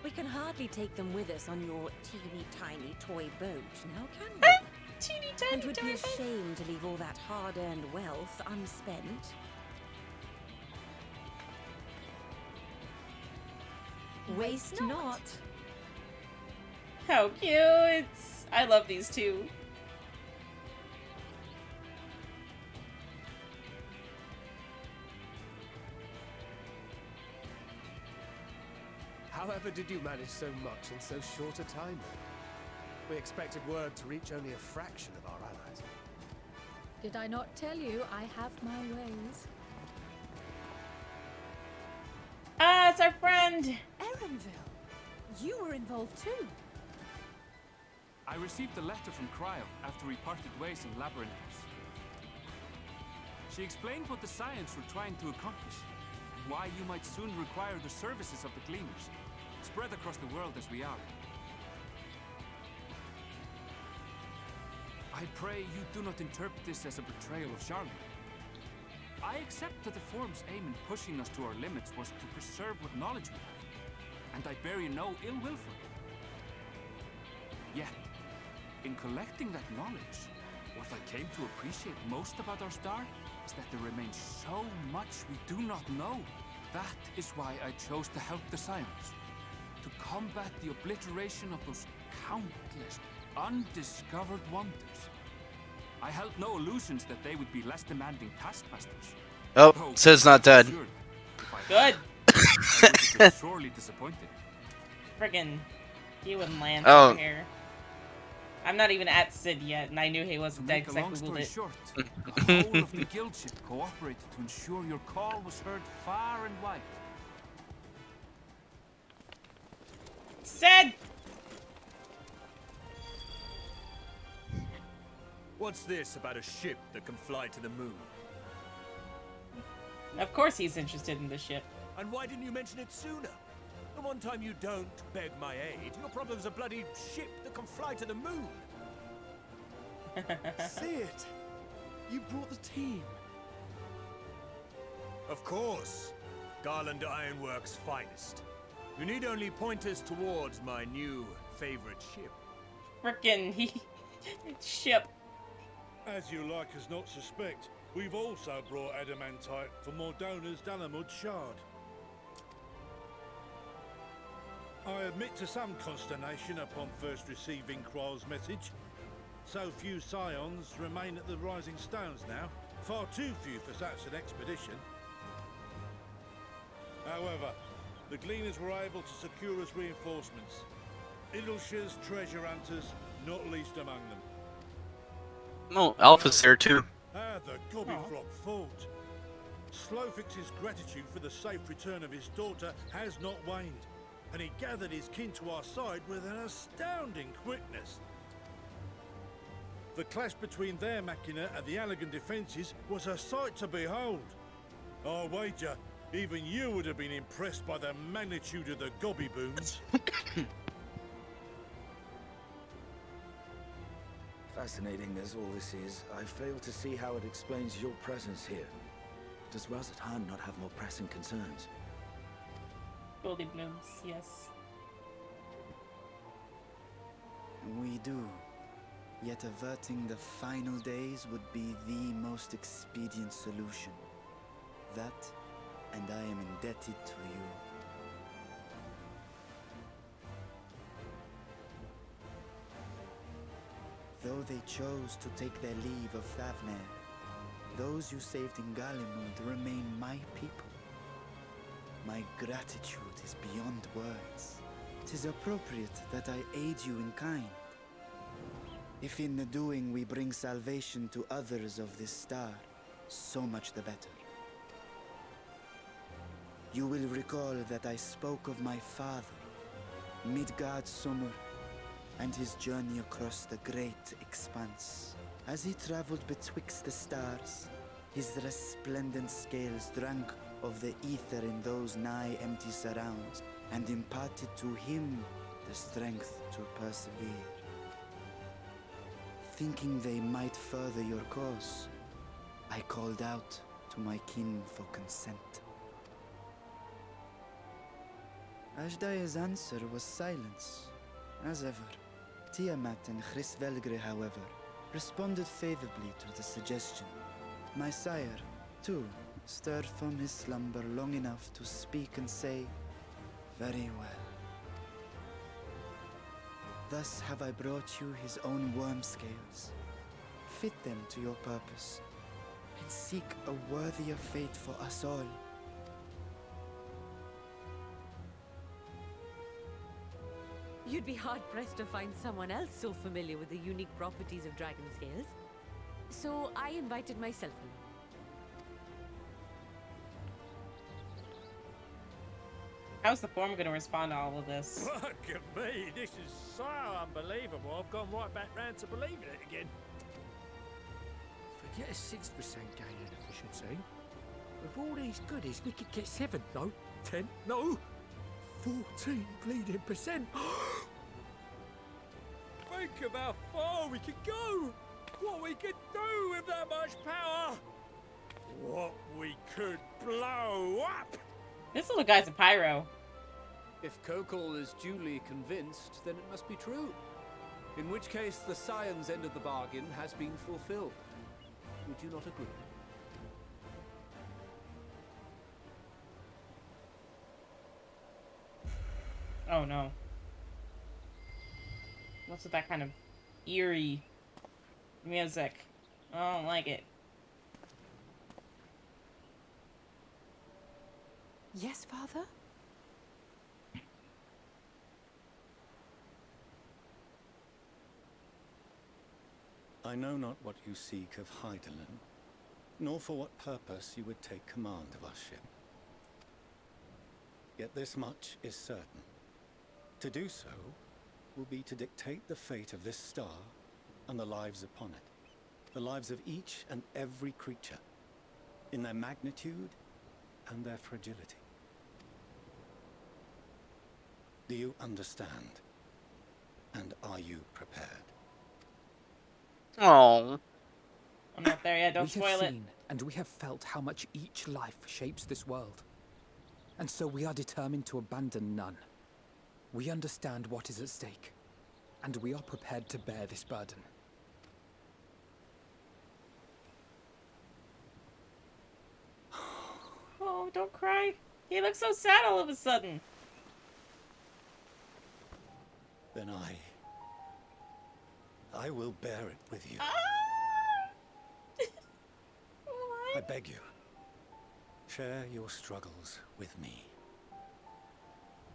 We can hardly take them with us on your teeny-tiny toy boat, now can we? Teeny-tiny And would be toy a boat. shame to leave all that hard-earned wealth unspent. Waste not. How cute. I love these two. However did you manage so much in so short a time then? We expected word to reach only a fraction of our allies. Did I not tell you I have my ways? Ah, it's our friend. Erenville, you were involved too. I received a letter from Cryo after we parted ways in Labyrinthos. She explained what the Scions were trying to accomplish, and why you might soon require the services of the Gleaners, spread across the world as we are. I pray you do not interpret this as a betrayal of Charlotte. I accept that the Forum's aim in pushing us to our limits was to preserve what knowledge we have, and I bear you no ill will for it. Yet, in collecting that knowledge, what I came to appreciate most about our star is that there remains so much we do not know. That is why I chose to help the Scions, to combat the obliteration of those countless undiscovered wonders. I held no illusions that they would be less demanding taskmasters. Oh, says not dead. Good. I would have been sorely disappointed. Friggin', he wouldn't land Oh. over here. I'm not even at Sid yet, and I knew he wasn't dead Make a because I long googled story it. short, the whole of the guild ship cooperated to ensure your call was heard far and wide. Sid! What's this about a ship that can fly to the moon? Of course he's interested in the ship. And why didn't you mention it sooner? The one time you don't beg my aid, your problem's a bloody ship that can fly to the moon. See it? You brought the team. Of course. Garland Ironworks' finest. You need only point us towards my new favorite ship. Frickin' ship. As you like us not suspect, we've also brought adamantite for Mordona's Dalamud Shard. I admit to some consternation upon first receiving Kryl's message. So few scions remain at the Rising Stones now. Far too few for such an expedition. However, the Gleaners were able to secure us reinforcements. Idleshires, treasure hunters, not least among them. No, Alpha's there too. Ah, the Gobbyfrog fought. Slowfix's gratitude for the safe return of his daughter has not waned, and he gathered his kin to our side with an astounding quickness. The clash between their machina and the Allagan defences was a sight to behold. I wager even you would have been impressed by the magnitude of the Gobby-boons. Fascinating as all this is, I fail to see how it explains your presence here. Does Razathan not have more pressing concerns? Goldie blooms, yes. We do. Yet averting the final days would be the most expedient solution. That, and I am indebted to you. Though they chose to take their leave of Thavner, those you saved in Galimund remain my people. My gratitude is beyond words. 'Tis appropriate that I aid you in kind. If in the doing we bring salvation to others of this star, so much the better. You will recall that I spoke of my father, Midgard Summer, and his journey across the great expanse. As he traveled betwixt the stars, his resplendent scales drank of the ether in those nigh empty surrounds, and imparted to him the strength to persevere. Thinking they might further your cause, I called out to my kin for consent. Ashdaya's answer was silence, as ever. Tiamat and Chris-Velgre, however, responded favorably to the suggestion. My sire, too, stirred from his slumber long enough to speak and say, "Very well." Thus have I brought you his own worm scales. Fit them to your purpose, and seek a worthier fate for us all. You'd be hard-pressed to find someone else so familiar with the unique properties of dragon scales. So I invited myself in. How's the form going to respond to all of this? Look at me, this is so unbelievable. I've gone right back round to believing it again. Forget a 6% gain in efficiency. With all these goodies, we could get 7, no, 10, no, 14 bleeding percent. Think of how far we could go. What we could do with that much power. What we could blow up. This little guy's a pyro. If Kokol is duly convinced, then it must be true. In which case, the science end of the bargain has been fulfilled. Would you not agree? Oh no. What's with that kind of eerie music? I don't like it. Yes, Father? I know not what you seek of Hydaelyn, nor for what purpose you would take command of our ship. Yet this much is certain. To do so will be to dictate the fate of this star and the lives upon it. The lives of each and every creature, in their magnitude and their fragility. Do you understand? And are you prepared? Oh. I'm not there yet, don't We spoil have it. seen and we have felt how much each life shapes this world. And so we are determined to abandon none. We understand what is at stake, and we are prepared to bear this burden. Oh, don't cry. He looks so sad all of a sudden. Then I will bear it with you. I beg you, share your struggles with me.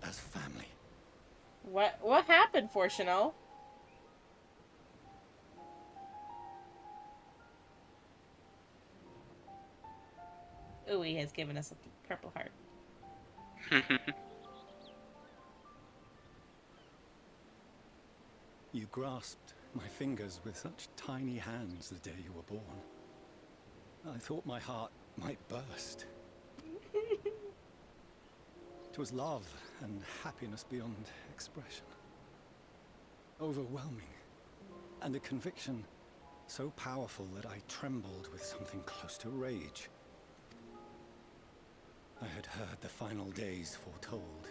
As family. What happened, Fortuno? Ooh, he has given us a purple heart. You grasped my fingers with such tiny hands the day you were born. I thought my heart might burst. It was love and happiness beyond expression. Overwhelming. And a conviction so powerful that I trembled with something close to rage. I had heard the final days foretold.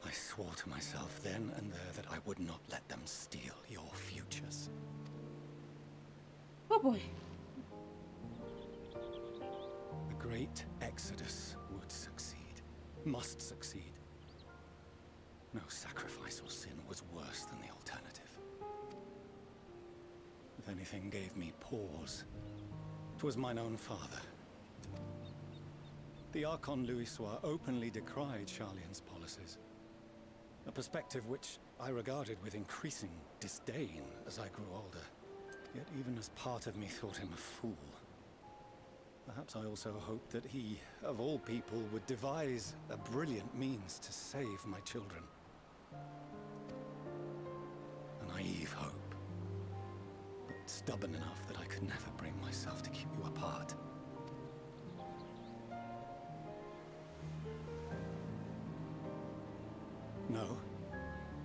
I swore to myself then and there that I would not let them steal your futures. Oh boy. The great exodus would succeed. Must succeed. No sacrifice or sin was worse than the alternative. If anything gave me pause, 'twas mine own father. The Archon Louisois openly decried Charlian's policies. A perspective which I regarded with increasing disdain as I grew older. Yet even as part of me thought him a fool. Perhaps I also hoped that he, of all people, would devise a brilliant means to save my children. A naive hope, but stubborn enough that I could never bring myself to keep you apart. No,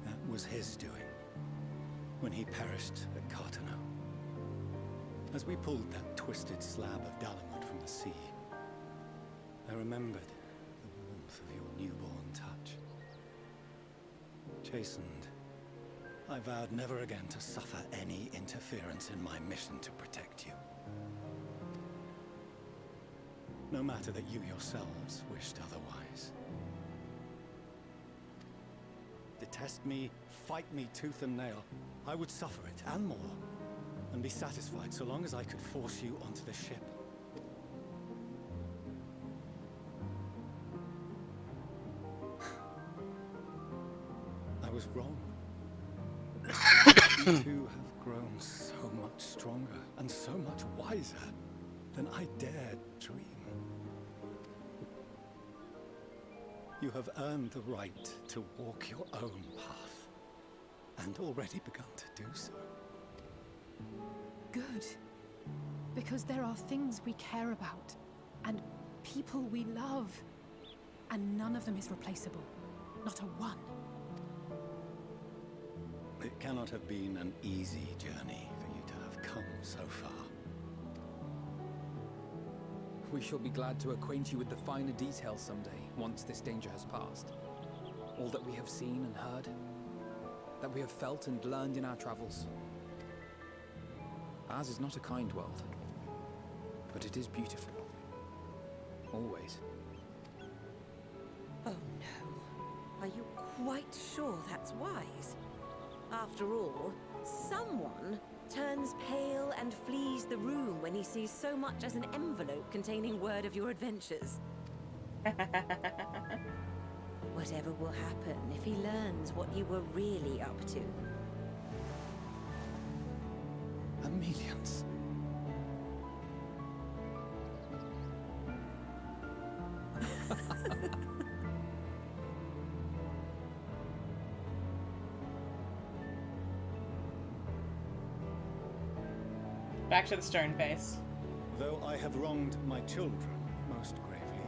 that was his doing, when he perished at Cartano. As we pulled that twisted slab of Dalamud from the sea, I remembered the warmth of your newborn touch. Chastened, I vowed never again to suffer any interference in my mission to protect you. No matter that you yourselves wished otherwise. Detest me, fight me tooth and nail, I would suffer it, and more, and be satisfied so long as I could force you onto the ship. I was wrong. You two have grown so much stronger and so much wiser than I dared dream. You have earned the right to walk your own path, and already begun to do so. Good. Because there are things we care about, and people we love, and none of them is replaceable. Not a one. It cannot have been an easy journey for you to have come so far. We shall be glad to acquaint you with the finer details someday, once this danger has passed. All that we have seen and heard, that we have felt and learned in our travels. Ours is not a kind world, but it is beautiful. Always. Oh no. Are you quite sure that's wise? After all, someone turns pale and flees the room when he sees so much as an envelope containing word of your adventures. Whatever will happen if he learns what you were really up to? Amelians. Back to the stern face. Though I have wronged my children most gravely,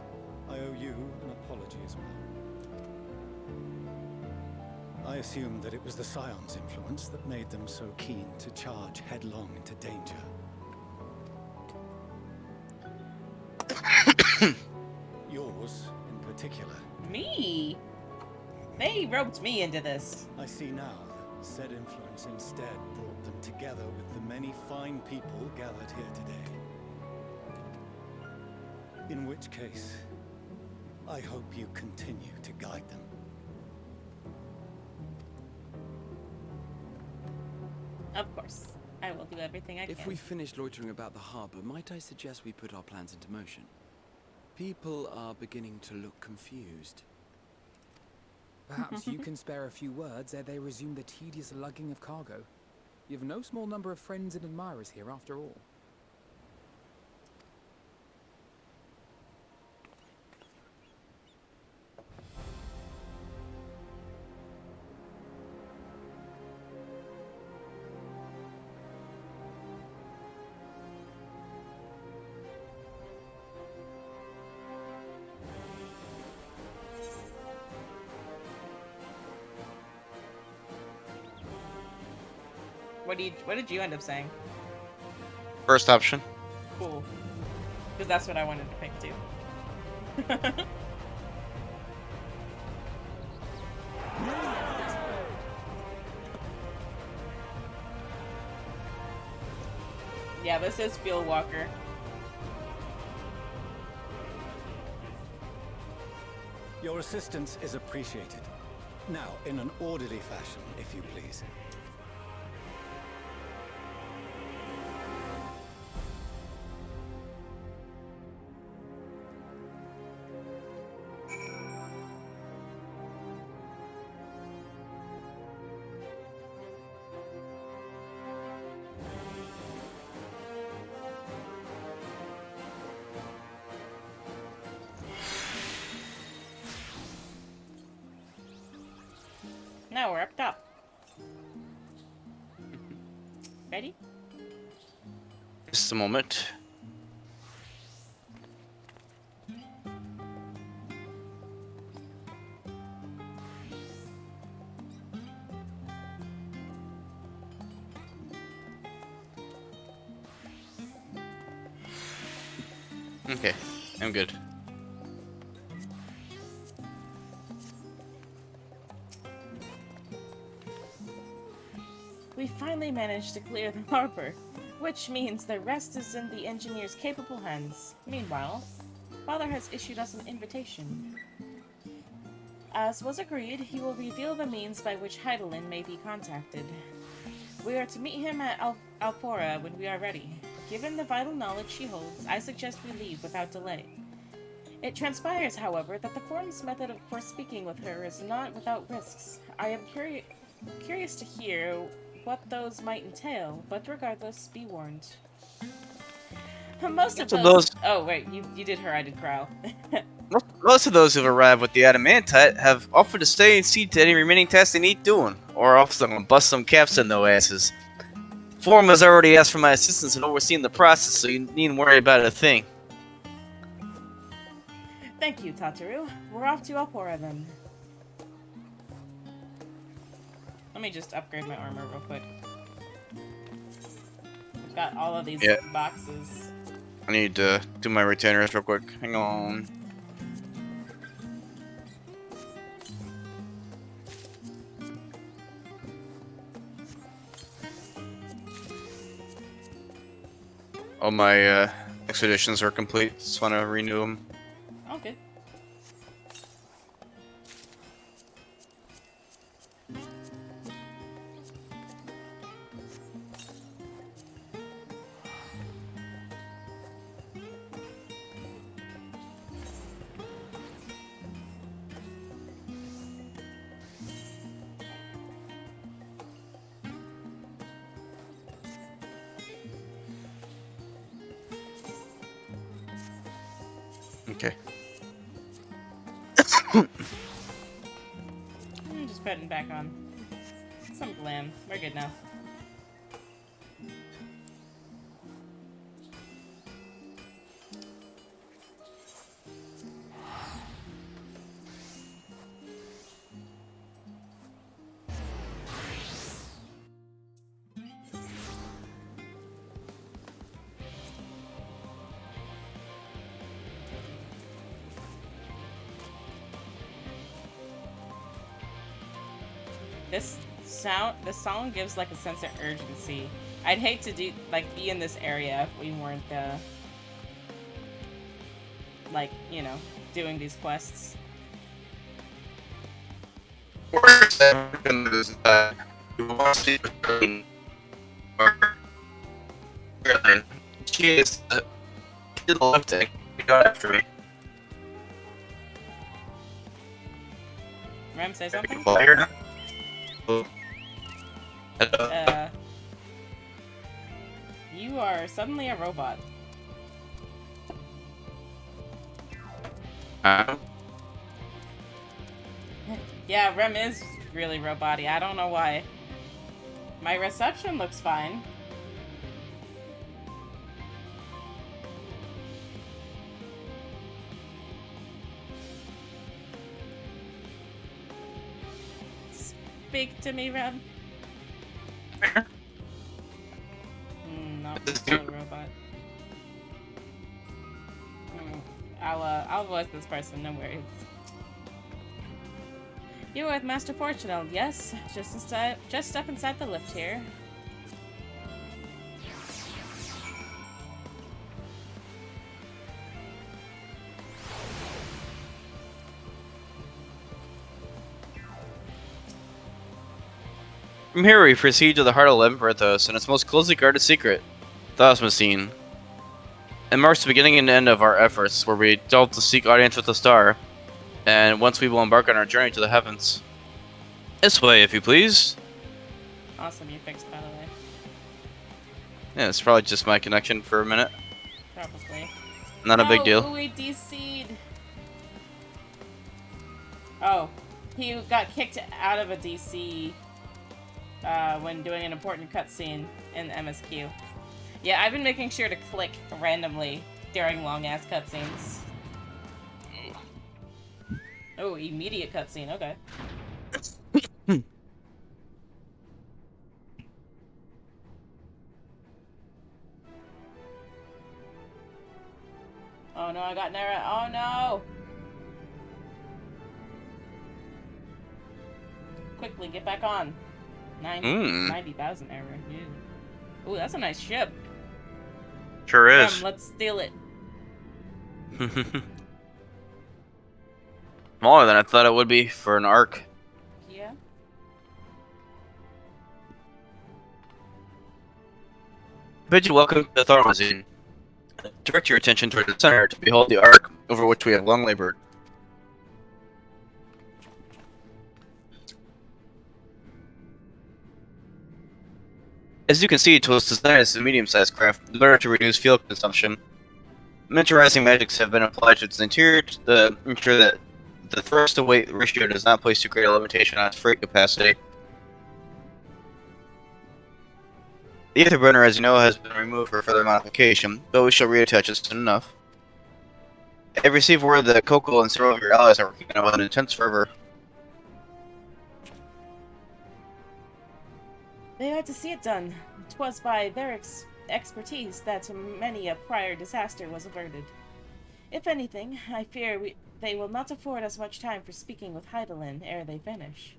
I owe you an apology as well. I assumed that it was the Scion's influence that made them so keen to charge headlong into danger. Yours, in particular. Me? They roped me into this. I see now that said influence instead brought them together with the many fine people gathered here today. In which case, I hope you continue to guide them. Of course. I will do everything I can. If we finish loitering about the harbor, might I suggest we put our plans into motion? People are beginning to look confused. Perhaps you can spare a few words ere they resume the tedious lugging of cargo. You've no small number of friends and admirers here after all. What did you end up saying? First option. Cool. Because that's what I wanted to pick too. Yeah, this is Endwalker. Your assistance is appreciated. Now, in an orderly fashion, if you please. Now we're up top. Ready? Just a moment. Okay, I'm good. We finally managed to clear the harbor, which means the rest is in the engineer's capable hands. Meanwhile, Father has issued us an invitation. As was agreed, he will reveal the means by which Heidelin may be contacted. We are to meet him at Alpora when we are ready. Given the vital knowledge she holds, I suggest we leave without delay. It transpires, however, that the Forum's method for speaking with her is not without risks. I am curious to hear what those might entail, but regardless, be warned. Most of those... Oh, wait, you did her, I did Crow. Most of those who've arrived with the Adamantite have offered to stay and see to any remaining tasks they need doing, or offer to bust some caps in their asses. The Forum has already asked for my assistance in overseeing the process, so you needn't worry about a thing. Thank you, Tataru. We're off to Alpora then. Let me just upgrade my armor real quick. I've got all of these boxes. I need to do my retainers real quick. Hang on. All my expeditions are complete. Just want to renew them. Okay. Okay. I'm just putting back on some glam. We're good now. This song gives like a sense of urgency. I'd hate to be in this area if we weren't like, you know, doing these quests. She is lifting. Got after me. Rem, say something? You are suddenly a robot. Yeah, Rem is really robot-y. I don't know why. My reception looks fine. Speak to me, Rem. Not a robot. I'll voice this person, no worries. You're with Master Fortunel, yes? Just step inside the lift here. From here, we proceed to the heart of Limberthos and its most closely guarded secret, the Osmosine. It marks the beginning and end of our efforts, where we delve to seek audience with the star, and once we will embark on our journey to the heavens. This way, if you please. Awesome, you fixed, by the way. Yeah, it's probably just my connection for a minute. Probably. Not a big deal. Oh, we DC'd. Oh, he got kicked out of a DC when doing an important cutscene in MSQ. Yeah, I've been making sure to click randomly during long-ass cutscenes. Oh, immediate cutscene, okay. Oh no, I got Nara. Oh no! Quickly, get back on. 90,000 error. Ew. Ooh, that's a nice ship. Sure is. Let's steal it. Smaller than I thought it would be for an arc. Yeah. Bid you welcome to the Thormazine. Direct your attention toward the center to behold the arc over which we have long labored. As you can see, it was designed as a medium-sized craft in order to reduce fuel consumption. Miniaturizing magics have been applied to its interior to ensure that the thrust-to-weight ratio does not place too great a limitation on its freight capacity. The Etherburner, as you know, has been removed for further modification, but we shall reattach it soon enough. I received word that Coco and several of your allies are working on it with an intense fervor. They are to see it done. 'Twas by their expertise that many a prior disaster was averted. If anything, I fear they will not afford us much time for speaking with Heidelin ere they finish.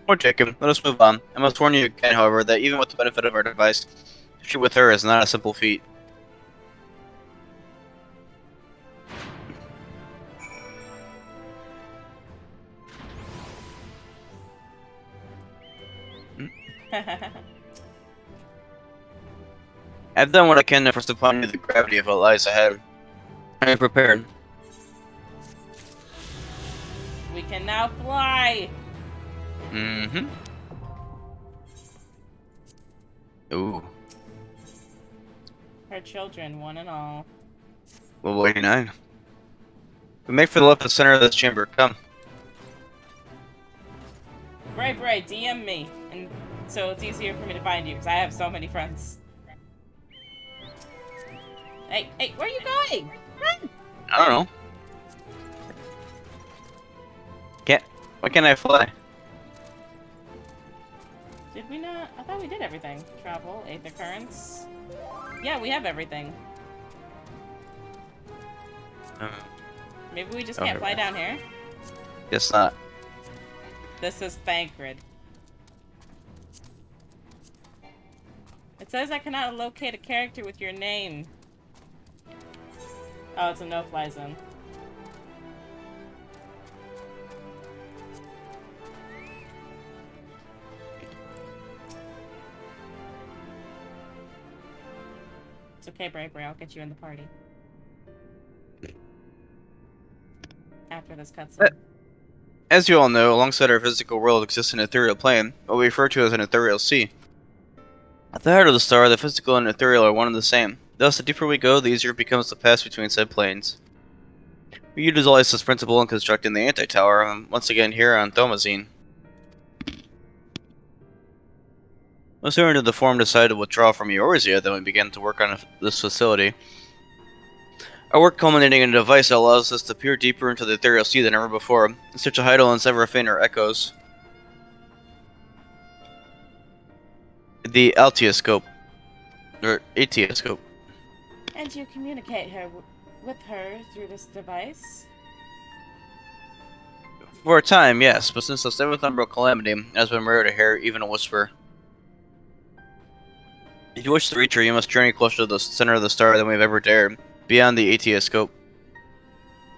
Or Jacob, let us move on. I must warn you again, however, that even with the benefit of our device, to shoot with her is not a simple feat. I've done what I can to impress upon you the gravity of what lies ahead. I am prepared. We can now fly! Mm-hmm. Ooh. Her children, one and all. Level 89. We make for the left of the center of this chamber. Come. Bray, DM me, and so it's easier for me to find you, because I have so many friends. Hey, where are you going? Run! I don't know. Why can't I fly? Did we not? I thought we did everything. Travel, Aether Currents. Yeah, we have everything. Maybe we just Oh, can't here fly we go. down here. Guess not. This is Thancred. It says I cannot locate a character with your name. Oh, it's a no-fly zone. It's okay, Bravery. I'll get you in the party. After this cutscene. As you all know, alongside our physical world exists an ethereal plane, what we refer to as an ethereal sea. At the heart of the star, the physical and ethereal are one and the same. Thus, the deeper we go, the easier it becomes to pass between said planes. We utilize this principle in constructing the anti-tower, once again here on Thomazine. No sooner did the Forum decide to withdraw from Eorzea than we began to work on this facility. Our work culminating in a device that allows us to peer deeper into the ethereal sea than ever before, in search of highlands ever fainter echoes. The Altioscope. Or Atioscope. And you communicate with her through this device? For a time, yes, but since the 7th Umbral Calamity, it has been rare to hear even a whisper. If you wish to reach her, you must journey closer to the center of the star than we've ever dared, beyond the Atioscope.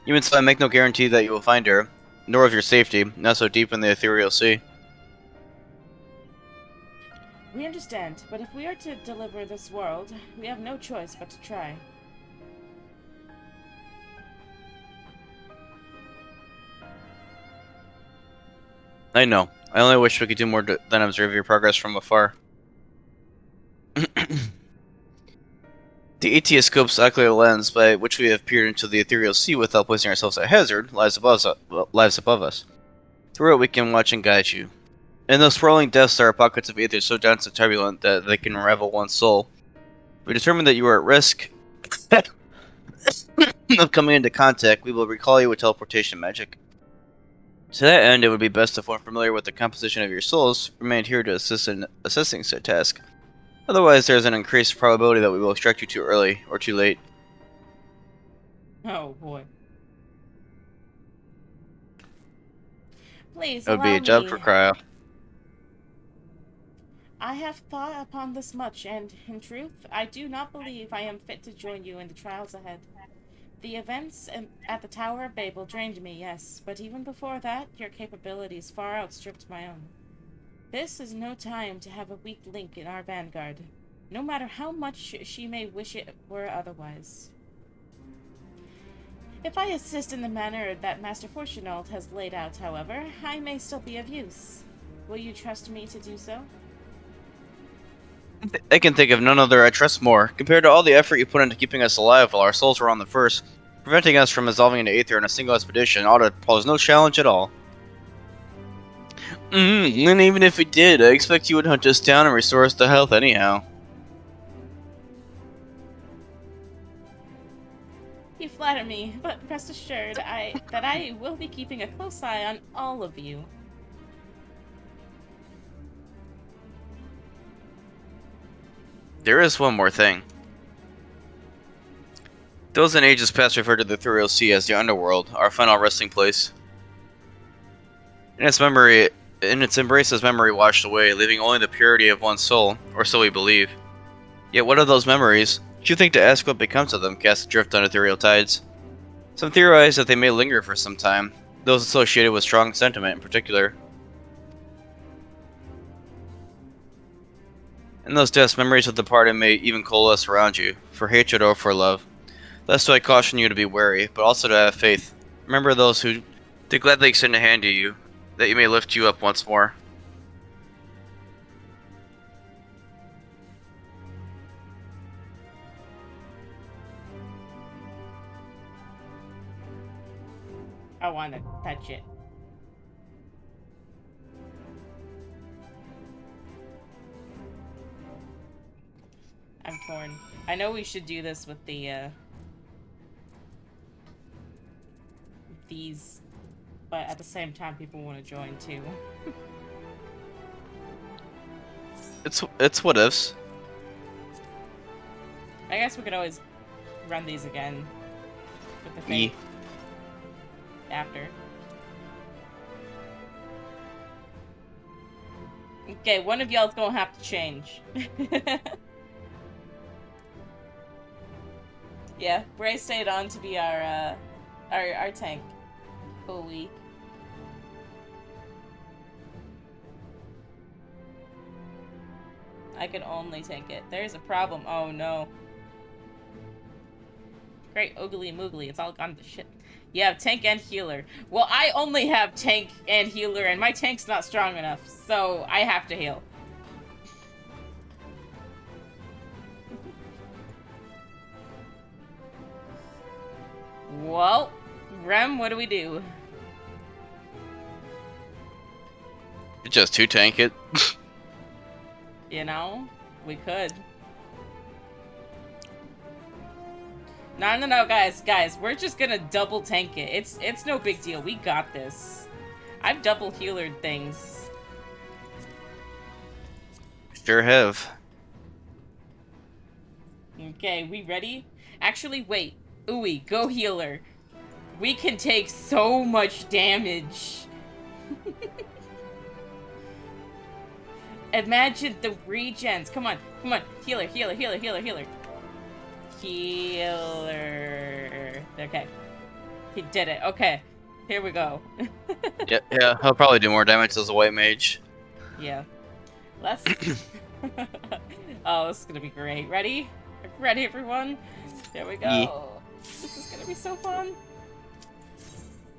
Even so, I make no guarantee that you will find her, nor of your safety, not so deep in the ethereal sea. We understand, but if we are to deliver this world, we have no choice but to try. I know. I only wish we could do more than observe your progress from afar. The Atioscope's ocular lens, by which we have peered into the ethereal sea without placing ourselves at hazard, lies above us. Through it, we can watch and guide you. In those swirling depths, there are pockets of ether so dense and turbulent that they can unravel one's soul. If we determine that you are at risk of coming into contact, we will recall you with teleportation magic. To that end, it would be best if one familiar with the composition of your souls remained here to assist in assessing said task. Otherwise, there is an increased probability that we will extract you too early or too late. Oh boy. Please It would be allow a job me. for Cryo. I have thought upon this much, and in truth, I do not believe I am fit to join you in the trials ahead. The events at the Tower of Babel drained me, yes, but even before that, your capabilities far outstripped my own. This is no time to have a weak link in our vanguard, no matter how much she may wish it were otherwise. If I assist in the manner that Master Fortunald has laid out, however, I may still be of use. Will you trust me to do so? I can think of none other I trust more. Compared to all the effort you put into keeping us alive while our souls were on the first, preventing us from dissolving into Aether in a single expedition ought to pose no challenge at all. And even if we did, I expect you would hunt us down and restore us to health anyhow. You flatter me, but rest assured that I will be keeping a close eye on all of you. There is one more thing. Those in ages past referred to the Ethereal Sea as the Underworld, our final resting place. In its embrace, as memory washed away, leaving only the purity of one's soul, or so we believe. Yet what of those memories? Should you think to ask what becomes of them cast adrift on ethereal tides? Some theorize that they may linger for some time, those associated with strong sentiment in particular. In those deaths, memories of the departed may even coalesce around you, for hatred or for love. Thus do I caution you to be wary, but also to have faith. Remember those who did gladly extend a hand to you, that you may lift you up once more. I want to touch it. I'm torn. I know we should do this with the, these, but at the same time, people want to join too. It's what ifs. I guess we could always run these again with the thing. after. Okay, one of y'all's gonna have to change. Yeah, Bray stayed on to be our tank. Ooh-wee. I can only take it. There's a problem. Oh no. Great, oogly moogly. It's all gone to shit. You have tank and healer. Well, I only have tank and healer, and my tank's not strong enough, so I have to heal. Well, Rem, what do we do? Just 2-tank it. You know, we could. No, guys, we're just gonna double tank it. It's no big deal. We got this. I've double healered things. Sure have. Okay, we ready? Actually, wait. Ooey, go healer. We can take so much damage. Imagine the regens. Come on. Healer. Healer. Okay. He did it. Okay. Here we go. yeah, he'll probably do more damage as a white mage. Yeah. Let's... Oh, this is gonna be great. Ready? Ready, everyone? There we go. Yeah. This is gonna be so fun.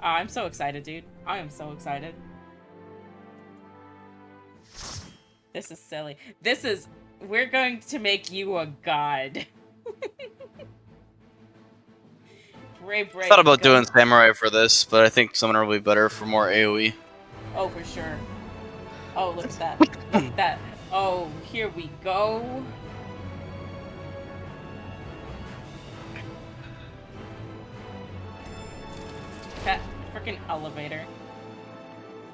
Oh, I'm so excited, dude. I am so excited. This is silly. We're going to make you a god. Bray. I thought about doing samurai for this, but I think summoner will be better for more AoE. Oh, for sure. Oh, look at that. Look at that. Oh, here we go. That freaking elevator.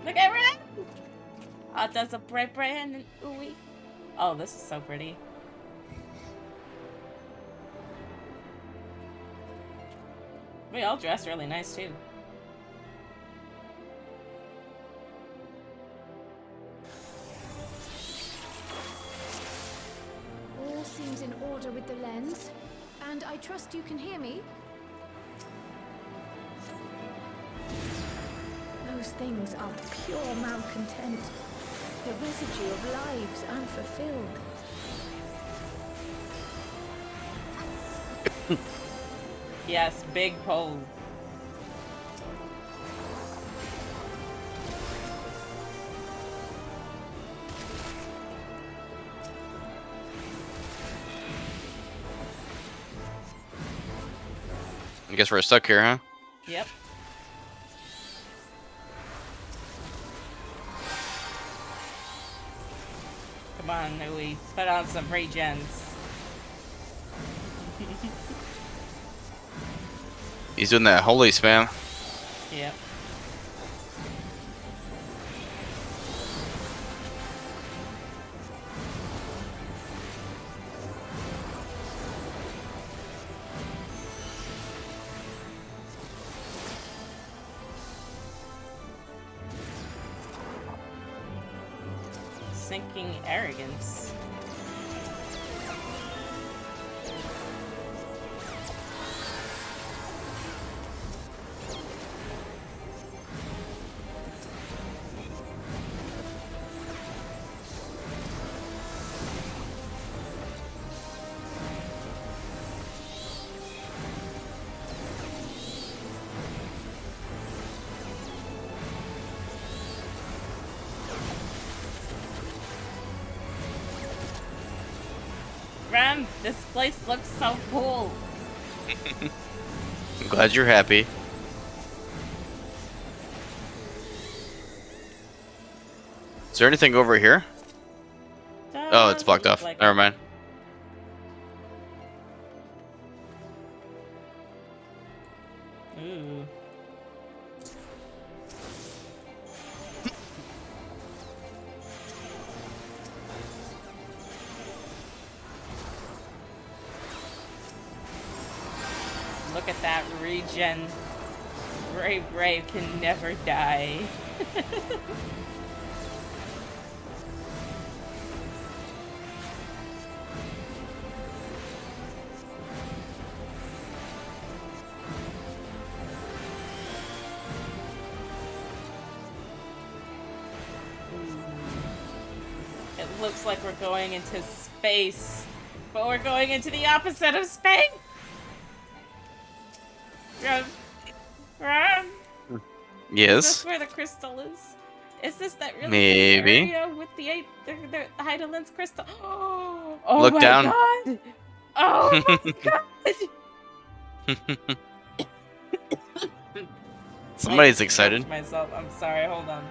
Look at Ren! Oh, does a Bray and an ooey. Oh, this is so pretty. We all dress really nice too. All seems in order with the lens, and I trust you can hear me. Those things are pure malcontent, the residue of lives unfulfilled. Yes, big pole. I guess we're stuck here, huh? Yep. Come on, Louie. Put on some regens. He's doing that holy spam. Yep. Sinking arrogance. Ram, this place looks so cool. I'm glad you're happy. Is there anything over here? Oh, it's blocked off. like Never mind. Ooh. Look at that regen. Brave Brave can never die. It looks like we're going into space, but we're going into the opposite of space. Run. Yes. Is this where the crystal is? Is this that really Maybe. pretty area with the Heidelins crystal? Oh Look my down. god! Oh my god! Somebody's I excited. choked myself. I'm sorry. Hold on.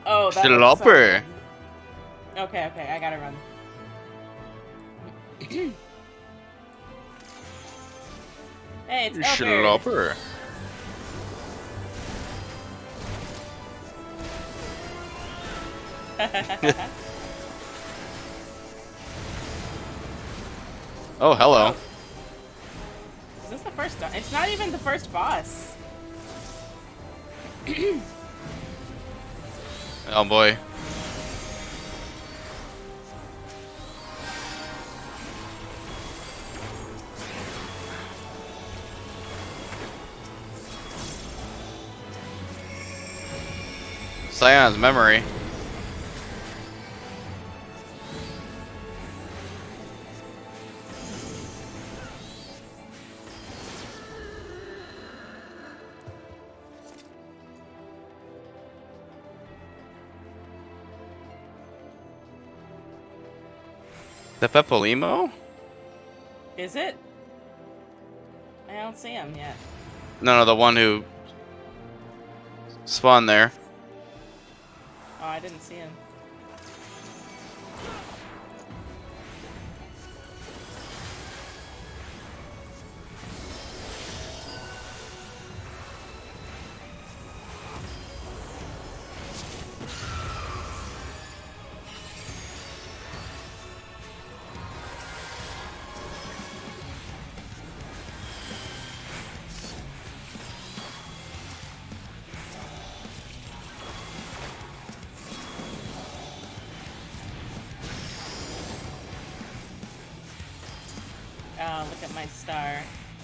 Oh, that looks so Schlopper. good. Okay, I gotta run. Hey, it's Elbert. Schlopper. Oh, hello. Is this the first? It's not even the first boss. Oh boy. Scion's memory. The Pepolimo? Is it? I don't see him yet. No, the one who spawned there. Oh, I didn't see him. Oh, look at my star.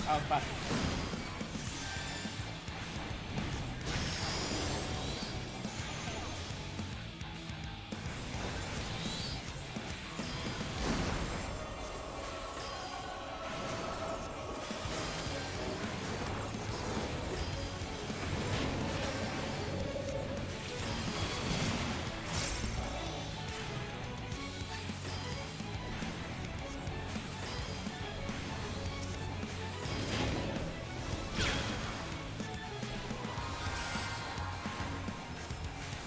Oh, fuck.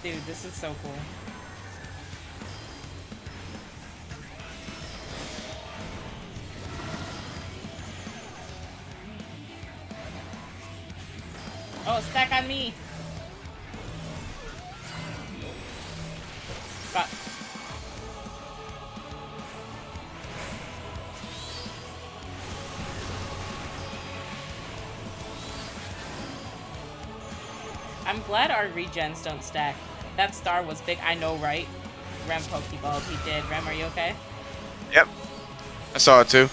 Dude, this is so cool. Oh, stack on me. Fuck. I'm glad our regens don't stack. That star was big, I know, right? Rem Pokeballs, he did. Rem, are you okay? Yep. I saw it too.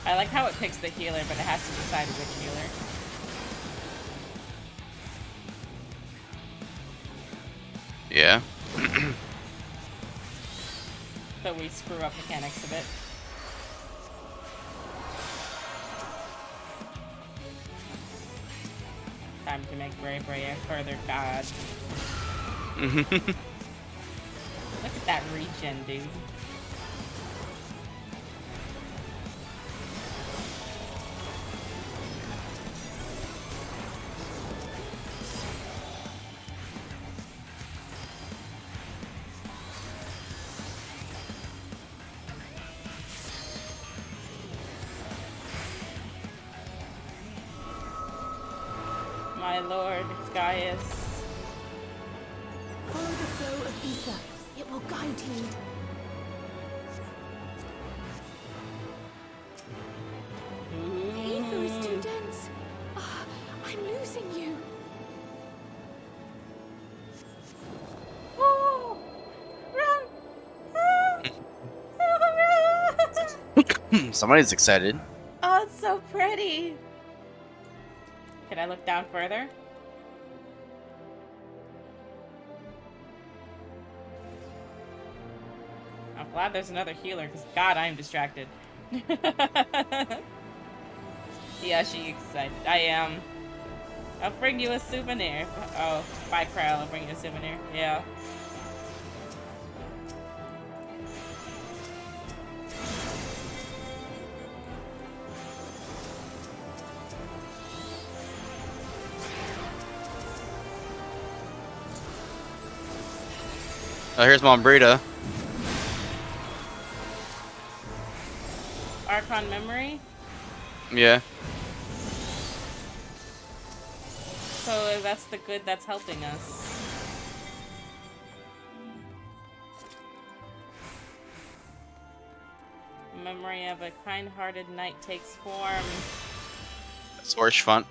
I like how it picks the healer, but it has to decide which healer. Yeah. So we screw up mechanics a bit. time to make Bray Bray a further god. Look at that regen, dude. My lord, Gaius. Follow the flow of ether. It will guide you. The ether is too dense. Ah, I'm losing you. Oh, run! Somebody's excited. Oh, it's so pretty. Can I look down further? I'm glad there's another healer, because God, I am distracted. Yeah, she excited. I am. I'll bring you a souvenir. Oh, bye, Krell. I'll bring you a souvenir. Yeah. Oh, here's Mom Brita. Archon memory? Yeah. So that's the good that's helping us. Memory of a kind-hearted knight takes form. Scorch font.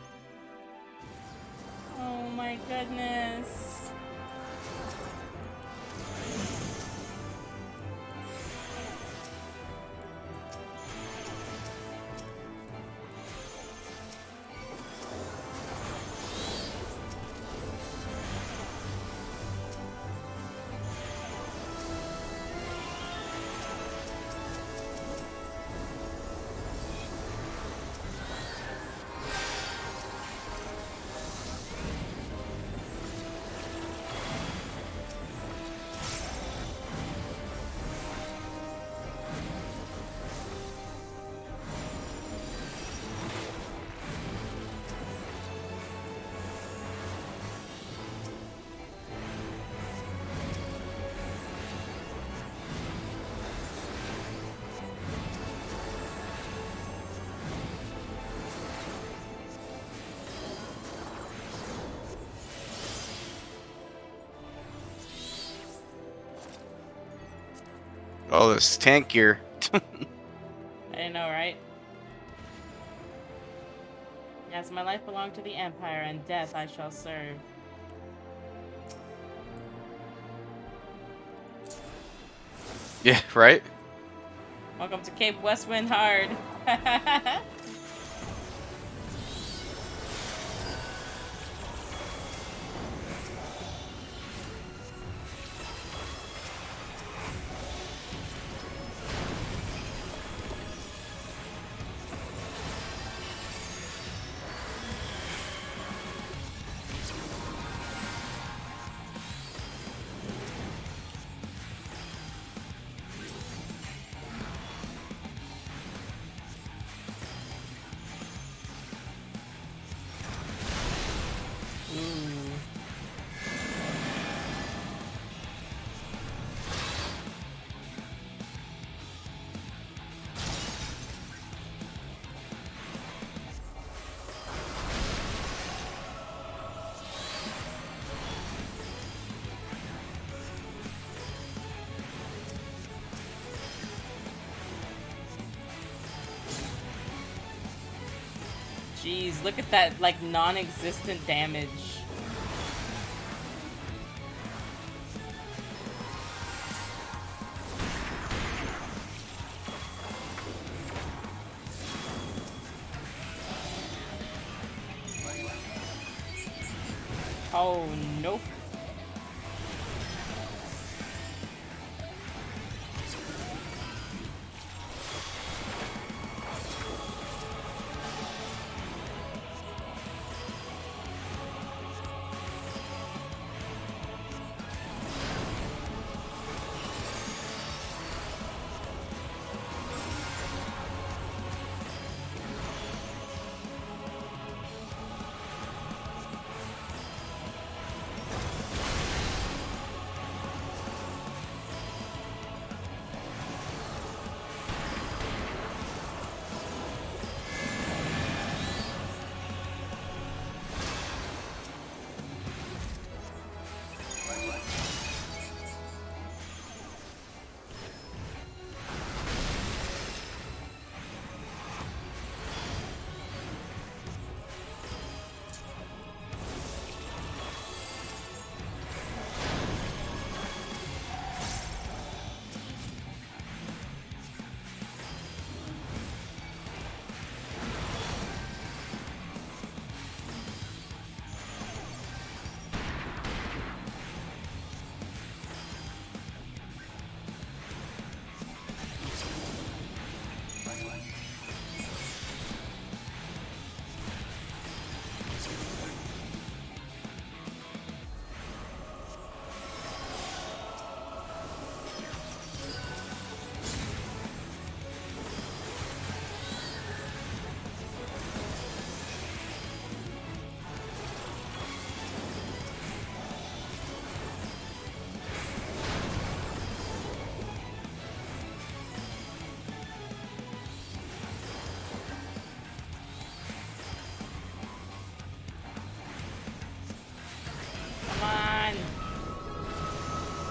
Oh my goodness. Oh, this tank gear. I know, right? As my life belonged to the Empire, and death I shall serve. Yeah, right? Welcome to Cape Westwind Hard. Jeez, look at that, like, non-existent damage. Oh, nope.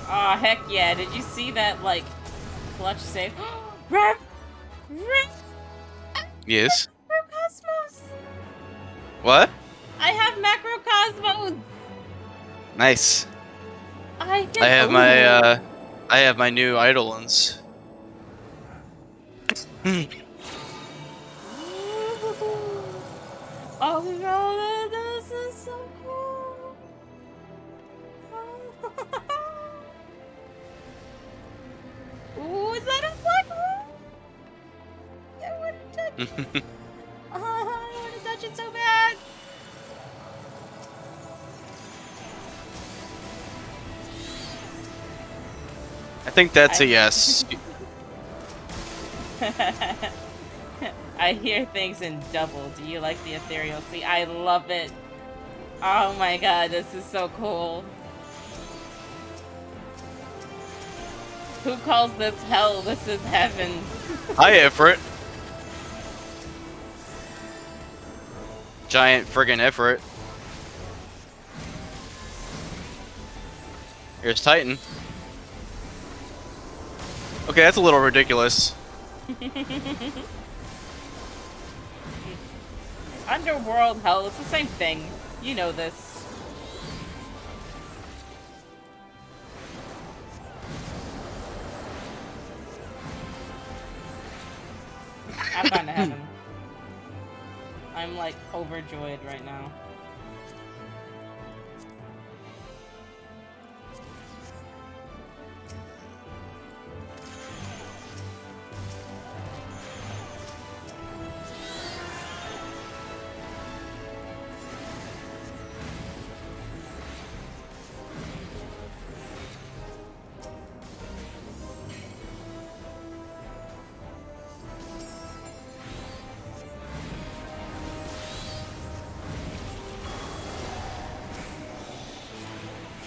Aw, heck yeah. Did you see that, like, clutch save? Rap! Yes. Macrocosmos! What? I have Macrocosmos! Nice. I I have my new Eidolons. Oh no, this is so cool! Ooh, is that a black hole? I want to touch it. I want to touch it so bad. I think that's a yes. I hear things in double. Do you like the ethereal sea? I love it. Oh my god, this is so cool. Who calls this hell? This is heaven. Hi, Ifrit. Giant friggin' Ifrit. Here's Titan. Okay, that's a little ridiculous. Underworld hell, it's the same thing. You know this. I'm going to heaven. I'm like overjoyed right now.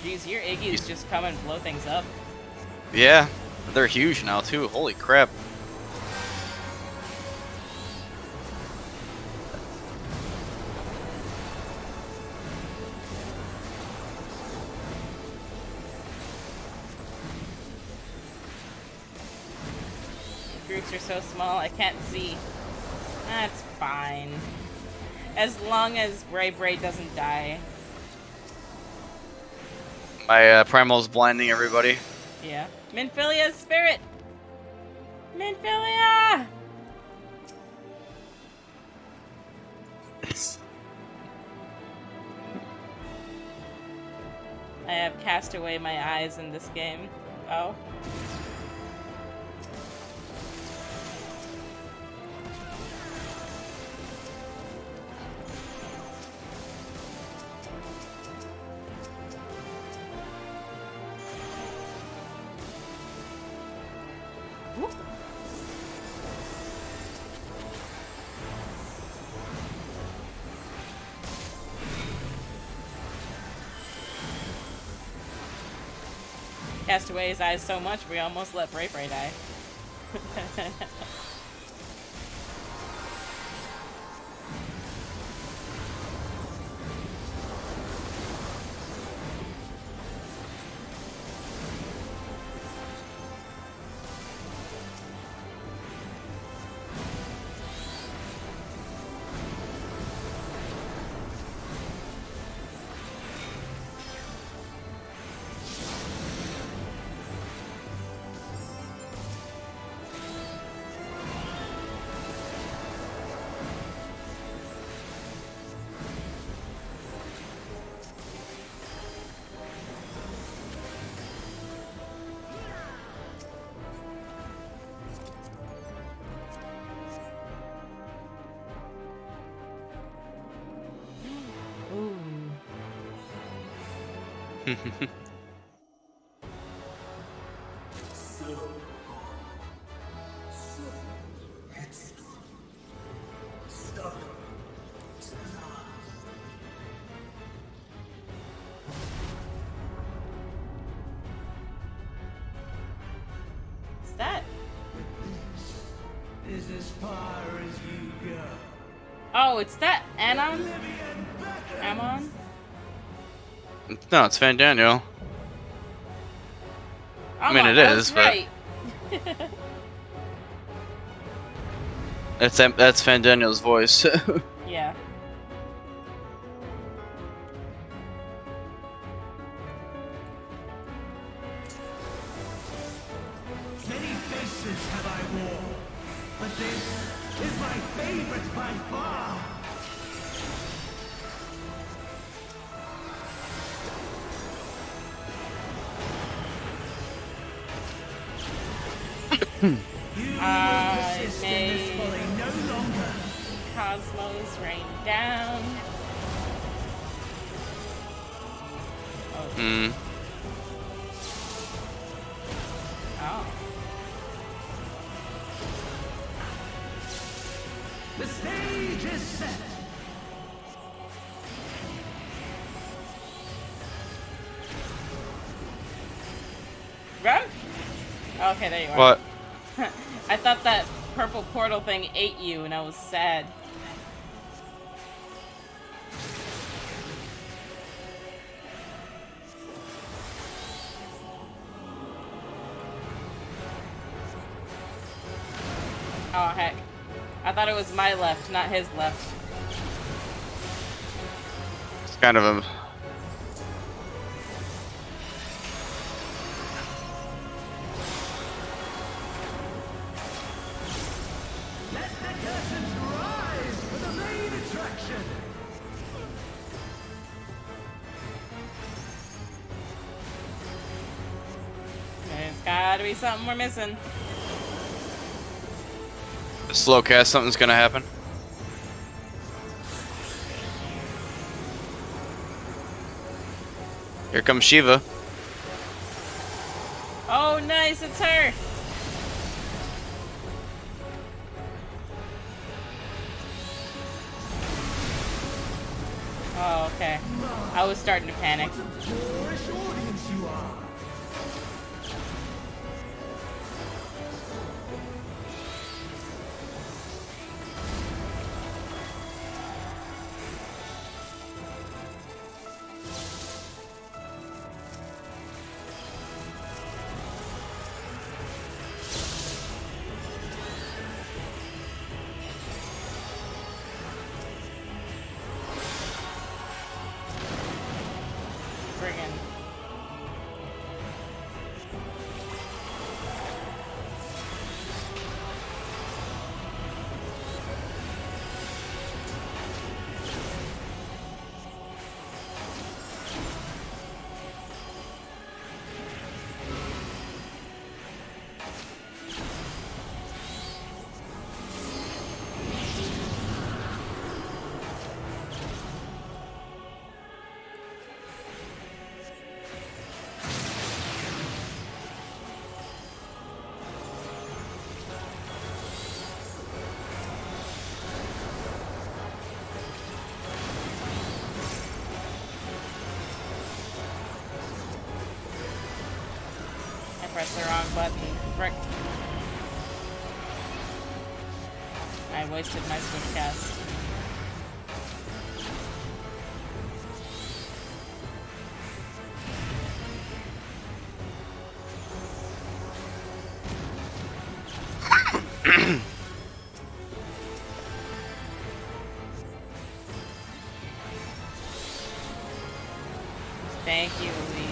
Jeez, your Iggy's just come and blow things up. Yeah, they're huge now too. Holy crap. The groups are so small, I can't see. That's fine. As long as Bray doesn't die. My Primal's blinding everybody. Yeah. Minfilia's spirit! Minfilia! I have cast away my eyes in this game. Oh. Cast away his eyes so much, we almost let Bray die. What's that? Is as far as you go. Oh, it's that Anon? Amon? No, it's Fan Daniel. I mean, it is, but right. that's Fandaniel's voice. Yeah. Many faces have I worn, but this is my favorite by far. Made no longer. Cosmos rain down. Hmm. Oh. The stage is set. Run? Okay, there you are. What? I thought that purple portal thing ate you, and I was sad. Oh, heck. I thought it was my left, not his left. It's kind of a... Let the curtains rise for the main attraction. There's gotta be something we're missing. slow cast, something's gonna happen. Here comes Shiva. Oh, nice, it's her. Oh, okay. I was starting to panic. Boorish audience you are. Friggin'. I pressed the wrong button. Frick. I wasted my switch cast. Thank you, Lee.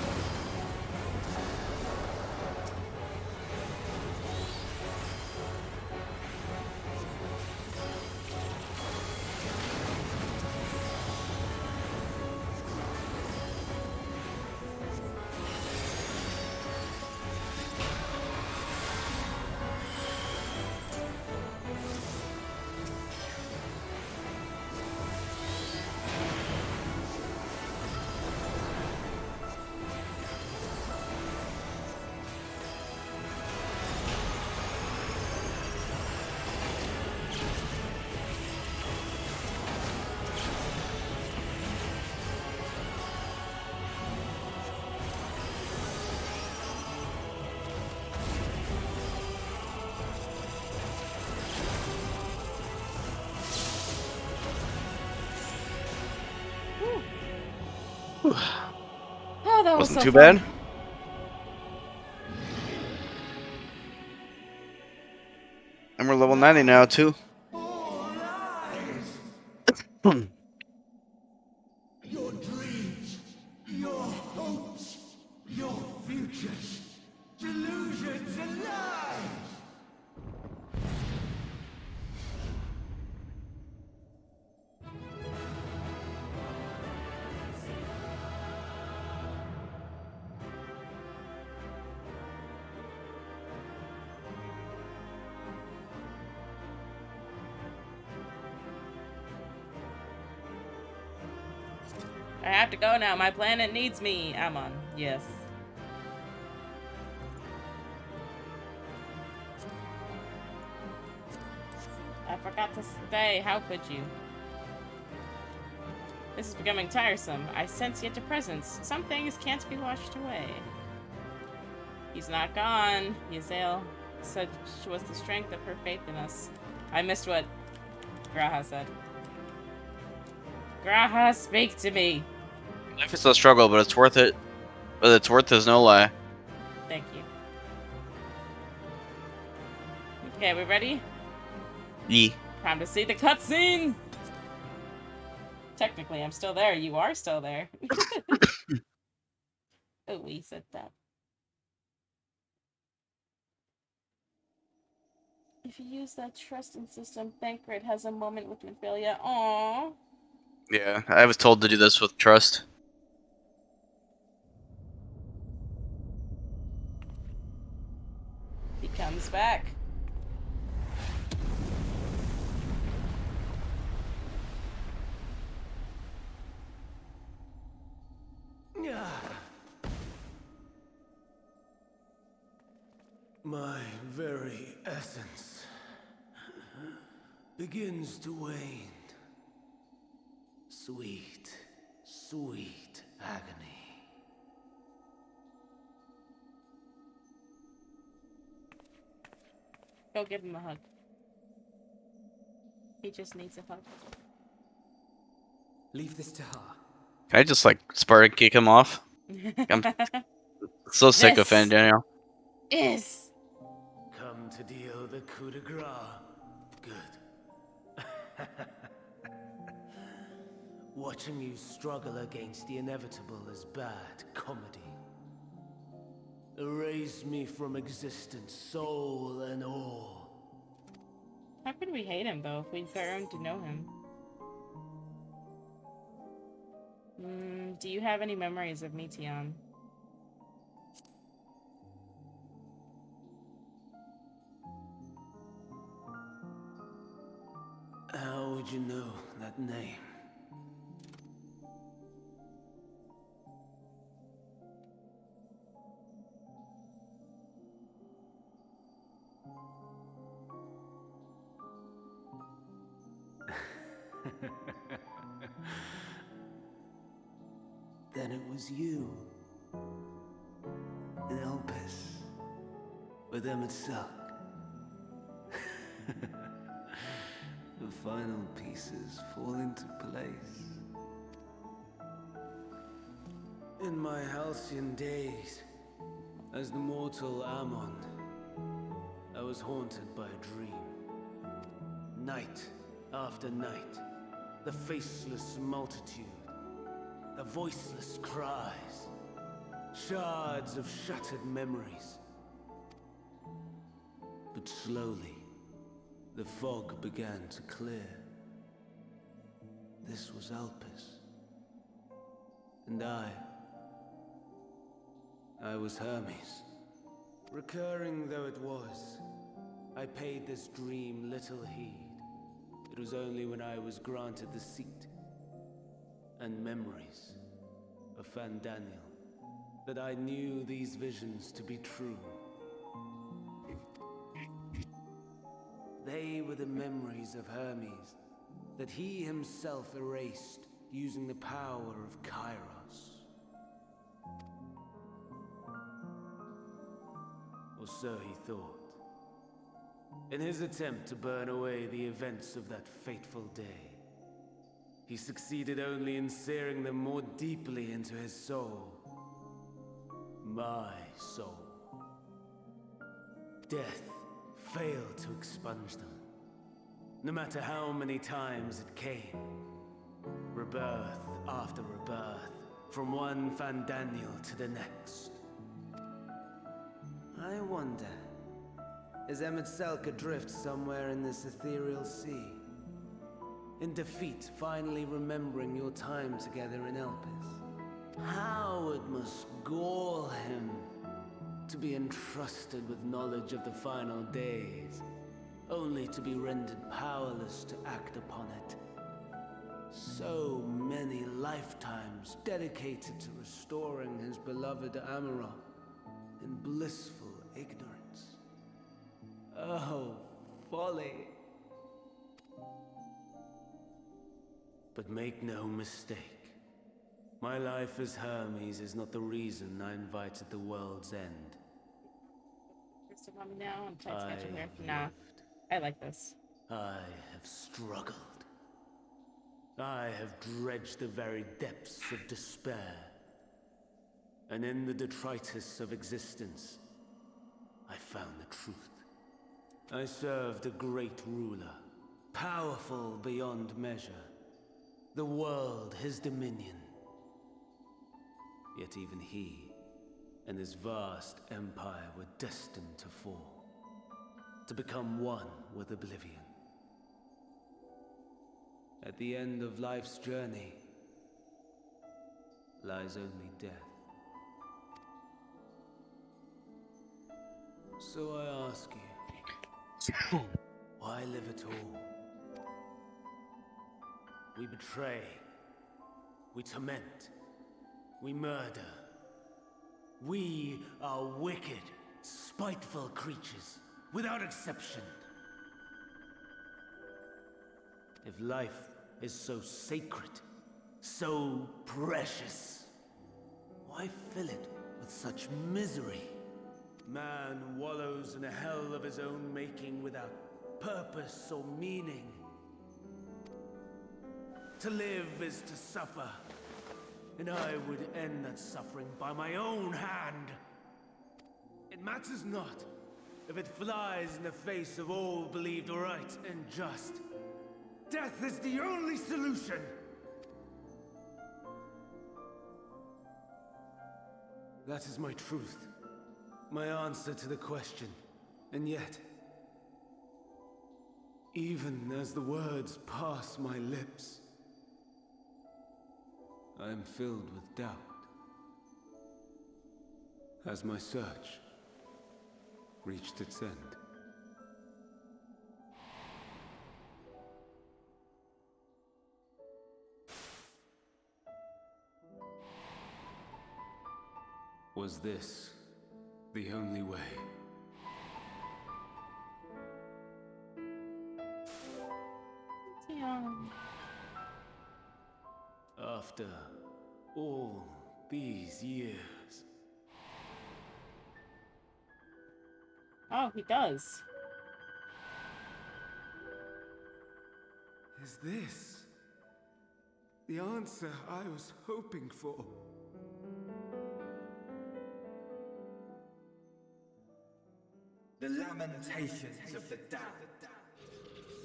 Oh, that was Wasn't so too fun. bad. And we're level 90 now, too. Your dreams, your hopes, your futures, delusions and lies! I have to go now. My planet needs me. Amon. Yes. I forgot to stay. How could you? This is becoming tiresome. I sense yet a presence. Some things can't be washed away. He's not gone. Yazel said she was the strength of her faith in us. I missed what Graha said. Graha, speak to me. Life is a struggle, but it's worth it. But it's worth is no lie. Thank you. Okay, we ready? Yeah. Time to see the cutscene! Technically, I'm still there. You are still there. Oh, we said that. If you use that trusting system, Bankrat has a moment with Minfilia. Aww. Yeah, I was told to do this with trust. He comes back. My very essence begins to wane. Sweet, sweet agony. Go give him a hug. He just needs a hug. Leave this to her. Can I just like Spartan kick him off? I'm so sick of Fan Daniel. Is come to deal the coup de grace. Good. Watching you struggle against the inevitable is bad comedy. Erase me from existence, soul and all. How could we hate him, though, if we've grown to know him? Do you have any memories of Meteon? How would you know that name? Then it was you. In Elpis. With Emmett Silk. The final pieces fall into place. In my halcyon days, as the mortal Amon, I was haunted by a dream. Night after night, the faceless multitude, the voiceless cries, shards of shattered memories. But slowly, the fog began to clear. This was Elpis. And I was Hermes. Recurring though it was, I paid this dream little heed. It was only when I was granted the seat and memories of Fandaniel that I knew these visions to be true. They were the memories of Hermes that he himself erased using the power of Kairos. Or so he thought. In his attempt to burn away the events of that fateful day, he succeeded only in searing them more deeply into his soul. My soul. Death failed to expunge them. No matter how many times it came. Rebirth after rebirth, from one Fandaniel to the next. I wonder, is Emmett Selk adrift somewhere in this ethereal sea? In defeat, finally remembering your time together in Elpis? How it must gall him to be entrusted with knowledge of the final days, only to be rendered powerless to act upon it. So many lifetimes dedicated to restoring his beloved Amarok in blissful ignorance. Oh, folly. But make no mistake, my life as Hermes is not the reason I invited the world's end. Now I'm trying to catch him here. Nah, I like this. I have struggled. I have dredged the very depths of despair. And in the detritus of existence, I found the truth. I served a great ruler, powerful beyond measure. The world, his dominion. Yet even he and his vast empire were destined to fall, to become one with oblivion. At the end of life's journey lies only death. So I ask you, why live at all? We betray, we torment, we murder. We are wicked, spiteful creatures, without exception. If life is so sacred, so precious, why fill it with such misery? Man wallows in a hell of his own making without purpose or meaning. To live is to suffer, and I would end that suffering by my own hand. It matters not if it flies in the face of all believed right and just. Death is the only solution! That is my truth, my answer to the question. And yet, even as the words pass my lips, I am filled with doubt. Has my search reached its end? Was this the only way? After all these years. Oh, he does. Is this the answer I was hoping for? The lamentations of the damned.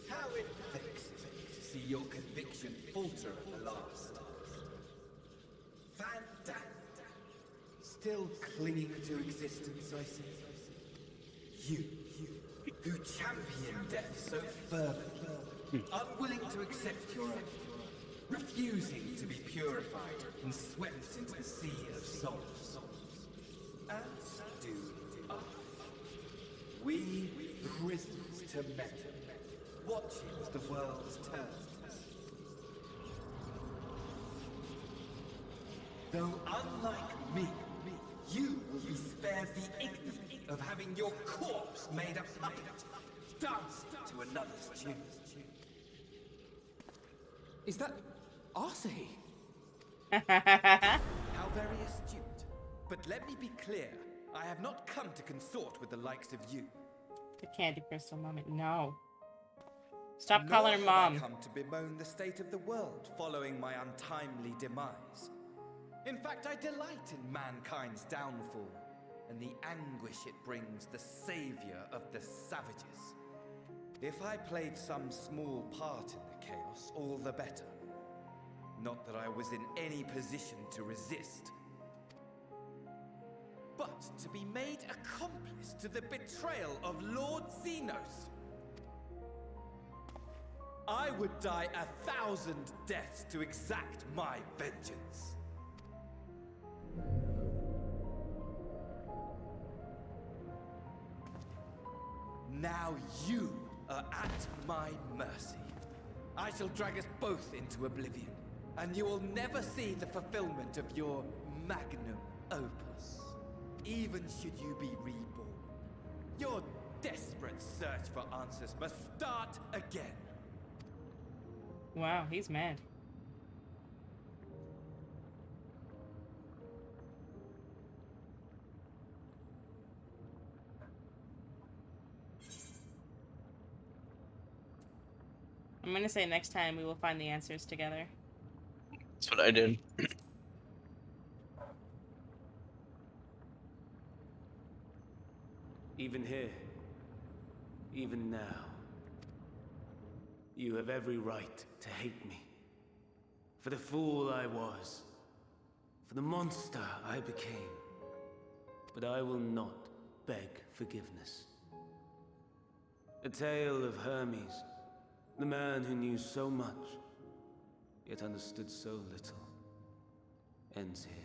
How it vexes me to see your conviction falter at the last. Fandaniel, still clinging to existence, I see. You, who champion death so fervently, unwilling to accept your own, refusing to be purified and swept into the sea of souls. As do I. We prisoners to men, watching as the world turns. Though unlike me, you will be spared the ignominy of having your corpse made a puppet, dancing to another's tune. Is that Arsahi? How very astute. But let me be clear, I have not come to consort with the likes of you. The Candy Crystal moment. No. Stop calling her mom. Nor have I come to bemoan the state of the world following my untimely demise. In fact, I delight in mankind's downfall. and the anguish it brings the savior of the savages. If I played some small part in the chaos, all the better. Not that I was in any position to resist. But to be made accomplice to the betrayal of Lord Xenos. I would die 1,000 deaths to exact my vengeance. Now you are at my mercy. I shall drag us both into oblivion, and you will never see the fulfillment of your magnum opus. Even should you be reborn, your desperate search for answers must start again. Wow, he's mad. I'm gonna say next time we will find the answers together. That's what I did. Even here, even now, you have every right to hate me. For the fool I was, for the monster I became. But I will not beg forgiveness. The tale of Hermes, the man who knew so much, yet understood so little, ends here.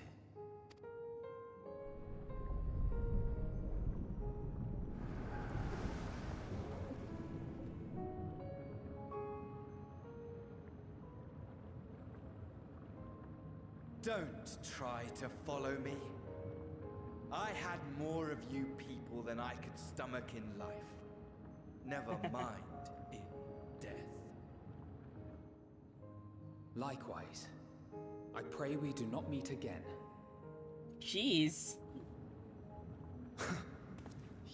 Don't try to follow me. I had more of you people than I could stomach in life. Never mind in death. Likewise. I pray we do not meet again. Jeez.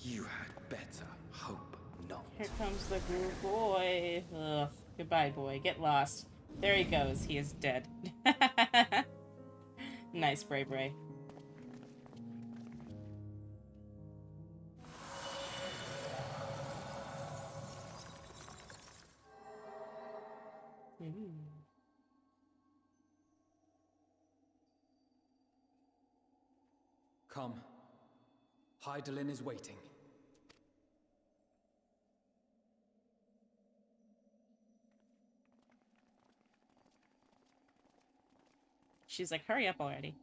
You had better hope not. Here comes the good boy. Ugh. Goodbye, boy. Get lost. There he goes. He is dead. Nice, Bray Bray. Come. Hydaelyn is waiting. She's like, hurry up already.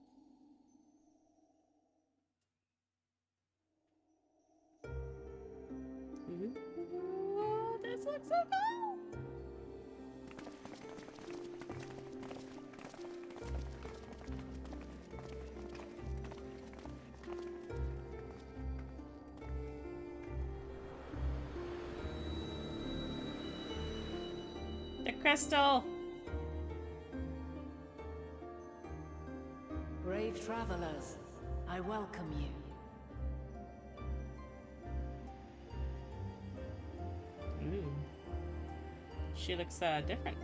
Ooh, this looks so cool. The crystal. Brave travelers, I welcome you. Ooh. She looks different.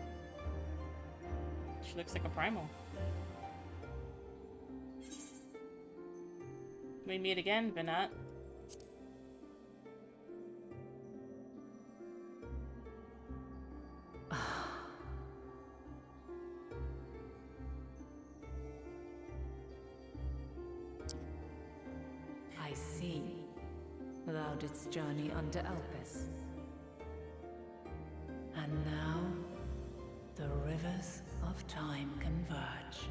She looks like a primal. We meet again, Venat. I see. Thou didst journey under Elpis. And now, the rivers of time converge.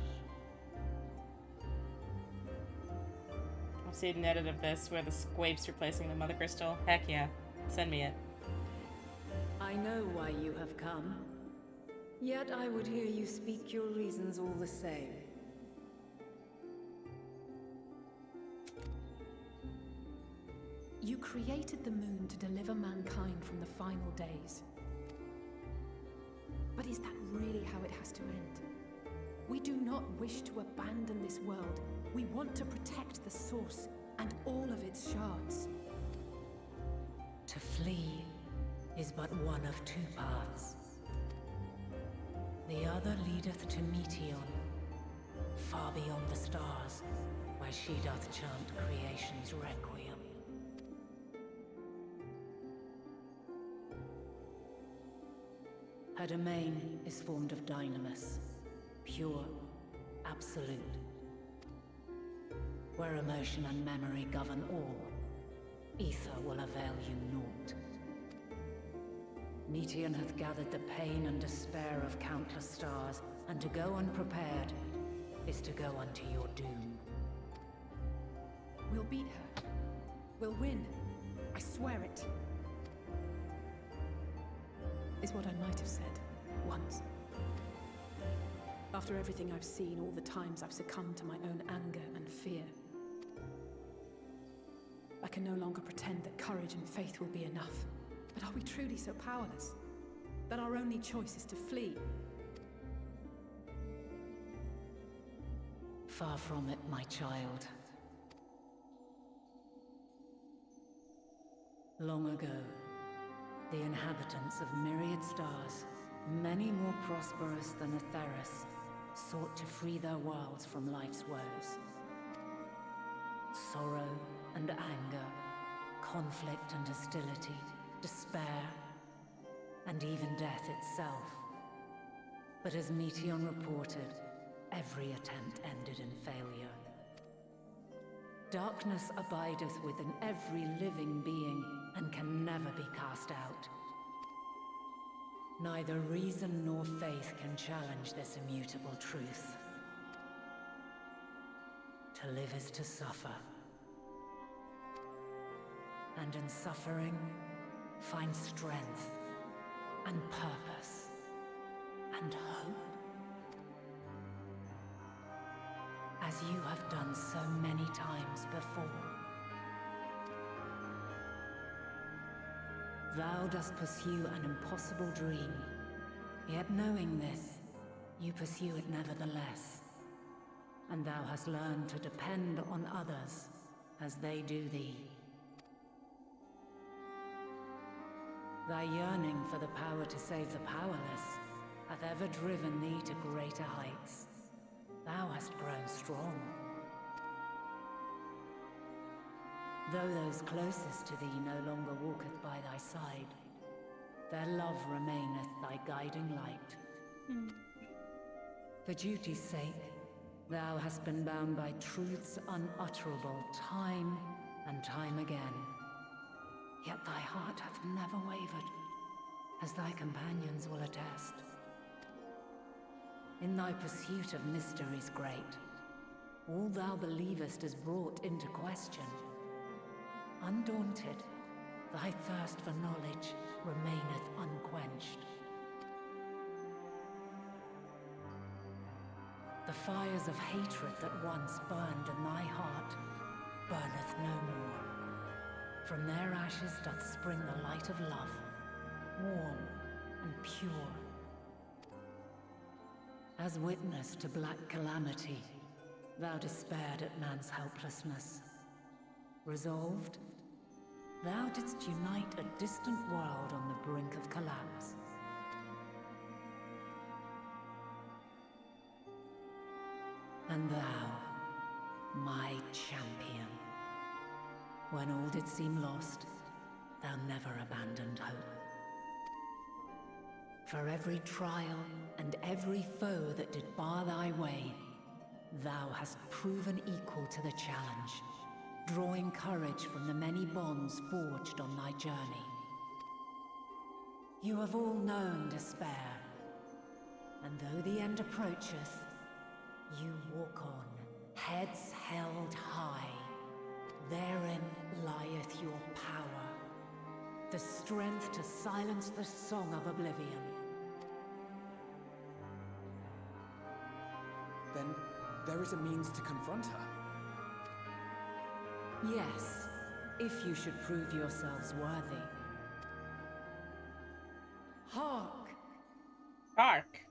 I'll see an edit of this where the Squape's replacing the Mother Crystal. Heck yeah. Send me it. I know why you have come. Yet I would hear you speak your reasons all the same. You created the moon to deliver mankind from the final days. But is that really how it has to end? We do not wish to abandon this world. We want to protect the source and all of its shards. To flee is but one of two paths. The other leadeth to Meteon, far beyond the stars, where as she doth chant creation's requiem. Her domain is formed of dynamis, pure, absolute. Where emotion and memory govern all, ether will avail you naught. Meteon hath gathered the pain and despair of countless stars, and to go unprepared is to go unto your doom. We'll beat her. We'll win. I swear it. Is what I might have said, once. After everything I've seen, all the times I've succumbed to my own anger and fear. I can no longer pretend that courage and faith will be enough. But are we truly so powerless? That our only choice is to flee? Far from it, my child. Long ago, the inhabitants of myriad stars, many more prosperous than Atheris, sought to free their worlds from life's woes. Sorrow and anger, conflict and hostility, despair, and even death itself. But as Meteon reported, every attempt ended in failure. Darkness abideth within every living being and can never be cast out. Neither reason nor faith can challenge this immutable truth. To live is to suffer. And in suffering, find strength and purpose and hope. As you have done so many times before. Thou dost pursue an impossible dream, yet knowing this, you pursue it nevertheless. And thou hast learned to depend on others as they do thee. Thy yearning for the power to save the powerless hath ever driven thee to greater heights. Thou hast grown strong. Though those closest to thee no longer walketh by thy side, their love remaineth thy guiding light. For duty's sake, thou hast been bound by truths unutterable time and time again. Yet thy heart hath never wavered, as thy companions will attest. In thy pursuit of mysteries great, all thou believest is brought into question. Undaunted, thy thirst for knowledge remaineth unquenched. The fires of hatred that once burned in thy heart burneth no more. From their ashes doth spring the light of love, warm and pure. As witness to black calamity, thou despaired at man's helplessness. Resolved, thou didst unite a distant world on the brink of collapse. And thou, my champion, when all did seem lost, thou never abandoned hope. For every trial and every foe that did bar thy way, thou hast proven equal to the challenge, drawing courage from the many bonds forged on thy journey. You have all known despair, and though the end approacheth, you walk on, heads held high. Therein lieth your power, the strength to silence the song of oblivion. Then there is a means to confront her. Yes, if you should prove yourselves worthy. Hark! Hark!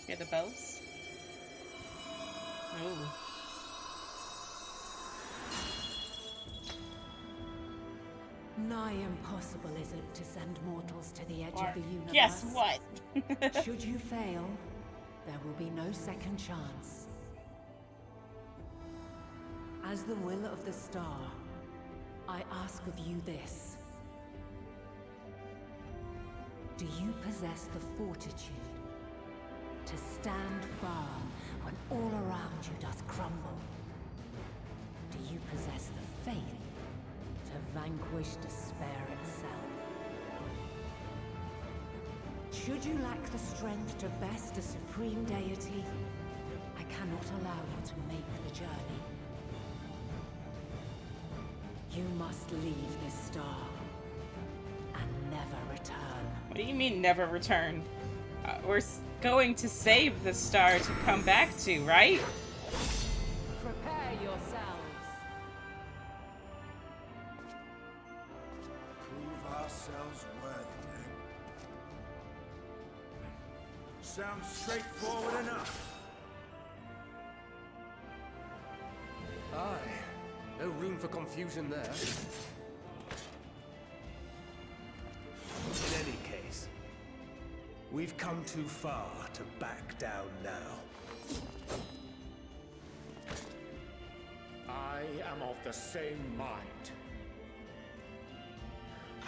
Hear the bells? Ooh. Nigh impossible is it to send mortals to the edge of the universe. Guess what? Should you fail, there will be no second chance. As the will of the star, I ask of you this. Do you possess the fortitude to stand firm when all around you does crumble? Do you possess the faith to vanquish despair itself? Should you lack the strength to best a supreme deity, I cannot allow you to make the journey. You must leave this star and never return. What do you mean, never return? We're going to save the star to come back to, right? Prepare yourselves. Prove ourselves worthy. Sounds straightforward enough. Aye. No room for confusion there. In any case, we've come too far to back down now. I am of the same mind.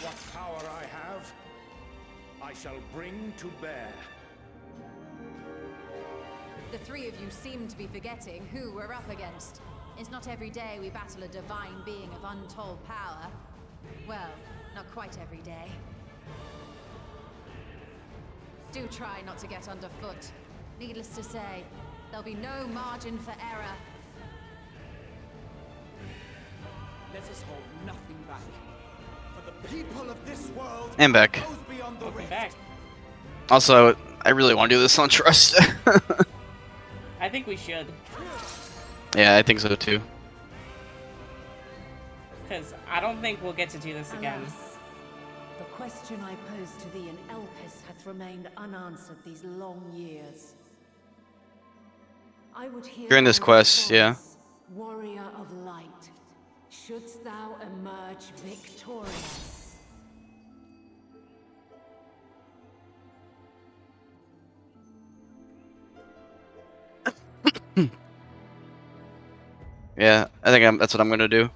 What power I have, I shall bring to bear. The three of you seem to be forgetting who we're up against. It's not every day we battle a divine being of untold power. Well, not quite every day. Do try not to get underfoot. Needless to say, there'll be no margin for error. Let us hold nothing back. For the people of this world, And back. those beyond the rift. Back. Also, I really want to do this on Trust. I think we should. Yeah, I think so too. Because I don't think we'll get to do this again. Alas, the question I posed to thee in Elpis hath remained unanswered these long years. I would hear During this thy quest, yeah. response, warrior of light, shouldst thou emerge victorious? Yeah, I think that's what I'm gonna do.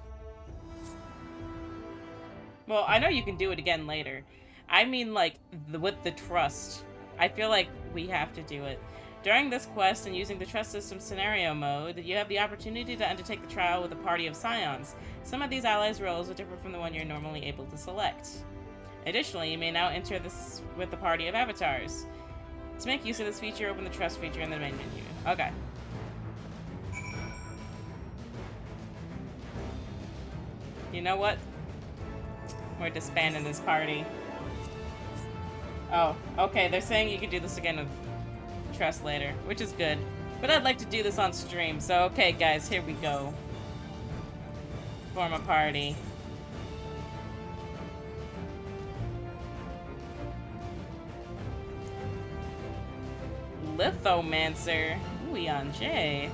Well, I know you can do it again later. I mean, like, with the trust. I feel like we have to do it. During this quest and using the trust system scenario mode, you have the opportunity to undertake the trial with a party of scions. Some of these allies' roles will differ from the one you're normally able to select. Additionally, you may now enter this with a party of avatars. To make use of this feature, open the trust feature in the main menu. Okay. You know what? We're disbanding this party. Oh, okay, they're saying you can do this again with Trust later, which is good. But I'd like to do this on stream, so okay guys, here we go. Form a party. Lithomancer. Ooh, J.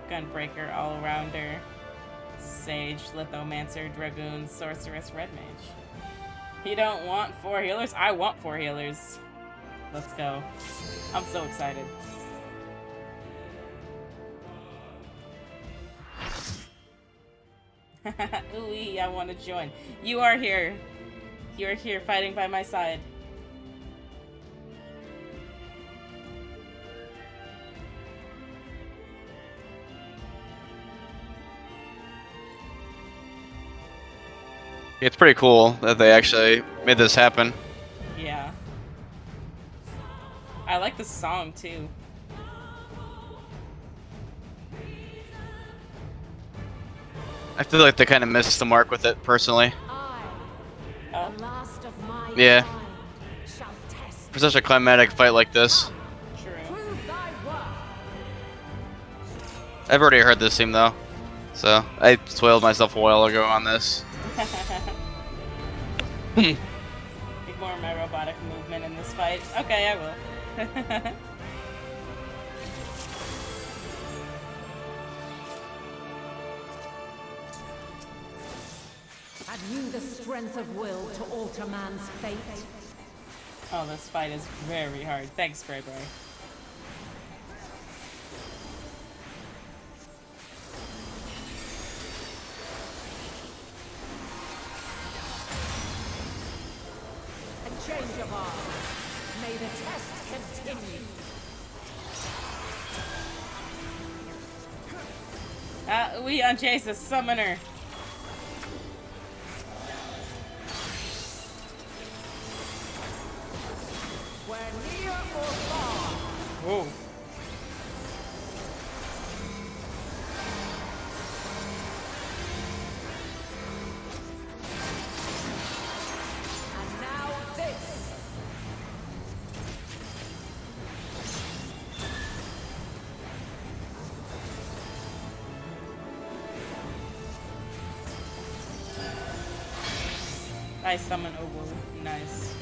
Gunbreaker, All-Rounder, Sage, Lithomancer, Dragoon, Sorceress, Red Mage. You don't want 4 healers? I want 4 healers. Let's go. I'm so excited. Ooh, I want to join. You are here. You are here fighting by my side. It's pretty cool that they actually made this happen. Yeah. I like the song too. I feel like they kind of missed the mark with it, personally. Oh. Yeah. For such a climatic fight like this. I've already heard this theme though, so I spoiled myself a while ago on this. Ignore my robotic movement in this fight. Okay, I will. Have you the strength of will to alter man's fate? Oh, this fight is very hard. Thanks, Grey Boy. change of arms. May the test continue. Leon J's a summoner. We're near or far. Whoa. And now this. I summon Owo. Nice.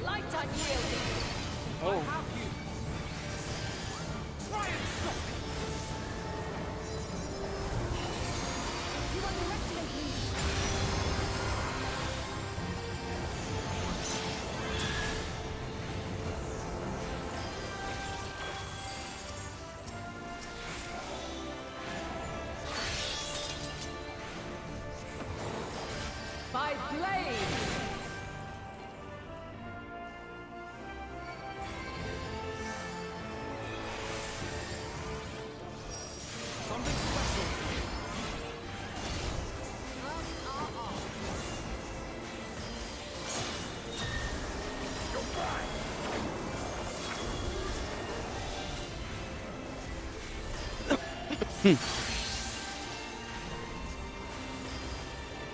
Light unyielding. Oh. I have you. Try and stop it. You underestimate me. By blade. Something special.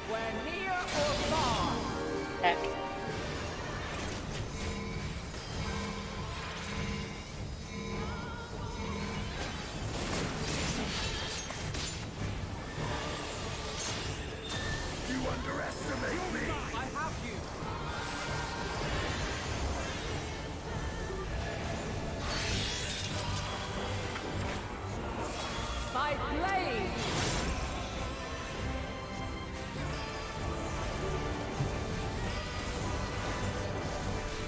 We're near or far. Heck. You underestimate me. I have you. By blade.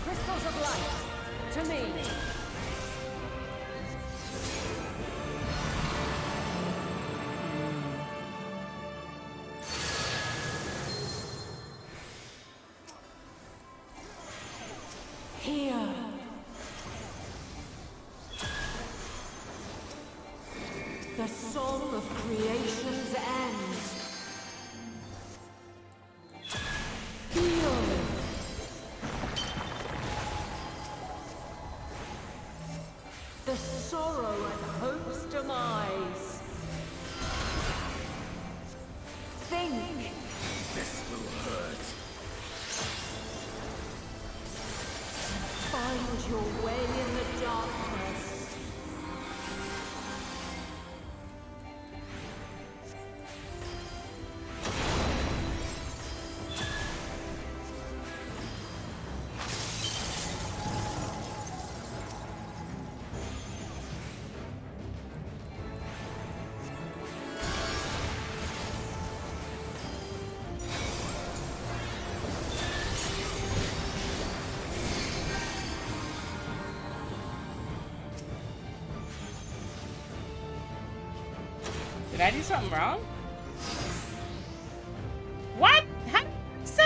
Crystals of light. To me. Here. The song of creation's end. Feel. The sorrow and hope's demise. Think. This will hurt. Find your way in the darkness. Did I do something wrong? What? How? So...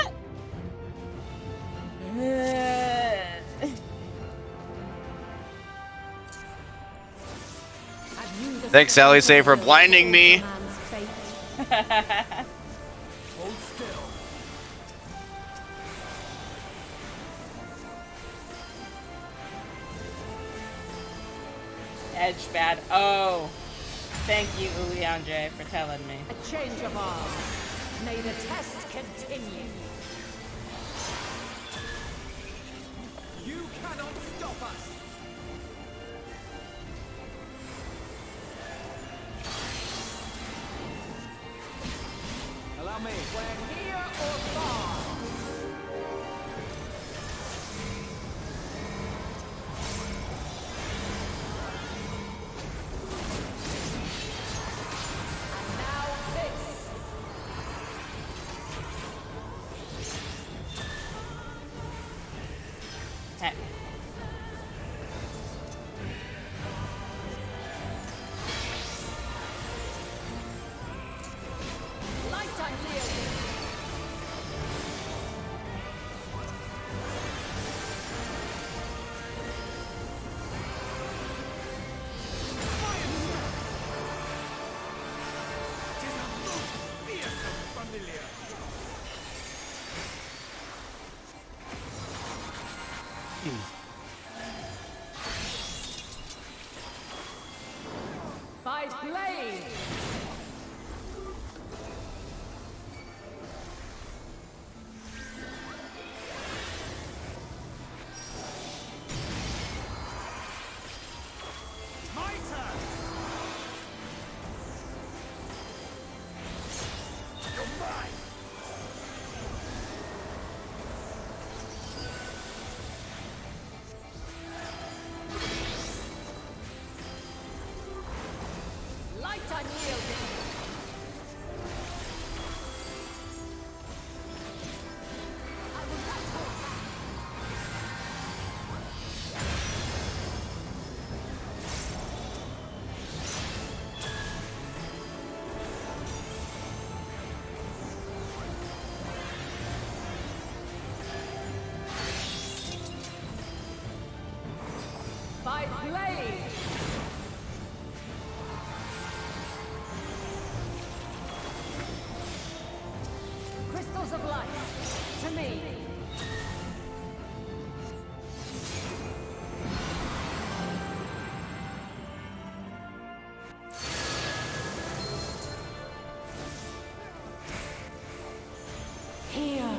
Thanks, Sally Say, for blinding me. Hold still. Edge bad. Oh. Thank you, Uliandre, for telling me. A change of arms. May the test continue. You cannot stop us. Allow me. We're near or far. And now this. Heck. Light unyielding. familiar. By blade! My turn! You're mine! Light unyielding! I will not hold back! By blade! Crystals of light, to me! Here!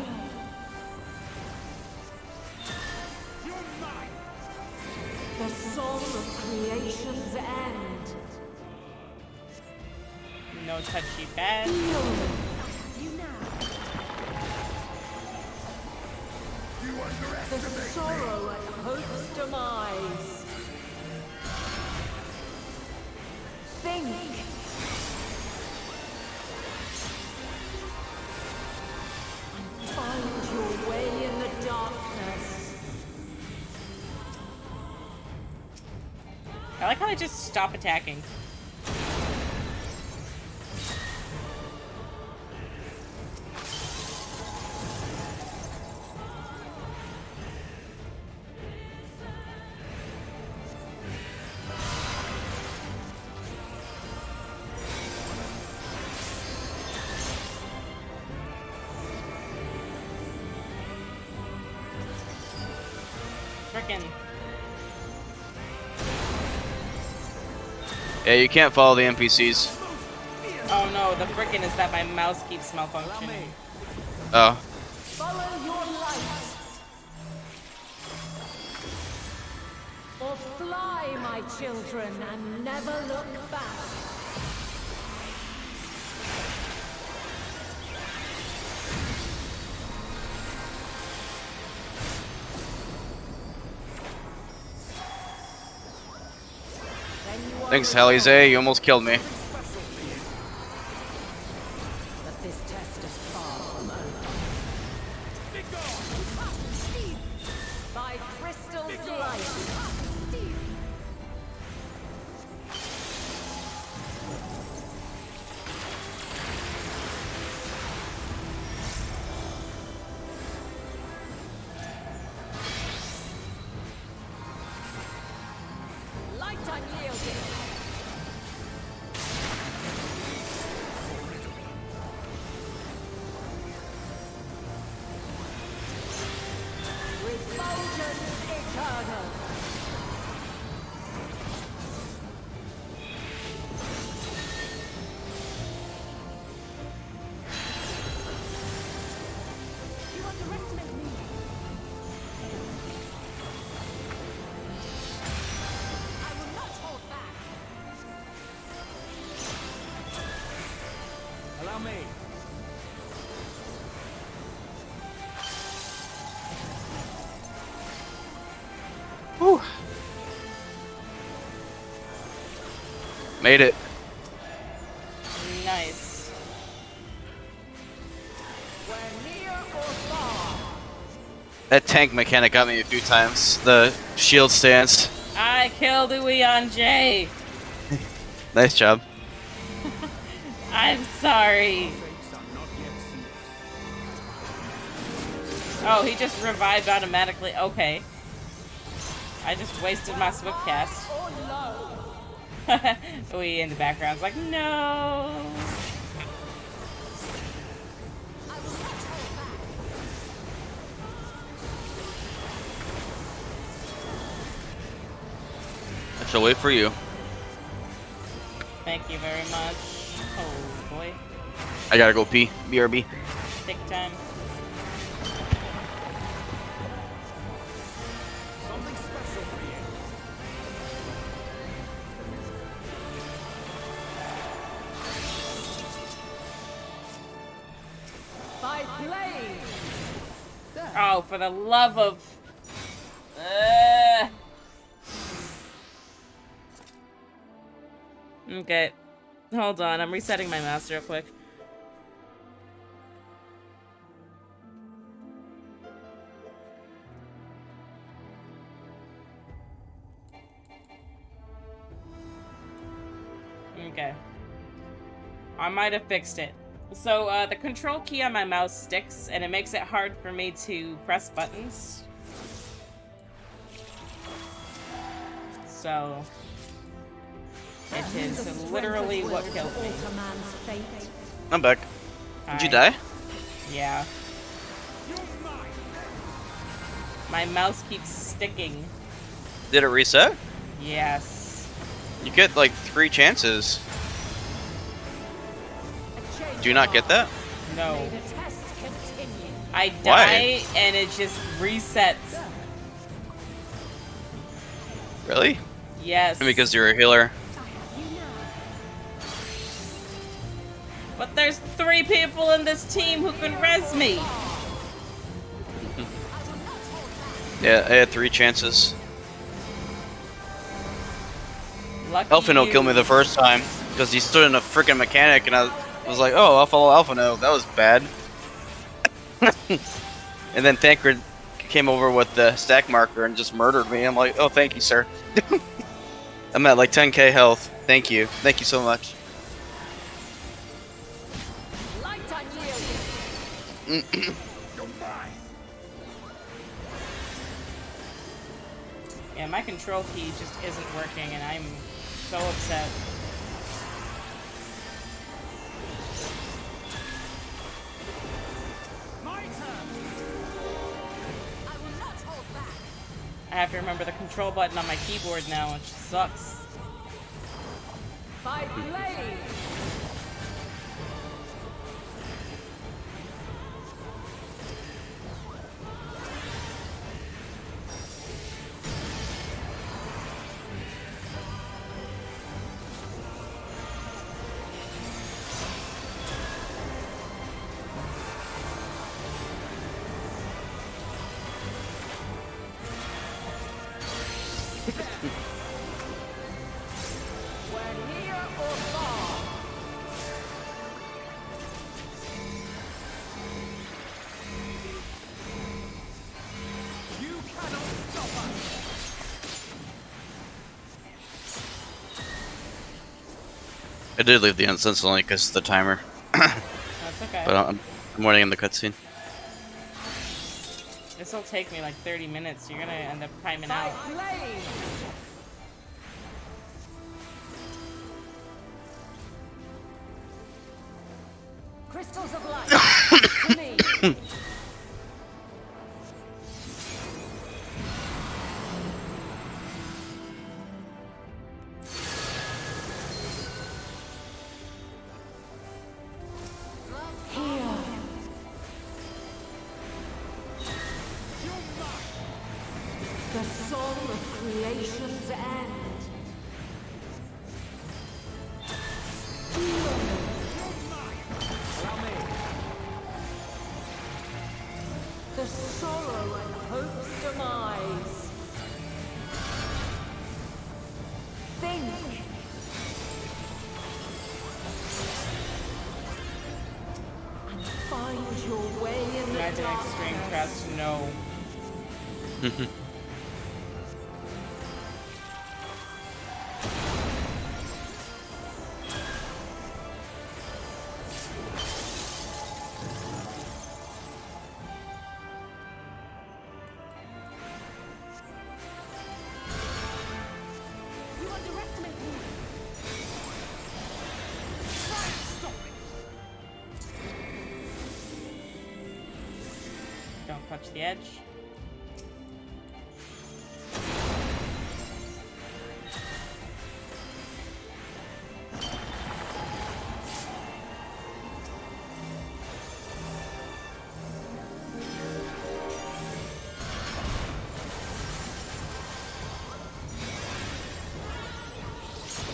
You're mine! The song of creation's end! No touchy bad. You now! You The underestimate sorrow at hope's demise! Think! And find your way in the darkness! I like how they just stop attacking. Frickin'. Yeah, you can't follow the NPCs. Oh no, the frickin' is that my mouse keeps malfunctioning. Oh. Follow your light! Or fly, my children, and never look back! Thanks, Helize. You almost killed me. But this test is far from over. By crystal's light! Light unyielding! Refulgence eternal! You underestimate me. I will not hold back! Allow me. Whew. Made it. Nice. Where near or far, That tank mechanic got me a few times. The shield stance. I killed Uyan J. Nice job. I'm sorry. Oh, he just revived automatically. Okay. I just wasted my swift cast. We in the background's like, no. I shall wait for you. Thank you very much. Oh boy. I gotta go pee. BRB. Take time. Something special for you. By blade! Oh, for the love of... Okay. Hold on, I'm resetting my mouse real quick. Okay. I might have fixed it. So, the control key on my mouse sticks, and it makes it hard for me to press buttons. So... it is literally what killed me. I'm back. Did you die? Yeah. My mouse keeps sticking. Did it reset? Yes. You get like 3 chances. Do you not get that? No. I die Why? and it just resets. Really? Yes. Because you're a healer. But there's 3 people in this team who can res me. Yeah, I had 3 chances. Lucky Elfino you. killed me the first time because he stood in a freaking mechanic, and I was like, "Oh, I'll follow Elfino." That was bad. And then Tancred came over with the stack marker and just murdered me. I'm like, "Oh, thank you, sir." I'm at like 10k health. Thank you so much. Yeah, my control key just isn't working, and I'm so upset. I have to remember the control button on my keyboard now, which sucks. By blade! I did leave the instance only because of the timer. That's okay. But I'm waiting in the cutscene. This will take me like 30 minutes. You're gonna end up timing out. Crystals of light. To me. The song of creation's end. The sorrow and hope's demise. Think. And find your way in the Imagine extreme trust, no. You underestimate me. Try and stop me. Don't touch the edge.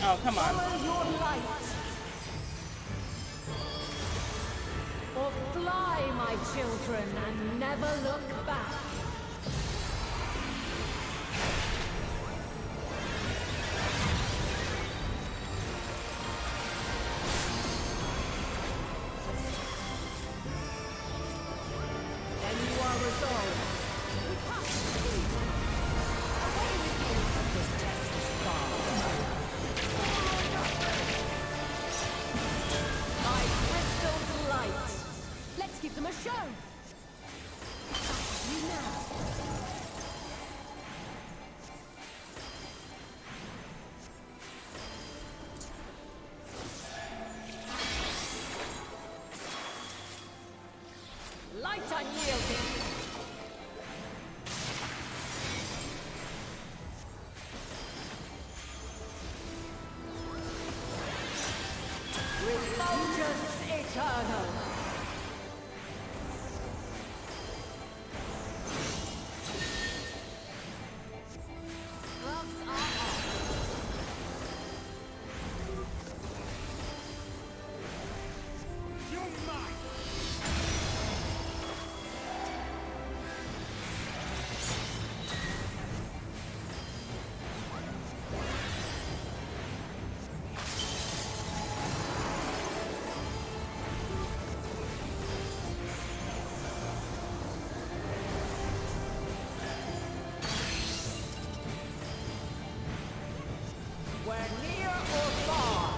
Oh, come on. Follow your light. Or fly, my children, and never look back. Then you are resolved. We can't see. Away with you. This test is far from over. My crystal light. Let's give them a show. You now. Light unyielding. Refulgence eternal. Gloves are off. You're mine. We're near or far.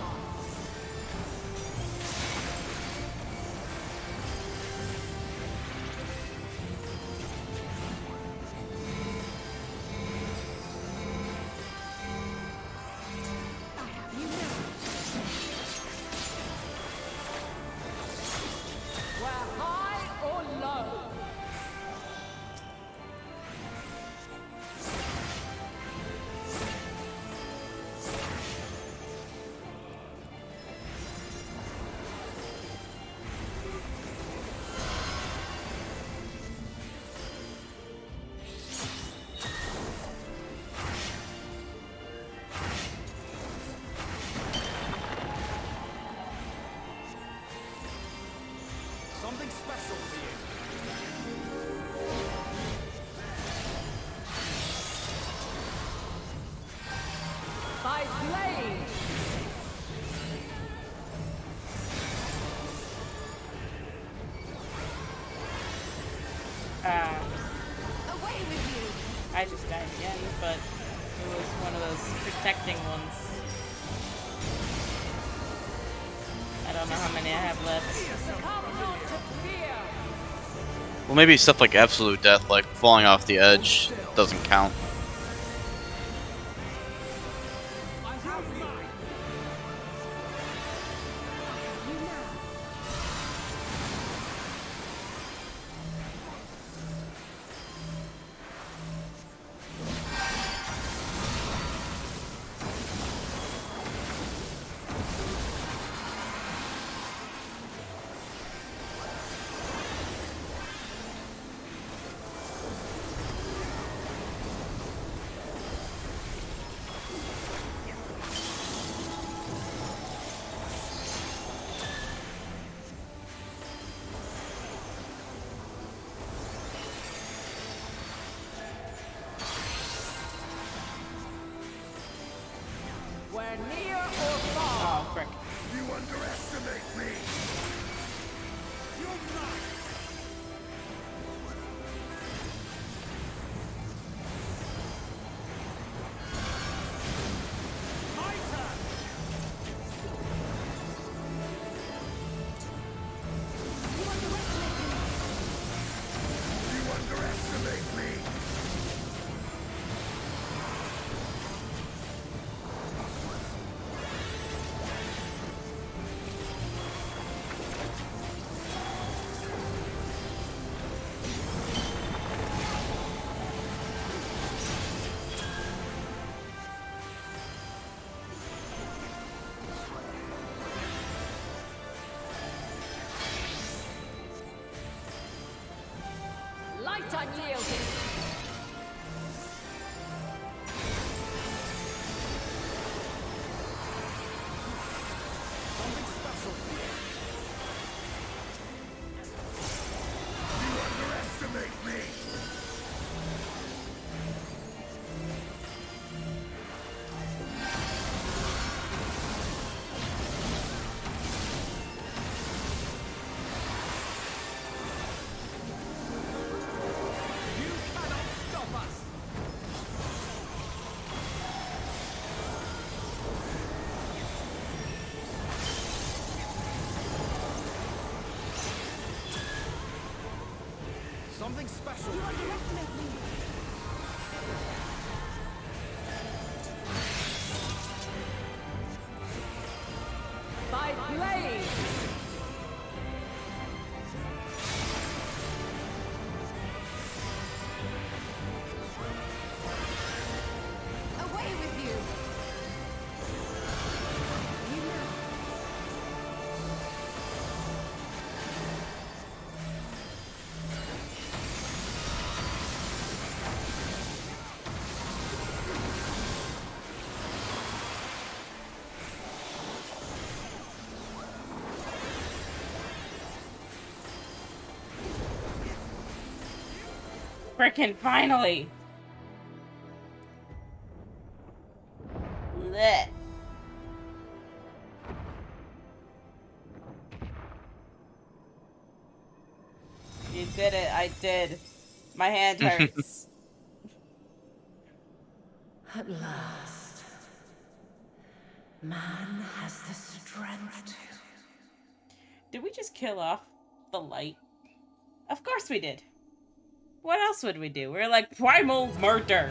I have you now. We're high or low. Something special for you. By blade. Away with you. I just died again, but it was one of those protecting ones. I don't know how many I have left. Succumb not to fear. Well, maybe stuff like absolute death, like falling off the edge, doesn't count. I have mine. You now. We're near or far. Oh, frick. You underestimate me. You're mine. My turn. You underestimate me. Light unyielding. You underestimate me. By blade! Away with you! Frickin' finally! Blech. You did it, I did. My hand hurts. At last, man has the strength to. Did we just kill off the light? Of course we did. What else would we do? We're like primal murder.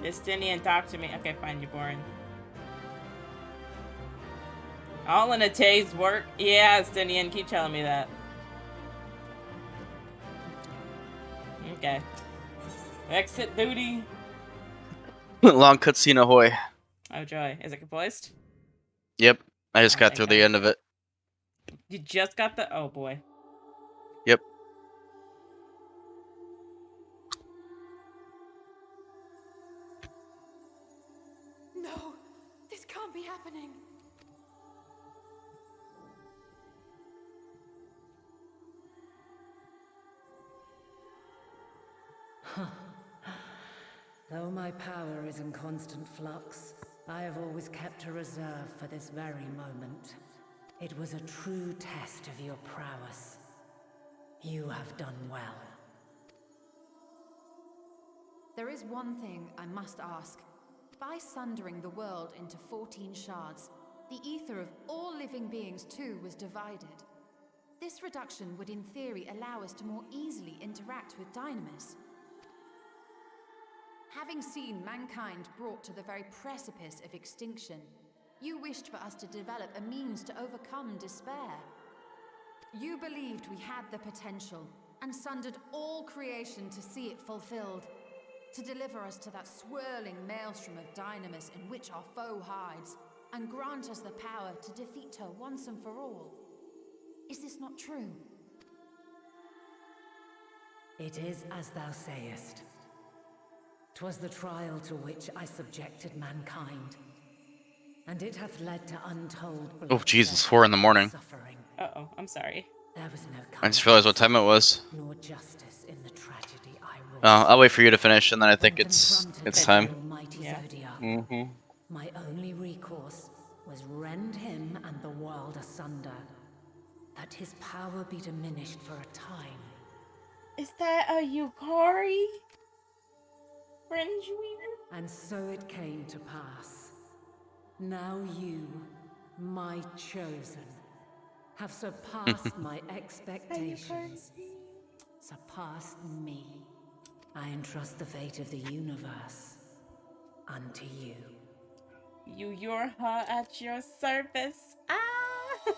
Justinian, talk to me. Okay, fine, you're boring. All in a day's work? Yeah, Justinian, keep telling me that. Okay. Exit duty. Long cutscene ahoy. Oh joy. Is it voiced? Yep. I just got thank through God. the end of it. You just got the... Oh boy. Yep. No, this can't be happening. Though my power is in constant flux, I have always kept a reserve for this very moment. It was a true test of your prowess. You have done well. There is one thing I must ask. By sundering the world into 14 shards, the ether of all living beings too was divided. This reduction would in theory allow us to more easily interact with Dynamis. Having seen mankind brought to the very precipice of extinction, you wished for us to develop a means to overcome despair. You believed we had the potential, and sundered all creation to see it fulfilled, to deliver us to that swirling maelstrom of Dynamis in which our foe hides, and grant us the power to defeat her once and for all. Is this not true? It is as thou sayest. 'Twas the trial to which I subjected mankind, and it hath led to untold Oh Jesus, 4 in the morning. suffering. Uh-oh, I'm sorry. There was no I just realized what time it was. nor justice in the tragedy I wrought. I'll wait for you to finish, and then I think it's time. Almighty Zodiac. Mm-hmm. My only recourse was rend him and the world asunder, that his power be diminished for a time. Is that a Yukari? Fringe weaver? And so it came to pass. Now you, my chosen, have surpassed my expectations. Surpassed me. I entrust the fate of the universe unto you. Your heart at your service. Ah!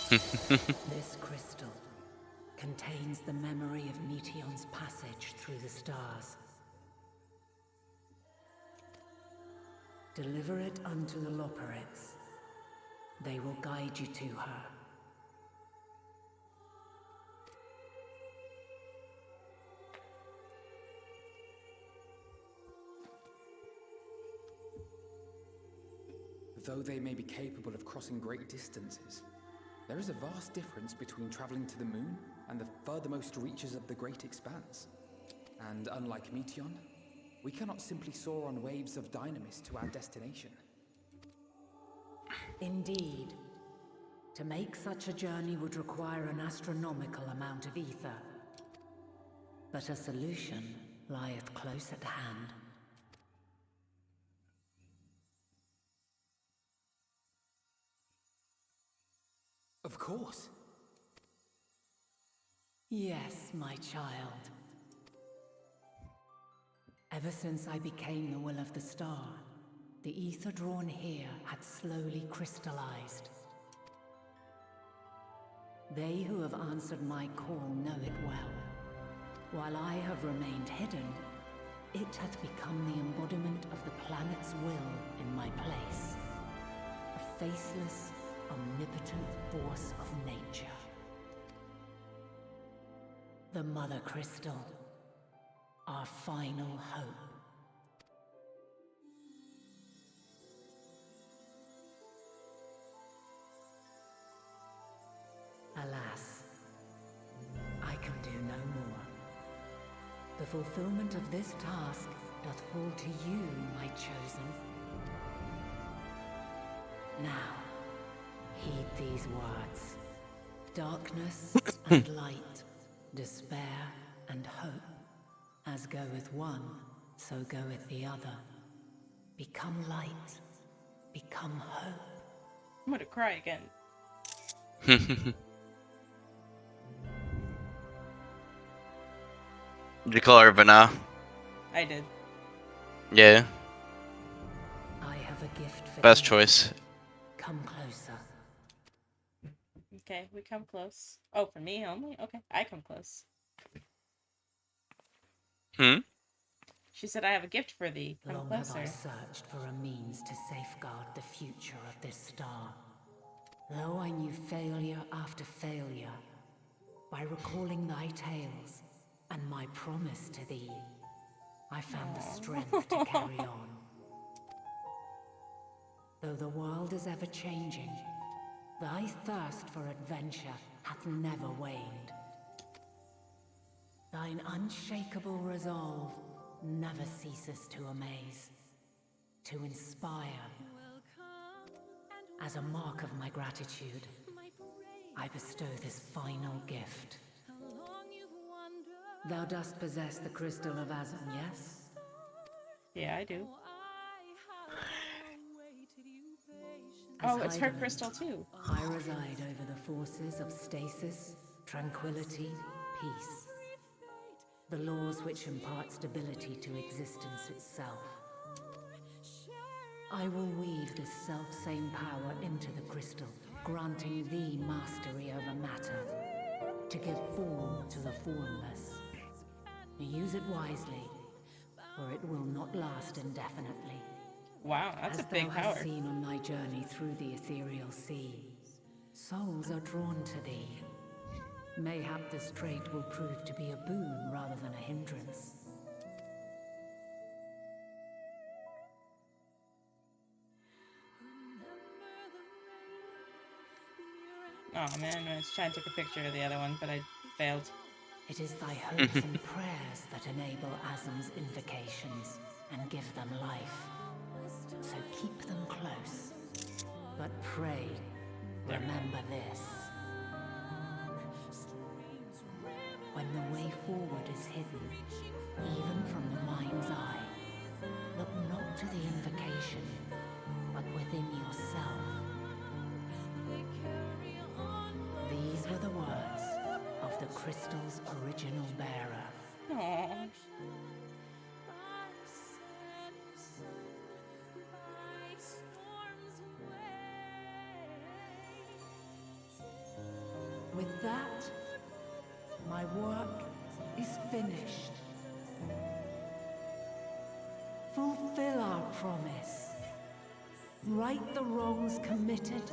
This crystal contains the memory of Meteon's passage through the stars. Deliver it unto the Loporrits. They will guide you to her. Though they may be capable of crossing great distances, there is a vast difference between traveling to the moon and the furthermost reaches of the great expanse. And unlike Meteon, we cannot simply soar on waves of Dynamis to our destination. Indeed, To make such a journey would require an astronomical amount of ether. But a solution lieth close at hand. Of course. Yes, my child. Ever since I became the will of the star, the ether drawn here had slowly crystallized. They who have answered my call know it well. While I have remained hidden, it hath become the embodiment of the planet's will in my place. A faceless, omnipotent force of nature. The Mother Crystal, our final hope. Alas, I can do no more. The fulfillment of this task doth fall to you, my chosen. Now, heed these words. Darkness and light, despair and hope. As goeth one, so goeth the other. Become light, become hope. I'm gonna cry again. Did you call her Vana? I did. Yeah. I have a gift for Best you. choice. Come closer. Okay, we come close. Oh, for me only? Okay, I come close. She said, I have a gift for thee. Come Long closer. have I searched for a means to safeguard the future of this star. Though I knew failure after failure, by recalling thy tales and my promise to thee, I found the strength to carry on. Though the world is ever changing, thy thirst for adventure hath never waned. Thine unshakable resolve never ceases to amaze, to inspire. As a mark of my gratitude, I bestow this final gift. Thou dost possess the crystal of Azum, yes? Yeah, I do. As Oh, it's her Hydaelyn, crystal too. I reside over the forces of stasis, tranquility, peace. The laws which impart stability to existence itself. I will weave this self-same power into the crystal, granting thee mastery over matter, to give form to the formless. Use it wisely, or it will not last indefinitely. Wow, that's a big As thou power. hast seen on thy journey through the ethereal sea, souls are drawn to thee. Mayhap this trait will prove to be a boon rather than a hindrance. Oh man, I was trying to take a picture of the other one, but I failed. It is thy hopes and prayers that enable Azum's invocations and give them life. So keep them close. But pray, remember this. When the way forward is hidden, even from the mind's eye, look not to the invocation, but within yourself. These were the words of the crystal's original bearer. Aww. With that, my work is finished. Fulfill our promise. Right the wrongs committed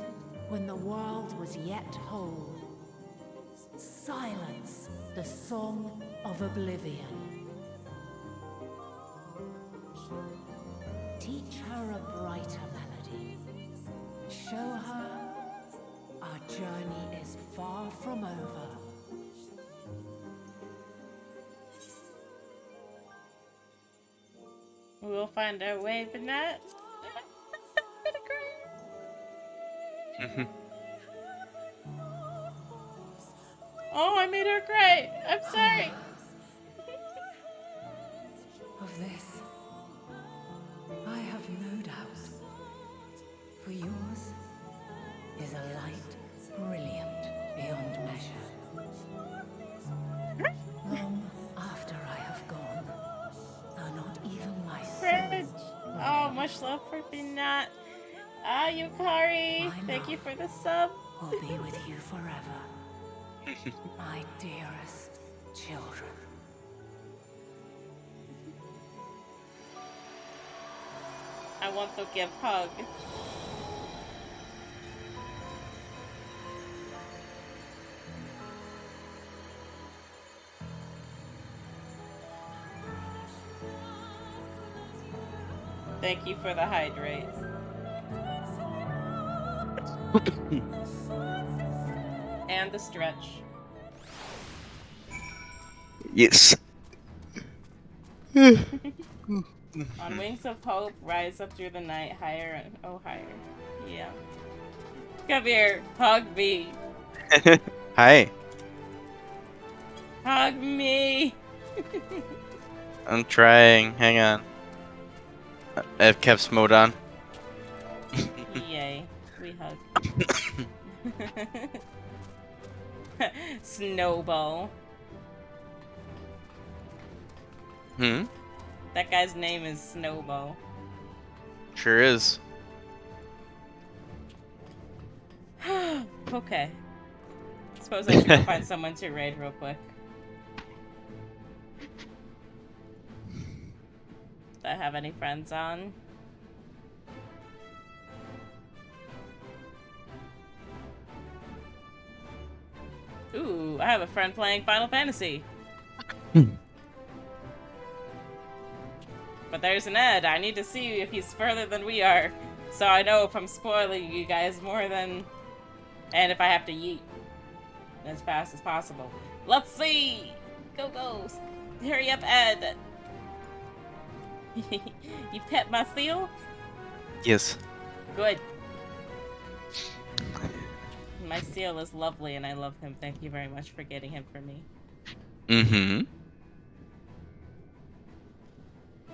when the world was yet whole. Silence the song of oblivion. Teach her a brighter melody. Show her our journey is far from over. We'll find our way, but not. Oh, I made her cry. I'm sorry. Of this, I have no doubt. For yours is a light brilliant beyond measure. Long after I have gone, though not even my French. soul. Oh, much love for Binat. Ah, Yukari. Thank you for the sub. Will be with you forever. My dearest children. I want to give hug. Thank you for the hydrate. And the stretch. Yes. On wings of hope, rise up through the night, higher and oh higher. Yeah. Come here, hug me. Hi. Hug me. I'm trying. Hang on. I have Kev's mode on. Yay. We hug. Snowball. Hmm? That guy's name is Snowball. Sure is. Okay. Suppose I should go find someone to raid real quick. Do I have any friends on? Ooh, I have a friend playing Final Fantasy. But there's an Ed. I need to see if he's further than we are, so I know if I'm spoiling you guys more than... And if I have to yeet as fast as possible. Let's see! Go, go! Hurry up, Ed! You pet my seal? Yes. Good. My seal is lovely and I love him. Thank you very much for getting him for me. Mm-hmm.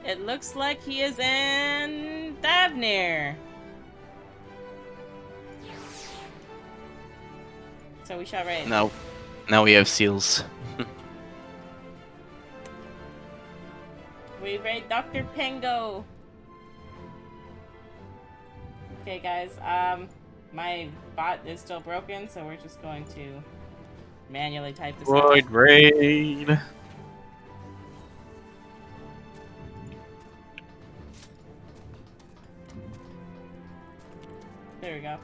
It looks like he is in Thavnir. So we shall raid. Now we have seals. We raid Dr. Pengo. Okay, guys. My bot is still broken, so we're just going to manually type this out. Void raid. There we go.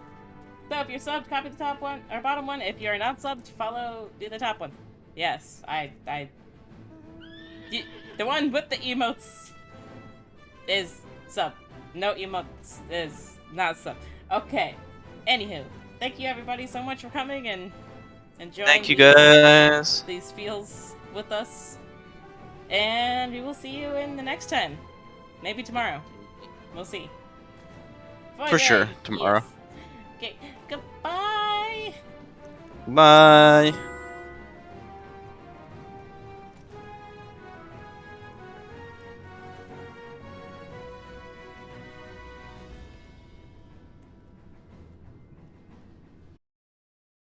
So if you're subbed, copy the top one or bottom one. If you're not subbed, do the top one. Yes, the one with the emotes is sub. No emotes is not sub. Okay. Anywho, thank you everybody so much for coming and enjoying. Thank you guys. These feels with us, and we will see you in the next 10. Maybe tomorrow. We'll see. For sure, tomorrow. Yes. Okay. Goodbye. Bye.